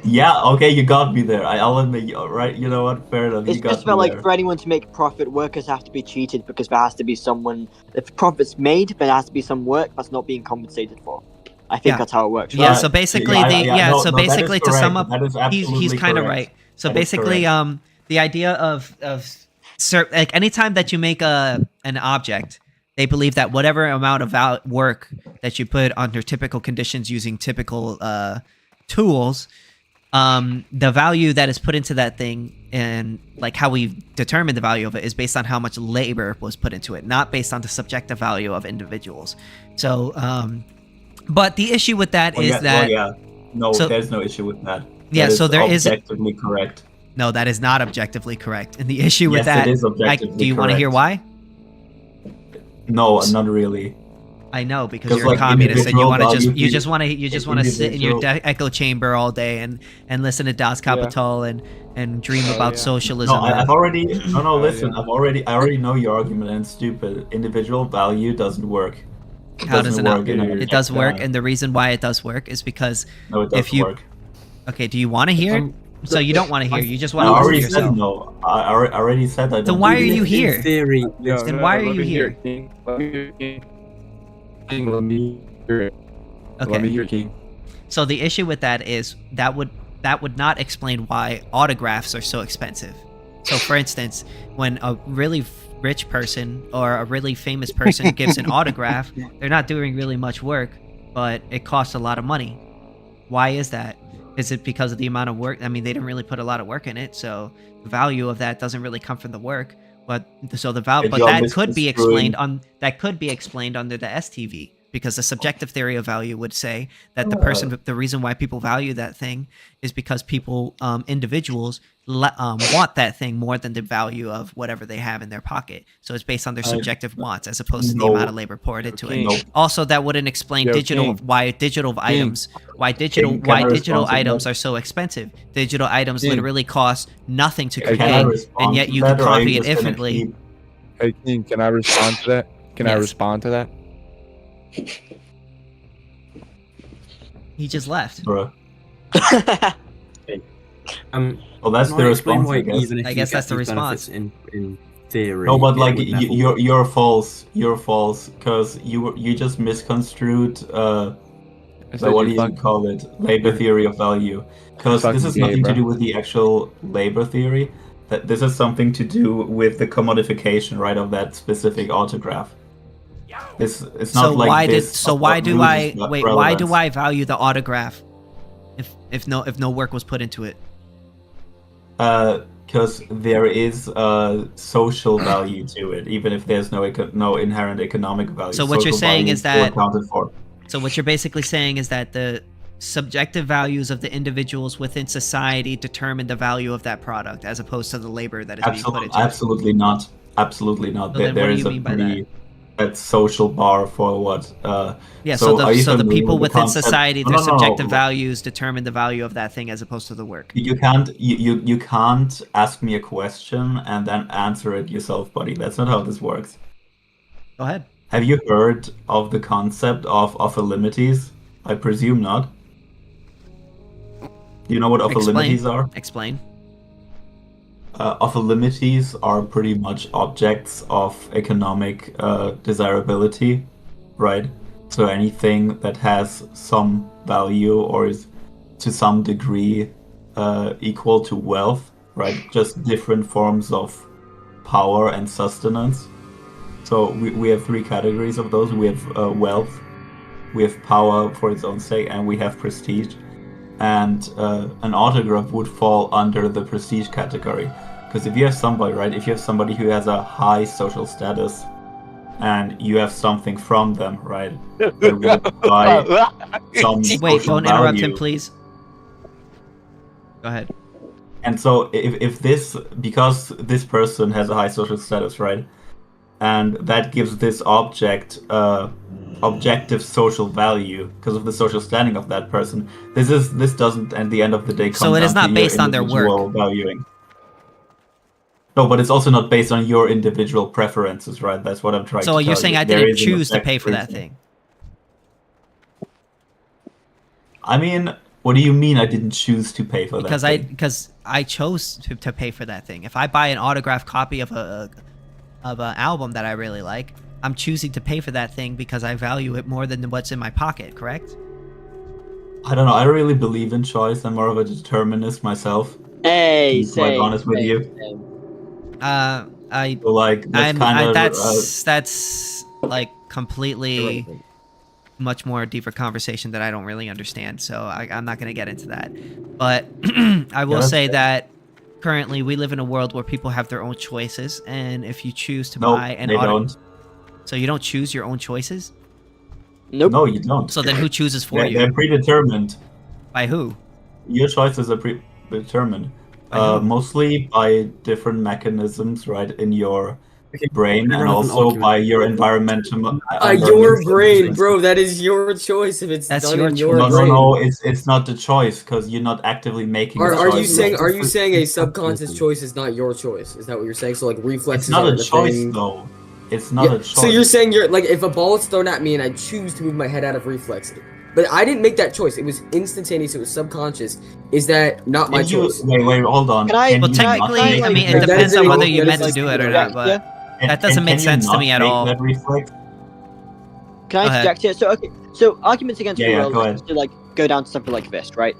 Yeah, okay, you got me there. I'll admit, right? You know what? Fair enough. It's You got just about me like there. for anyone to make profit, workers have to be cheated because there has to be someone. If profit's made, there has to be some work that's not being compensated for. I think Yeah. that's how it works. Yeah, right? so basically no, so that is basically to sum correct. up, That is he's absolutely kind of correct. right. So That is basically correct. the idea of like anytime that you make an object, they believe that whatever amount of work that you put under typical conditions using typical tools, the value that is put into that thing and like how we determine the value of it is based on how much labor was put into it, not based on the subjective value of individuals. So but the issue with that is that no, so- there's no issue with that. Yeah, That so is there is objectively correct. no, that is not objectively correct. And the issue with Yes, that it is objectively do you want to hear correct. why? No, not really. I know because 'Cause, you're a like, communist and you individual want to just value you just want to sit in your individual- echo chamber all day and listen to Das Kapital and dream about socialism. No, I've already. No, listen. yeah. I already know your argument, and it's stupid. Individual value doesn't work. How does it not? in a- It does work, and the reason why it does work is because No, it doesn't if you work. okay, do you want to hear it? So you don't want to hear. You just I want to listen to already yourself. said no. I already said I don't. Then why do are that. you here? In theory, Then why are you here? Let me hear it. Okay. Let me hear King. So the issue with that is that would not explain why autographs are so expensive. So for instance, when a really rich person or a really famous person gives an autograph, they're not doing really much work, but it costs a lot of money. Why is that? Is it because of the amount of work? I mean, they didn't really put a lot of work in it, so the value of that doesn't really come from the work. But so the value, But but you're that could be misconstruing- explained under the STV. Because the subjective theory of value would say that the reason why people value that thing is because people, individuals, want that thing more than the value of whatever they have in their pocket. So it's based on their subjective wants as opposed to the amount of labor poured into it. No. Also, that wouldn't explain Yo, digital King. why digital items King, can I digital respond to items that? are so expensive. Digital items King. literally cost nothing to Hey, create, can I respond and yet to you that, can or are you copy it just gonna infinitely. keep- Hey, King, can I respond to that? Can I Yes. respond to that? He just left. Bro. Well, that's can the I explain response, why I guess. even if I you guess get that's the these response. benefits in theory. No, but it like would never work. you're false. You're false because you just misconstrued. said What you do you fucking- call it? Labor theory of value. Because this fucking is gay, nothing to bro. do with the actual labor theory. That this is something to do with the commodification, right, of that specific autograph. It's not So like why this. did so why do I loses wait? Why do relevance. I value the autograph if no work was put into it? Because there is social value to it, even if there's no inherent economic value. So what you're Social saying value is still that accounted for. so what you're basically saying is that the subjective values of the individuals within society determine the value of that product as opposed to the labor that is being put into it. Absolutely not. Absolutely not. So then There what do is you a mean by pretty that social bar for what. Yeah, so are you the familiar people with the within concept- society, No, their no, no, subjective no. values determine the value of that thing as opposed to the work. You can't ask me a question and then answer it yourself, buddy. That's not how this works. Go ahead. Have you heard of the concept of offalimities? I presume not. Do you know what offalimities are? Explain. Offalimities are pretty much objects of economic desirability, right? So anything that has some value or is to some degree equal to wealth, right? Just different forms of power and sustenance. So we have three categories of those. We have wealth, we have power for its own sake, and we have prestige. And an autograph would fall under the prestige category. Because if you have somebody, right, if you have somebody who has a high social status and you have something from them, right, that would buy some Wait, social don't interrupt him, value. please. Go ahead. And so if this, because this person has a high social status, right, and that gives this object objective social value because of the social standing of that person. This doesn't at the end of the day come So it is down not to based your on their work. individual valuing. No, but it's also not based on your individual preferences, right? That's what I'm trying to So tell you're saying you. I There didn't is an choose to pay objective for that reason. thing? I mean, what do you mean I didn't choose to pay for that thing? Because I chose to pay for that thing. If I buy an autographed copy of an album that I really like, I'm choosing to pay for that thing because I value it more than what's in my pocket, correct? I don't know. I really believe in choice. I'm more of a determinist myself. Hey, to be quite same, honest with same, you. same. So, like, that's kind of that's like completely much more deeper conversation that I don't really understand. So I'm not gonna get into that. But I will say that currently we live in a world where people have their own choices, and if you choose to buy an they don't. So you don't choose your own choices? Nope. No, you don't. So then who chooses for you? They're predetermined. By who? Your choices are predetermined. By who? Mostly by different mechanisms, right, in your brain, and irrelevant also argument. by your environmental. Your brain, bro. That is your choice if it's done in your brain. No, it's not the choice because you're not actively making. Are you saying a subconscious choice is not your choice? Is that what you're saying? So like reflexes It's not aren't a choice thing. though. It's not a choice. So you're saying like if a ball is thrown at me and I choose to move my head out of reflex, but I didn't make that choice. It was instantaneous. It was subconscious. Is that not my choice? Wait, hold on. Well, technically, I mean, it depends on whether you meant to do it or not, but that doesn't make sense to me at all. Can I interject here? So so arguments against free will go like, to like go down to something like this, right?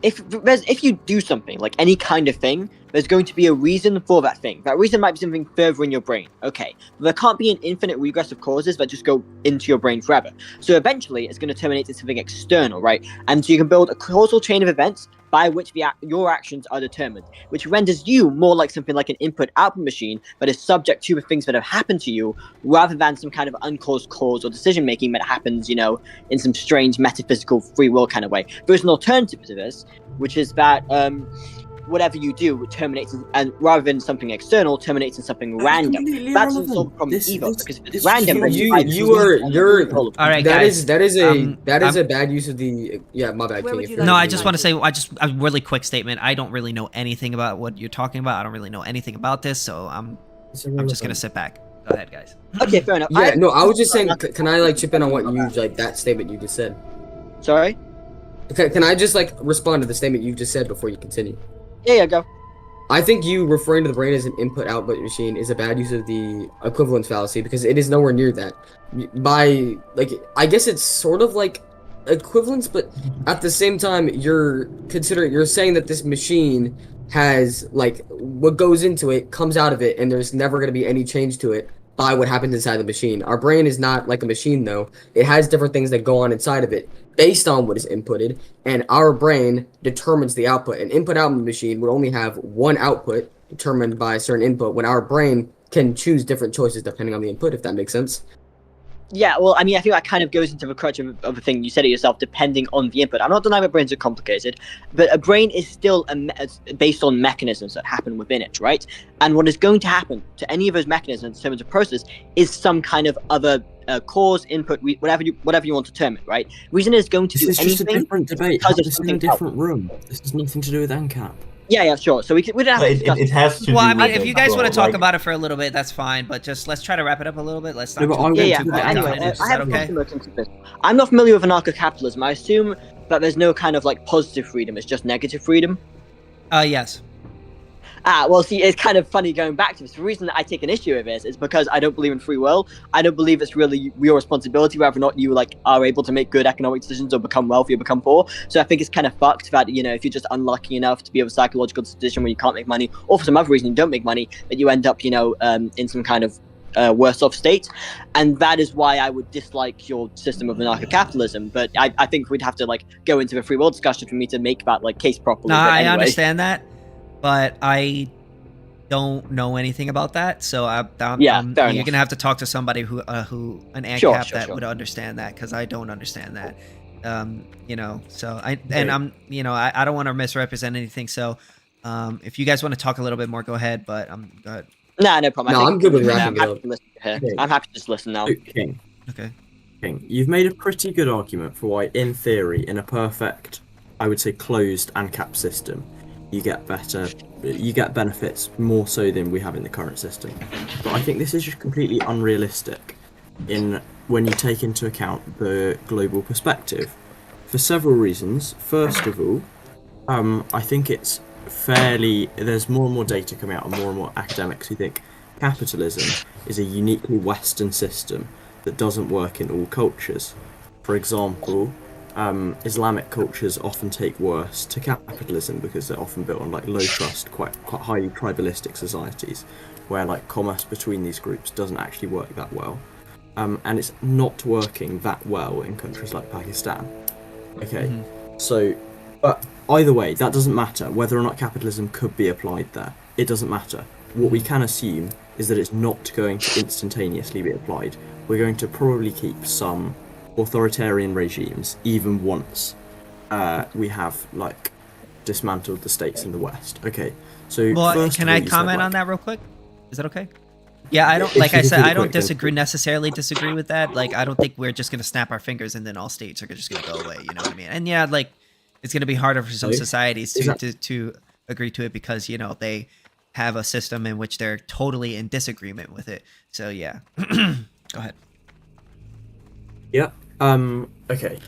If you do something like any kind of thing, there's going to be a reason for that thing. That reason might be something further in your brain. Okay, but there can't be an infinite regress of causes that just go into your brain forever. So eventually, it's going to terminate into something external, right? And so you can build a causal chain of events by which your actions are determined, which renders you more like something like an input-output machine that is subject to the things that have happened to you, rather than some kind of uncaused cause or decision-making that happens, in some strange metaphysical free will kind of way. There's an alternative to this, which is that whatever you do terminates, and rather than something external, terminates in something random. That doesn't solve the problem either, because if it's random, then All right, guys. That is a bad use of the my bad. No, I just want to say a really quick statement. I don't really know anything about what you're talking about. I don't really know anything about this, so I'm just gonna sit back. Go ahead, guys. Okay, fair enough. Yeah, I was just saying. Can I chip in on what you that statement you just said? Sorry. Can I just respond to the statement you just said before you continue? Yeah, go. I think you referring to the brain as an input-output machine is a bad use of the equivalence fallacy because it is nowhere near that. I guess it's sort of like equivalence, but at the same time, you're saying that this machine has what goes into it comes out of it, and there's never going to be any change to it by what happens inside the machine. Our brain is not like a machine, though. It has different things that go on inside of it based on what is inputted, and our brain determines the output. An input-output machine would only have one output determined by a certain input, when our brain can choose different choices depending on the input, if that makes sense. Yeah, well, I mean, I think that kind of goes into the crutch of the thing. You said it yourself, depending on the input. I'm not denying that brains are complicated, but a brain is still based on mechanisms that happen within it, right? And what is going to happen to any of those mechanisms in terms of process is some kind of other cause, input, whatever you want to term it, right? Reason is going to do anything. This is just a different debate. Because of This is in a something different room. This has nothing to do with Ancap. Yeah, sure. So we don't have to discuss it has to. Well, do I mean, with if it, you guys want to talk like- about it for a little bit, that's fine. But just let's try to wrap it up a little bit. Let's not. No, but I too want far to- down Anyway, in it. Is I that have okay? I'm not familiar with anarcho-capitalism. I assume that there's no kind of positive freedom. It's just negative freedom. Yes. Well, see, it's kind of funny going back to this. The reason that I take an issue with this is because I don't believe in free will. I don't believe it's really your responsibility whether or not you are able to make good economic decisions or become wealthy or become poor. So I think it's kind of fucked that if you're just unlucky enough to be of a psychological position where you can't make money, or for some other reason you don't make money, that you end up in some kind of worse off state. And that is why I would dislike your system of anarcho-capitalism. But I think we'd have to go into a free will discussion for me to make that case properly. No, But I anyway. understand that, but I don't know anything about that. So fair you're enough. gonna have to talk to somebody who an Ancap that would understand that, because I don't understand that. So I don't want to misrepresent anything. So if you guys want to talk a little bit more, go ahead. But go ahead. No problem. No, I'm good with wrapping it up. I'm happy to just listen now. Okay. Okay. King, you've made a pretty good argument for why, in theory, in a perfect, I would say, closed Ancap system, you get benefits more so than we have in the current system. But I think this is just completely unrealistic when you take into account the global perspective, for several reasons. First of all, I think it's there's more and more data coming out and more academics who think capitalism is a uniquely Western system that doesn't work in all cultures. For example, Islamic cultures often take worse to capitalism because they're often built on like low trust, quite highly tribalistic societies, where like commerce between these groups doesn't actually work that well, and it's not working that well in countries like Pakistan. Okay, so, but either way, that doesn't matter. Whether or not capitalism could be applied there, it doesn't matter. What we can assume is that it's not going to instantaneously be applied. We're going to probably keep some authoritarian regimes even once we have like dismantled the states in the West. Okay, so first can of all, I you comment said, on that real quick? Is that okay? Yeah, I don't like I said I don't necessarily disagree with that. Like I don't think we're just gonna snap our fingers and then all states are just gonna go away. You know what I mean? And yeah, like it's gonna be harder for some societies to agree to it because you know they have a system in which they're totally in disagreement with it. So yeah, go ahead. Yeah. Okay.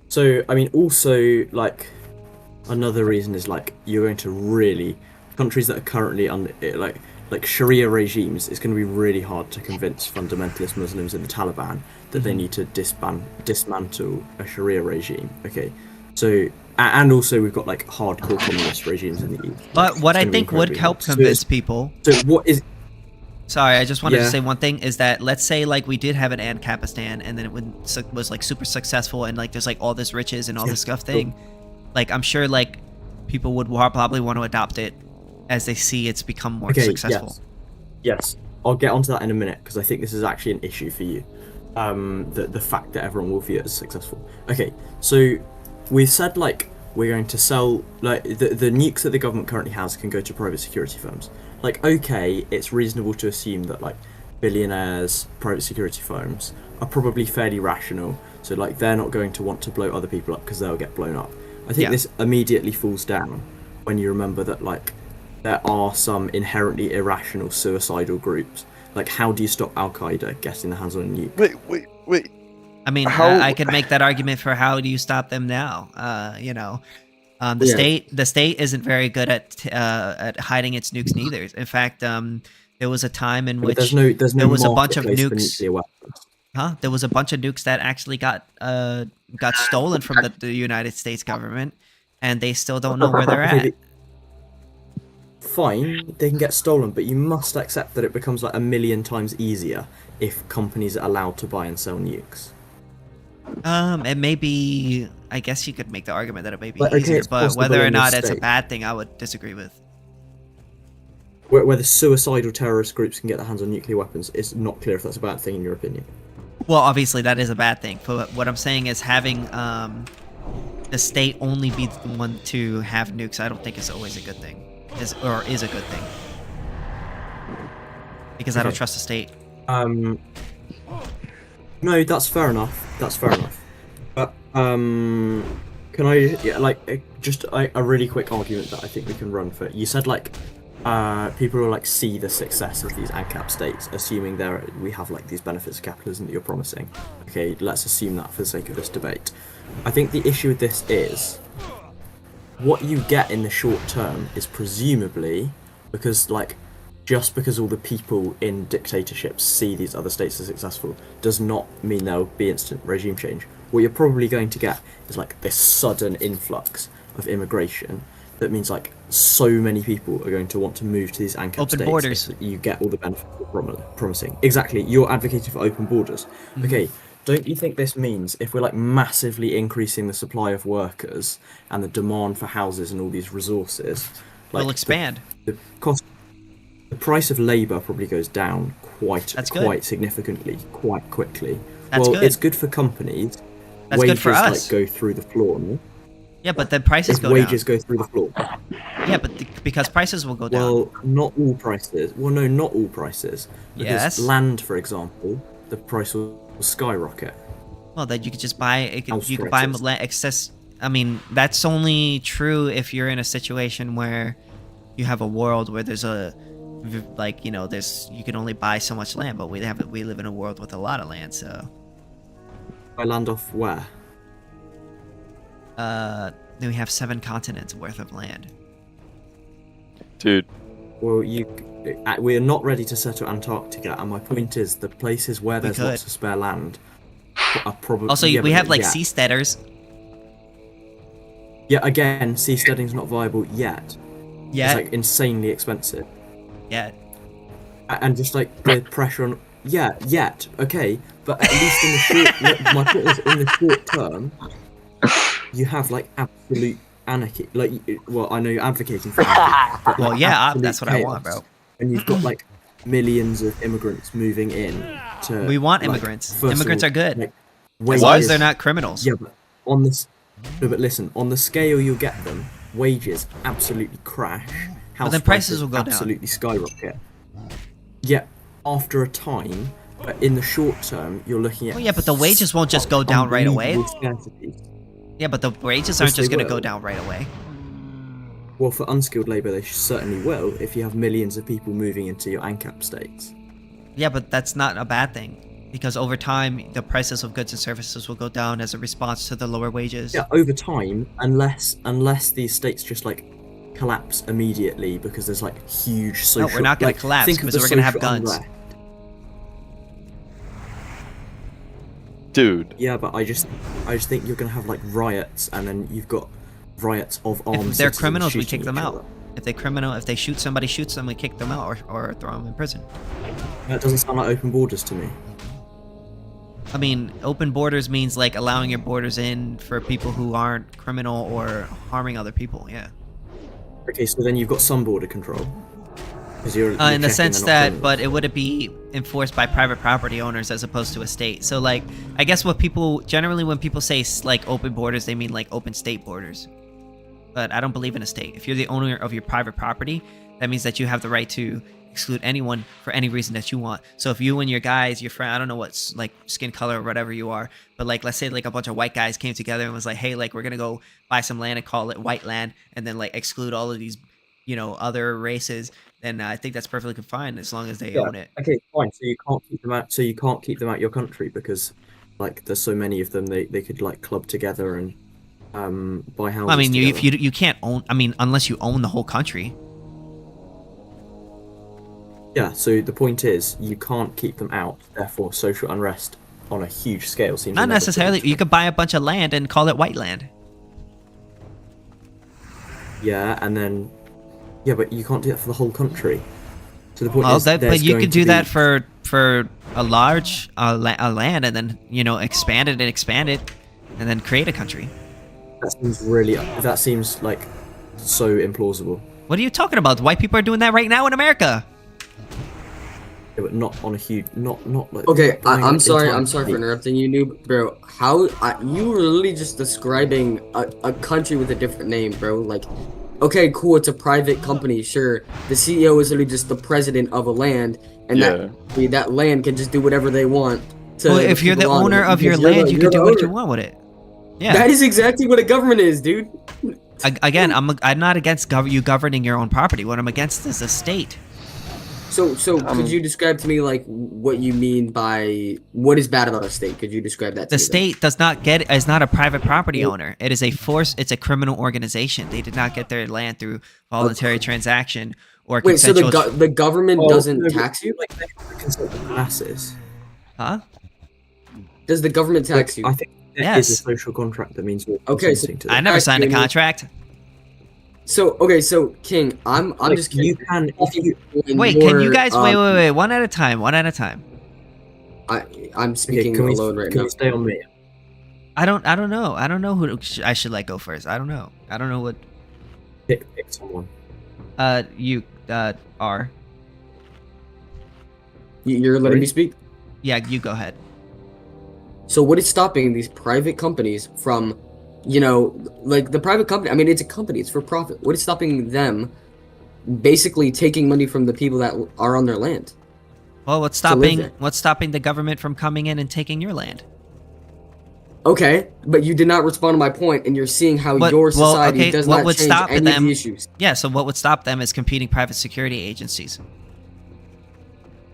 So I mean, also like another reason is like you're going to really countries that are currently under like Sharia regimes. It's going to be really hard to convince fundamentalist Muslims in the Taliban that they need to dismantle a Sharia regime. Okay. So and also we've got like hardcore communist regimes in the East. But what I think would help convince people. So what is? Sorry, I just wanted to say one thing is that let's say like we did have an Ancapistan and then it was like super successful and like there's like all this riches and all this stuff thing. Like I'm sure like people would probably want to adopt it as they see it's become more successful. Yes. I'll get onto that in a minute because I think this is actually an issue for you. The fact that everyone will view it as successful. Okay, so we've said like we're going to sell like the nukes that the government currently has can go to private security firms. Like, okay, it's reasonable to assume that like billionaires, private security firms are probably fairly rational. So like they're not going to want to blow other people up because they'll get blown up. I think this immediately falls down when you remember that like there are some inherently irrational suicidal groups. Like, how do you stop Al Qaeda getting their hands on a nuke? Wait. I mean, I could make that argument for how do you stop them now? You know. The state isn't very good at hiding its nukes neither. In fact, there was a time in which there was a bunch of nukes. There was a bunch of nukes that actually got stolen from the United States government, and they still don't know where they're at. Fine, they can get stolen, but you must accept that it becomes like 1,000,000 times easier if companies are allowed to buy and sell nukes. It may be. I guess you could make the argument that it may be easier, but whether or not it's a bad thing, I would disagree with. Whether suicidal terrorist groups can get their hands on nuclear weapons, it's not clear if that's a bad thing in your opinion. Well, obviously that is a bad thing. But what I'm saying is having the state only be the one to have nukes, I don't think is always a good thing. Is a good thing. Because I don't trust the state. No, that's fair enough. But can I just a really quick argument that I think we can run for? You said like people will like see the success of these Ancap states, assuming we have like these benefits of capitalism that you're promising. Okay, let's assume that for the sake of this debate. I think the issue with this is what you get in the short term is presumably because just because all the people in dictatorships see these other states as successful does not mean there'll be instant regime change. What you're probably going to get is like this sudden influx of immigration that means like so many people are going to want to move to these Ancap open states. Borders. You get all the benefits you're promising. Exactly, you're advocating for open borders. Mm-hmm. Okay, don't you think this means if we're like massively increasing the supply of workers and the demand for houses and all these resources, like will expand. The price of labour probably goes down quite significantly, quite quickly. It's good for companies. That's wages good for us. Go through the floor. No? Yeah, but the prices go wages down. Go through the floor. Yeah, but because prices will go down. Well, not all prices. Well, no, not all prices. Because yes. Land, for example, the price will will skyrocket. Well, then you could just buy it. House You could buy prices. excess. I mean, that's only true if you're in a situation where you have a world where there's like, you know, there's, you can only buy so much land, but we live in a world with a lot of land, so. Buy land off where? Then we have 7 continents worth of land. Dude. Well, we're not ready to settle Antarctica, and my point is the places where there's lots of spare land are probably. Also, we have like seasteaders. Yeah, again, seasteading's not viable yet. Yet. It's like insanely expensive. Yet. And just like the pressure on. Yeah, yet. Okay, but at least in the short. My point is, in the short term, you have like absolute anarchy. Like, well, I know you're advocating for anarchy. But, Well, like, yeah, absolute that's what I want, chaos. bro. And you've got like millions of immigrants moving in to. We want like, immigrants. first of Immigrants all, are good. like, As long as they're not criminals. Yeah, but on this. No, but listen, on the scale you'll get them, wages absolutely crash. House then prices will go down. absolutely skyrocket. Yeah, after a time, but in the short term, you're looking at. Well, yeah, but the wages won't just go down right away. unbelievable scarcity. Yeah, but the wages Yes, aren't just they going to go will. down right away. Well, for unskilled labour, they certainly will if you have millions of people moving into your Ancap states. Yeah, but that's not a bad thing. Because over time, the prices of goods and services will go down as a response to the lower wages. Yeah, over time, unless these states just like collapse immediately because there's like huge social. No, we're not going like, to collapse think of because the we're going to have social guns. unrest. Dude. Yeah, but I just think you're gonna have like riots, and then you've got riots of armed. If they're citizens criminals, we shooting kick them each out. other. If they shoot somebody, shoots them, we kick them out or throw them in prison. That doesn't sound like open borders to me. I mean, open borders means like allowing your borders in for people who aren't criminal or harming other people. Yeah. Okay, so then you've got some border control. You're In the checking sense they're not that, criminals. but it would be enforced by private property owners as opposed to a state. So like, I guess what people generally when people say like open borders, they mean like open state borders. But I don't believe in a state. If you're the owner of your private property, that means that you have the right to exclude anyone for any reason that you want. So if you and your guys, your friend, I don't know what's like skin color or whatever you are, but like let's say like a bunch of white guys came together and was like, hey, like we're gonna go buy some land and call it white land, and then like exclude all of these, you know, other races, then I think that's perfectly fine as long as they own it. Okay, fine. So you can't keep them out. So you can't keep them out your country because, like, there's so many of them. They could like club together and buy houses. I mean, together. if you can't own, I mean, unless you own the whole country. Yeah. So the point is, you can't keep them out. Therefore, social unrest on a huge scale seems Not inevitable. necessarily. You could buy a bunch of land and call it white land. Yeah, and then yeah, but you can't do that for the whole country. So the point Well, is, but there's you going could to do be- that for a large a land, and then you know expand it, and then create a country. That seems like so implausible. What are you talking about? White people are doing that right now in America. Yeah, but not on a huge, not like. Okay, buying I'm an sorry. entire I'm sorry for state. interrupting you, noob, bro. You were literally just describing a country with a different name, bro. Like, okay, cool, it's a private company, sure. The CEO is literally just the president of a land, and that land can just do whatever they want. To Well, if you're the people on owner it, of your because you're land, the- you you're can do the what you owner. want with it. Yeah. That is exactly what a government is, dude. Again, I'm not against you governing your own property. What I'm against is a state. So could you describe to me like what you mean by what is bad about a state? Could you describe that to The me? state is not a private property owner. It is it's a criminal organization. They did not get their land through voluntary transaction or Wait, so consensual. the government doesn't tax you? Masses. Huh? Does the government tax you? I think there Yes. is a social contract that means you're Okay, so consenting to I it. never signed a you- contract. So King, I'm Like, just you curious. can if you Wait, can you guys wait, one at a time, one at a time. I'm speaking can we, alone right can now. we stay on me? I don't know who I should let go first. I don't know what. Pick someone. You are. You're letting me speak. Yeah, you go ahead. So what is stopping these private companies from, you know, like the private company? I mean, it's a company; it's for profit. What is stopping them, basically taking money from the people that are on their land? Well, what's stopping the government from coming in and taking your land? Okay, but you did not respond to my point, and you're seeing how your society does not change any of the issues. Yeah, so what would stop them is competing private security agencies.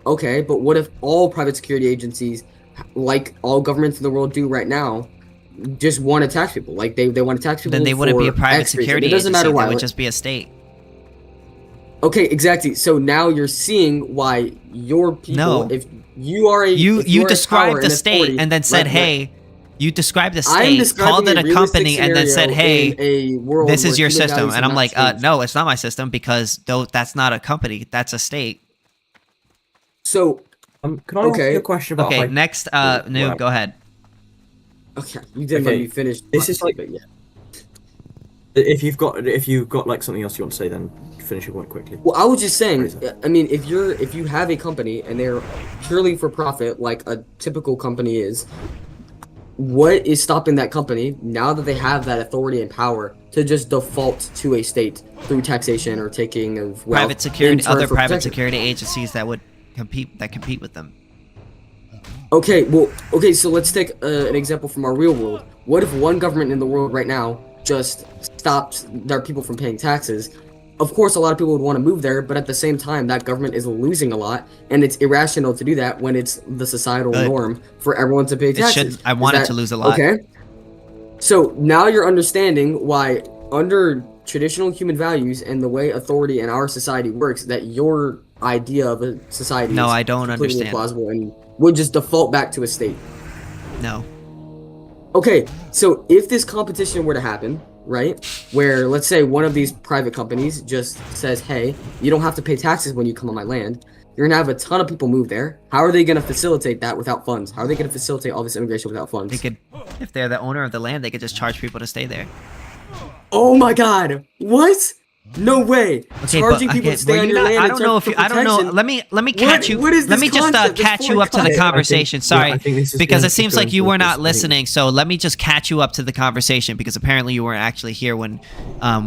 Okay, but what if all private security agencies, like all governments in the world do right now, just want to tax people? Like they want to tax people. Then they wouldn't be a private X reason. security It doesn't agency. matter why. They would just be a state. Okay, exactly. So now you're seeing why your people. No. If you are a you described the state and then said, "Hey." You described the state, called it a company, and then said, "Hey, this is your system." And I'm like, "No, it's not my system because that's not a company. That's a state." So, can I ask you a question about? Okay, next, Noob, go ahead. Okay, you didn't let me finish. This is like, if you've got like something else you want to say, then finish your point quickly. Well, I was just saying. I mean, if you have a company and they're purely for profit, like a typical company is. What is stopping that company, now that they have that authority and power, to just default to a state through taxation or taking of wealth? Other private security agencies that would compete with them. Okay, so let's take an example from our real world. What if one government in the world right now just stopped their people from paying taxes? Of course, a lot of people would want to move there, but at the same time, that government is losing a lot, and it's irrational to do that when it's the societal norm for everyone to pay taxes. I want it to lose a lot. Okay. So now you're understanding why, under traditional human values and the way authority in our society works, that your idea of a society No, is I don't completely understand. implausible and would just default back to a state. No. Okay, so if this competition were to happen, right, where let's say one of these private companies just says, "Hey, you don't have to pay taxes when you come on my land," you're gonna have a ton of people move there. How are they gonna facilitate that without funds? How are they gonna facilitate all this immigration without funds? They could, if they're the owner of the land, they could just charge people to stay there. Oh my God! What? No way! Okay, Charging people to stay on your land. I don't know if you. I don't know. Let me catch you. Let me just catch you up to the conversation. Sorry, because it seems like you were not listening. So let me just catch you up to the conversation because apparently you weren't actually here when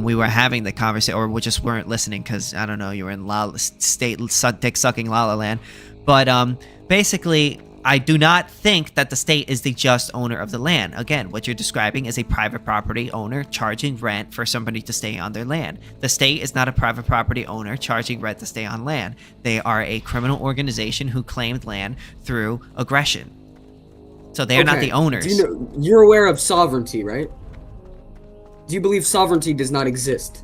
we were having the conversation, or we just weren't listening because I don't know. You were in dick sucking La La Land, but basically. I do not think that the state is the just owner of the land. Again, what you're describing is a private property owner charging rent for somebody to stay on their land. The state is not a private property owner charging rent to stay on land. They are a criminal organization who claimed land through aggression. So they are not the owners. You're aware of sovereignty, right? Do you believe sovereignty does not exist?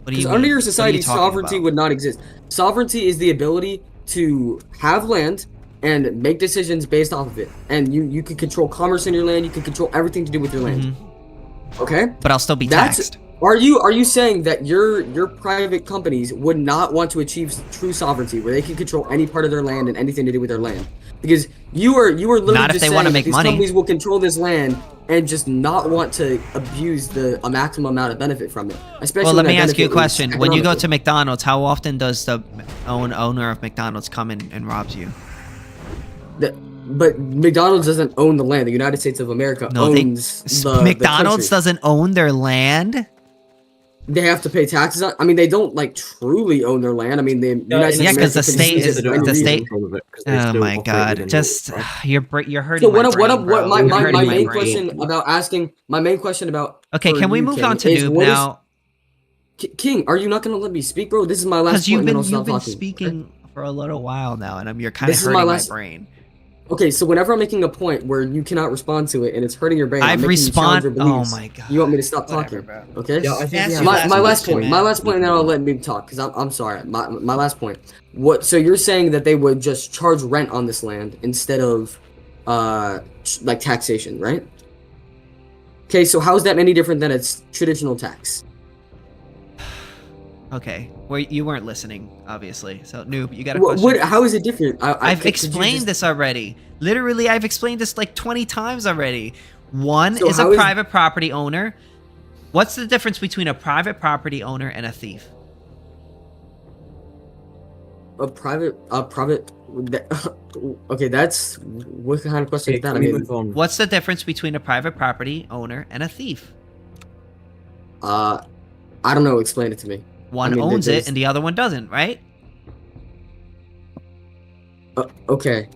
What do you mean? Under your society, What are you talking sovereignty about? would not exist. Sovereignty is the ability to have land and make decisions based off of it. And you can control commerce in your land, you can control everything to do with your land. Okay? But I'll still be taxed. Are you saying that your private companies would not want to achieve true sovereignty where they can control any part of their land and anything to do with their land? Because you are literally Not if just they saying wanna that make these money. companies will control this land and just not want to abuse a maximum amount of benefit from it. Especially Well, let when me that ask you a benefit is question. When you go economical. to McDonald's, how often does the owner of McDonald's come in and robs you? But McDonald's doesn't own the land. The United States of America owns the McDonald's country. doesn't own their land? They have to pay taxes on. I mean, they don't like truly own their land. I mean, the United States of because the America can state use is it for any the reason. state. Oh my God! Just you're hurting So my what? brain, bro. My You're hurting main brain. question about asking. My main question about. Okay, for can we you, move King, on to is Noob what is- now? King, are you not gonna let me speak, bro? This is my last Because point. you've and then I'll been stop talking. speaking for a little while now, and you're kind of This is hurting my my last- brain. Okay, so whenever I'm making a point where you cannot respond to it and it's hurting your brain, I'm I've making you challenge your oh beliefs. my God. You want me to stop talking? Okay. Yeah, I think my last point. My last point, and then I'll let me talk because I'm sorry. My last point. What? So you're saying that they would just charge rent on this land instead of, like taxation, right? Okay, so how is that any different than its traditional tax? Okay, well, you weren't listening, obviously. So, Noob, you got a What? question? How is it different? I've explained this already. Literally, I've explained this like 20 times already. One So is a how is- private property owner. What's the difference between a private property owner and a thief? A private. Okay, that's what kind of question is that? I mean, What's the difference between a private property owner and a thief? I don't know. Explain it to me. One I mean, owns there's- it and the other one doesn't, right? Okay.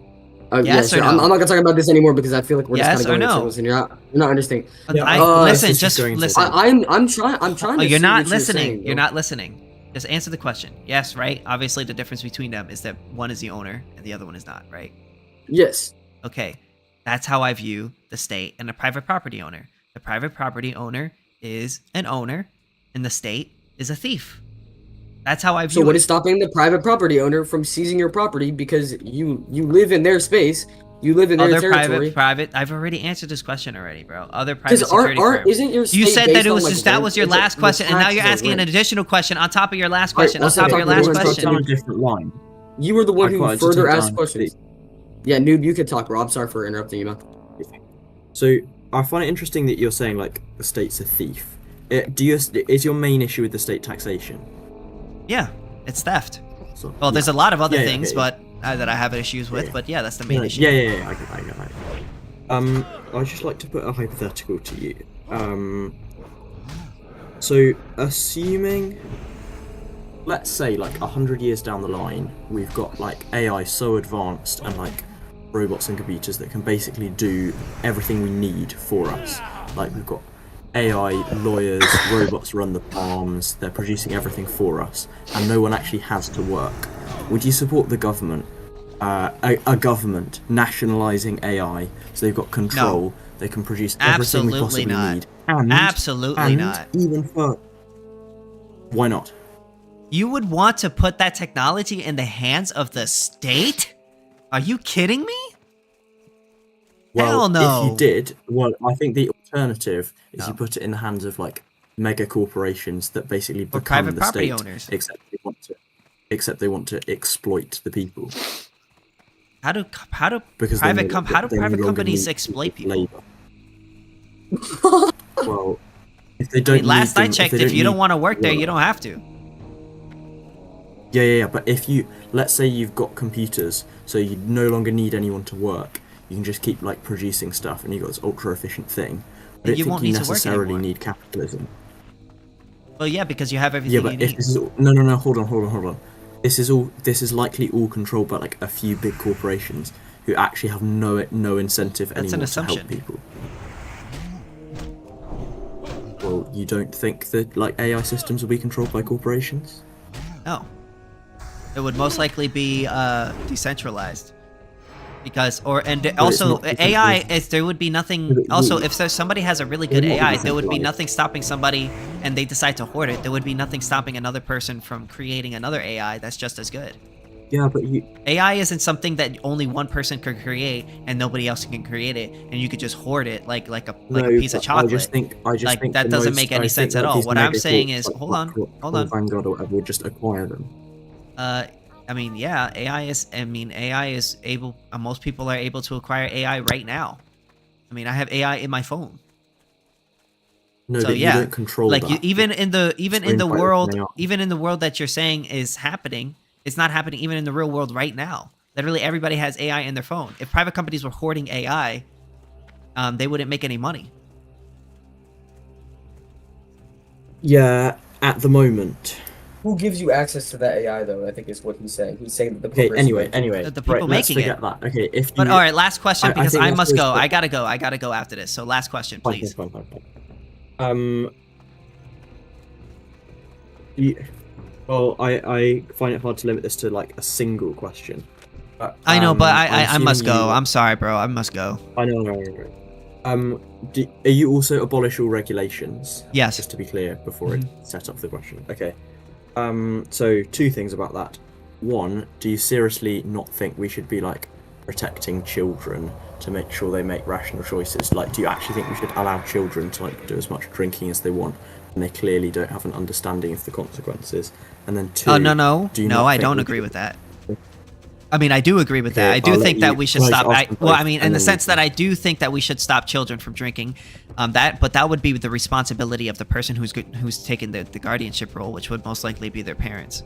Yes sure. or no? I'm not gonna talk about this anymore because I feel like we're Yes just kind or of going in no? circles and you're not understanding. Listen, just listen. I'm trying Oh, to. you're see not what listening. You're, saying, You're not listening. Just answer the question. Yes, right? Obviously, the difference between them is that one is the owner and the other one is not, right? Yes. Okay. That's how I view the state and the private property owner. The private property owner is an owner, and the state is a thief. That's how I view it. So what is stopping the private property owner from seizing your property because you live in their space, you live in their Other territory? private. I've already answered this question already, bro. Other private security aren't firms. isn't your You state said that based it on, was like, just that rent? was your It's like last the question, and now you're taxes are asking an rent. additional question on top of your last Alright, question. On also top of your talk last about Let's question. down a different line. You were the one who Quite further to asked down questions. Yeah, noob, you could talk, bro. I'm sorry for interrupting you, man. So I find it interesting that you're saying like the state's a thief. Is your main issue with the state taxation? Yeah, it's theft. So, Well, there's a lot of other Yeah, things, okay. but that I have issues with. But yeah, that's the main issue. Yeah. I get that. I'd just like to put a hypothetical to you. So assuming, let's say like 100 years down the line, we've got like AI so advanced and like robots and computers that can basically do everything we need for us. Like we've got AI lawyers, robots run the farms, they're producing everything for us, and no one actually has to work. Would you support the government, a government nationalizing AI so they've got control, they can produce everything we possibly need? Absolutely not. Even for why not? You would want to put that technology in the hands of the state? Are you kidding me? Well, Hell no. if you did, well, I think the alternative is you put it in the hands of like mega corporations that basically become private the property state, owners. except they want to exploit the people. How do Because private they no longer companies need exploit people? labor. Well, if they I don't. mean, last need I them, checked, they if you don't need want to work there, work. you don't have to. Yeah. But if you, let's say you've got computers, so you no longer need anyone to work, you can just keep like producing stuff, and you've got this ultra efficient thing. I don't You think won't you need to work necessarily anymore. need capitalism. Well, yeah, because you have everything Yeah, but you if need. this is no, hold on. This is likely all controlled by like a few big corporations who actually have no incentive That's an anymore to assumption. help people. Well, you don't think that like AI systems will be controlled by corporations? No. It would most likely be decentralized. Because also not AI decentralized. is there would be nothing. But Also, if somebody has a really good They're not AI, there would be decentralized. nothing stopping somebody, and they decide to hoard it. There would be nothing stopping another person from creating another AI that's just as good. Yeah, but AI isn't something that only one person could create and nobody else can create it, and you could just hoard it like a piece of chocolate. I just think like that the doesn't most- make I any think, sense at like, all. these What I'm mega saying corps, is, like, hold on. Vanguard or whatever would just acquire them. I mean, yeah, AI is able. Most people are able to acquire AI right now. I mean, I have AI in my phone. No, So but yeah, you don't control like that. even in the trained by world, OpenAI. even in the world that you're saying is happening, it's not happening even in the real world right now. Literally, everybody has AI in their phone. If private companies were hoarding AI, they wouldn't make any money. Yeah, at the moment. Who gives you access to that AI though? I think is what he's saying. He's saying that the Okay. corporation- Anyway. The people right, let's making forget it. that. Okay. If you, But all right, last question because think I that's must always go. good. I gotta go after this. So last question, please. Fine. Well, I find it hard to limit this to like a single question. But, I know, but I'm I must assuming go. you- I'm sorry, bro. I must go. I know. Are you also abolish all regulations? Yes. Just to be clear before I set up the question. Okay. So two things about that. One, do you seriously not think we should be like protecting children to make sure they make rational choices? Like, do you actually think we should allow children to like do as much drinking as they want, and they clearly don't have an understanding of the consequences? And then two, Oh no, do you not I think don't we agree should- with that. I mean, I do agree with that. Okay, I do I'll think let that you- we should can I stop. just ask them Well, I both, mean, in and the then sense we that I do think that we should stop children from drinking. But that would be the responsibility of the person who's taken the guardianship role, which would most likely be their parents.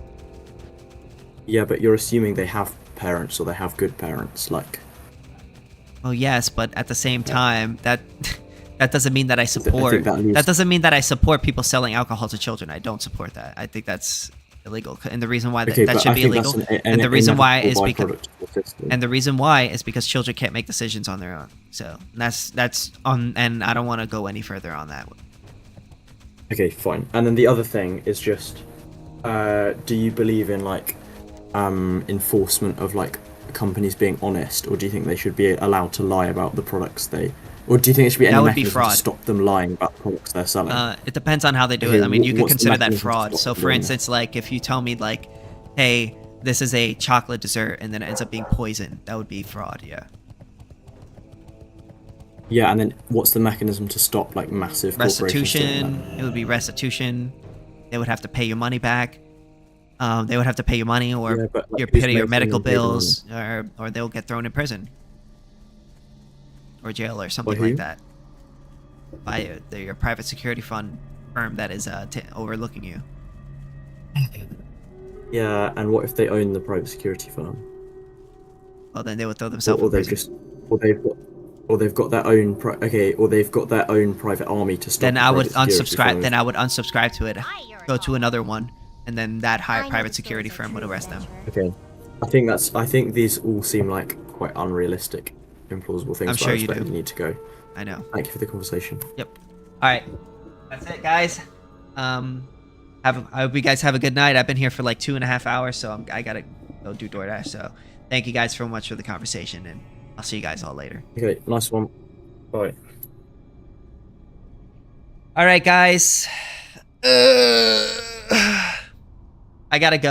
Yeah, but you're assuming they have parents or they have good parents, like. Well, yes, but at the same time, that doesn't mean that I support. that leaves- That doesn't mean that I support people selling alcohol to children. I don't support that. I think that's illegal. And the reason why Okay, that but should I be think illegal, that's and the reason why is inevitable because, byproduct of the system. and the reason why is because children can't make decisions on their own. So that's on, and I don't want to go any further on that. Okay, fine. And then the other thing is just, do you believe in like enforcement of like companies being honest, or do you think they should be allowed to lie about the products they, or do you think there should be any That would be mechanism to fraud. stop them lying about the products they're selling? It depends on how they do Okay, it. I mean, you could what's the consider that mechanism to fraud. stop So, them for doing instance, like if you tell me like, "Hey, this is a chocolate dessert," and then it ends up being poison, that would be fraud. Yeah. Yeah, and then what's the mechanism to stop like massive corporations doing Restitution. It would be restitution. They would have to pay your money back. They would have to pay your money, or Yeah, but, like, your who's pay your making medical them pay the bills, or they'll get thrown in prison or jail or something who? like that by your private security fund firm that is overlooking you. that? Yeah, and what if they own the private security firm? Well, then they would throw themselves Or in they've prison. or they've got their own or they've got their own private army to stop. Then the I would private security unsubscribe. firm. Then I would unsubscribe to it. Go to another one, and then that private security firm would arrest them. Okay, I think these all seem like quite unrealistic, implausible things. I'm but sure I you respect do. You need to go. I know. Thank you for the conversation. Yep. All right. That's it, guys. I hope you guys have a good night. I've been here for like 2.5 hours, so I gotta go do DoorDash. So thank you guys so much for the conversation, and I'll see you guys all later. Okay, nice one. Bye. All right, guys. I gotta go.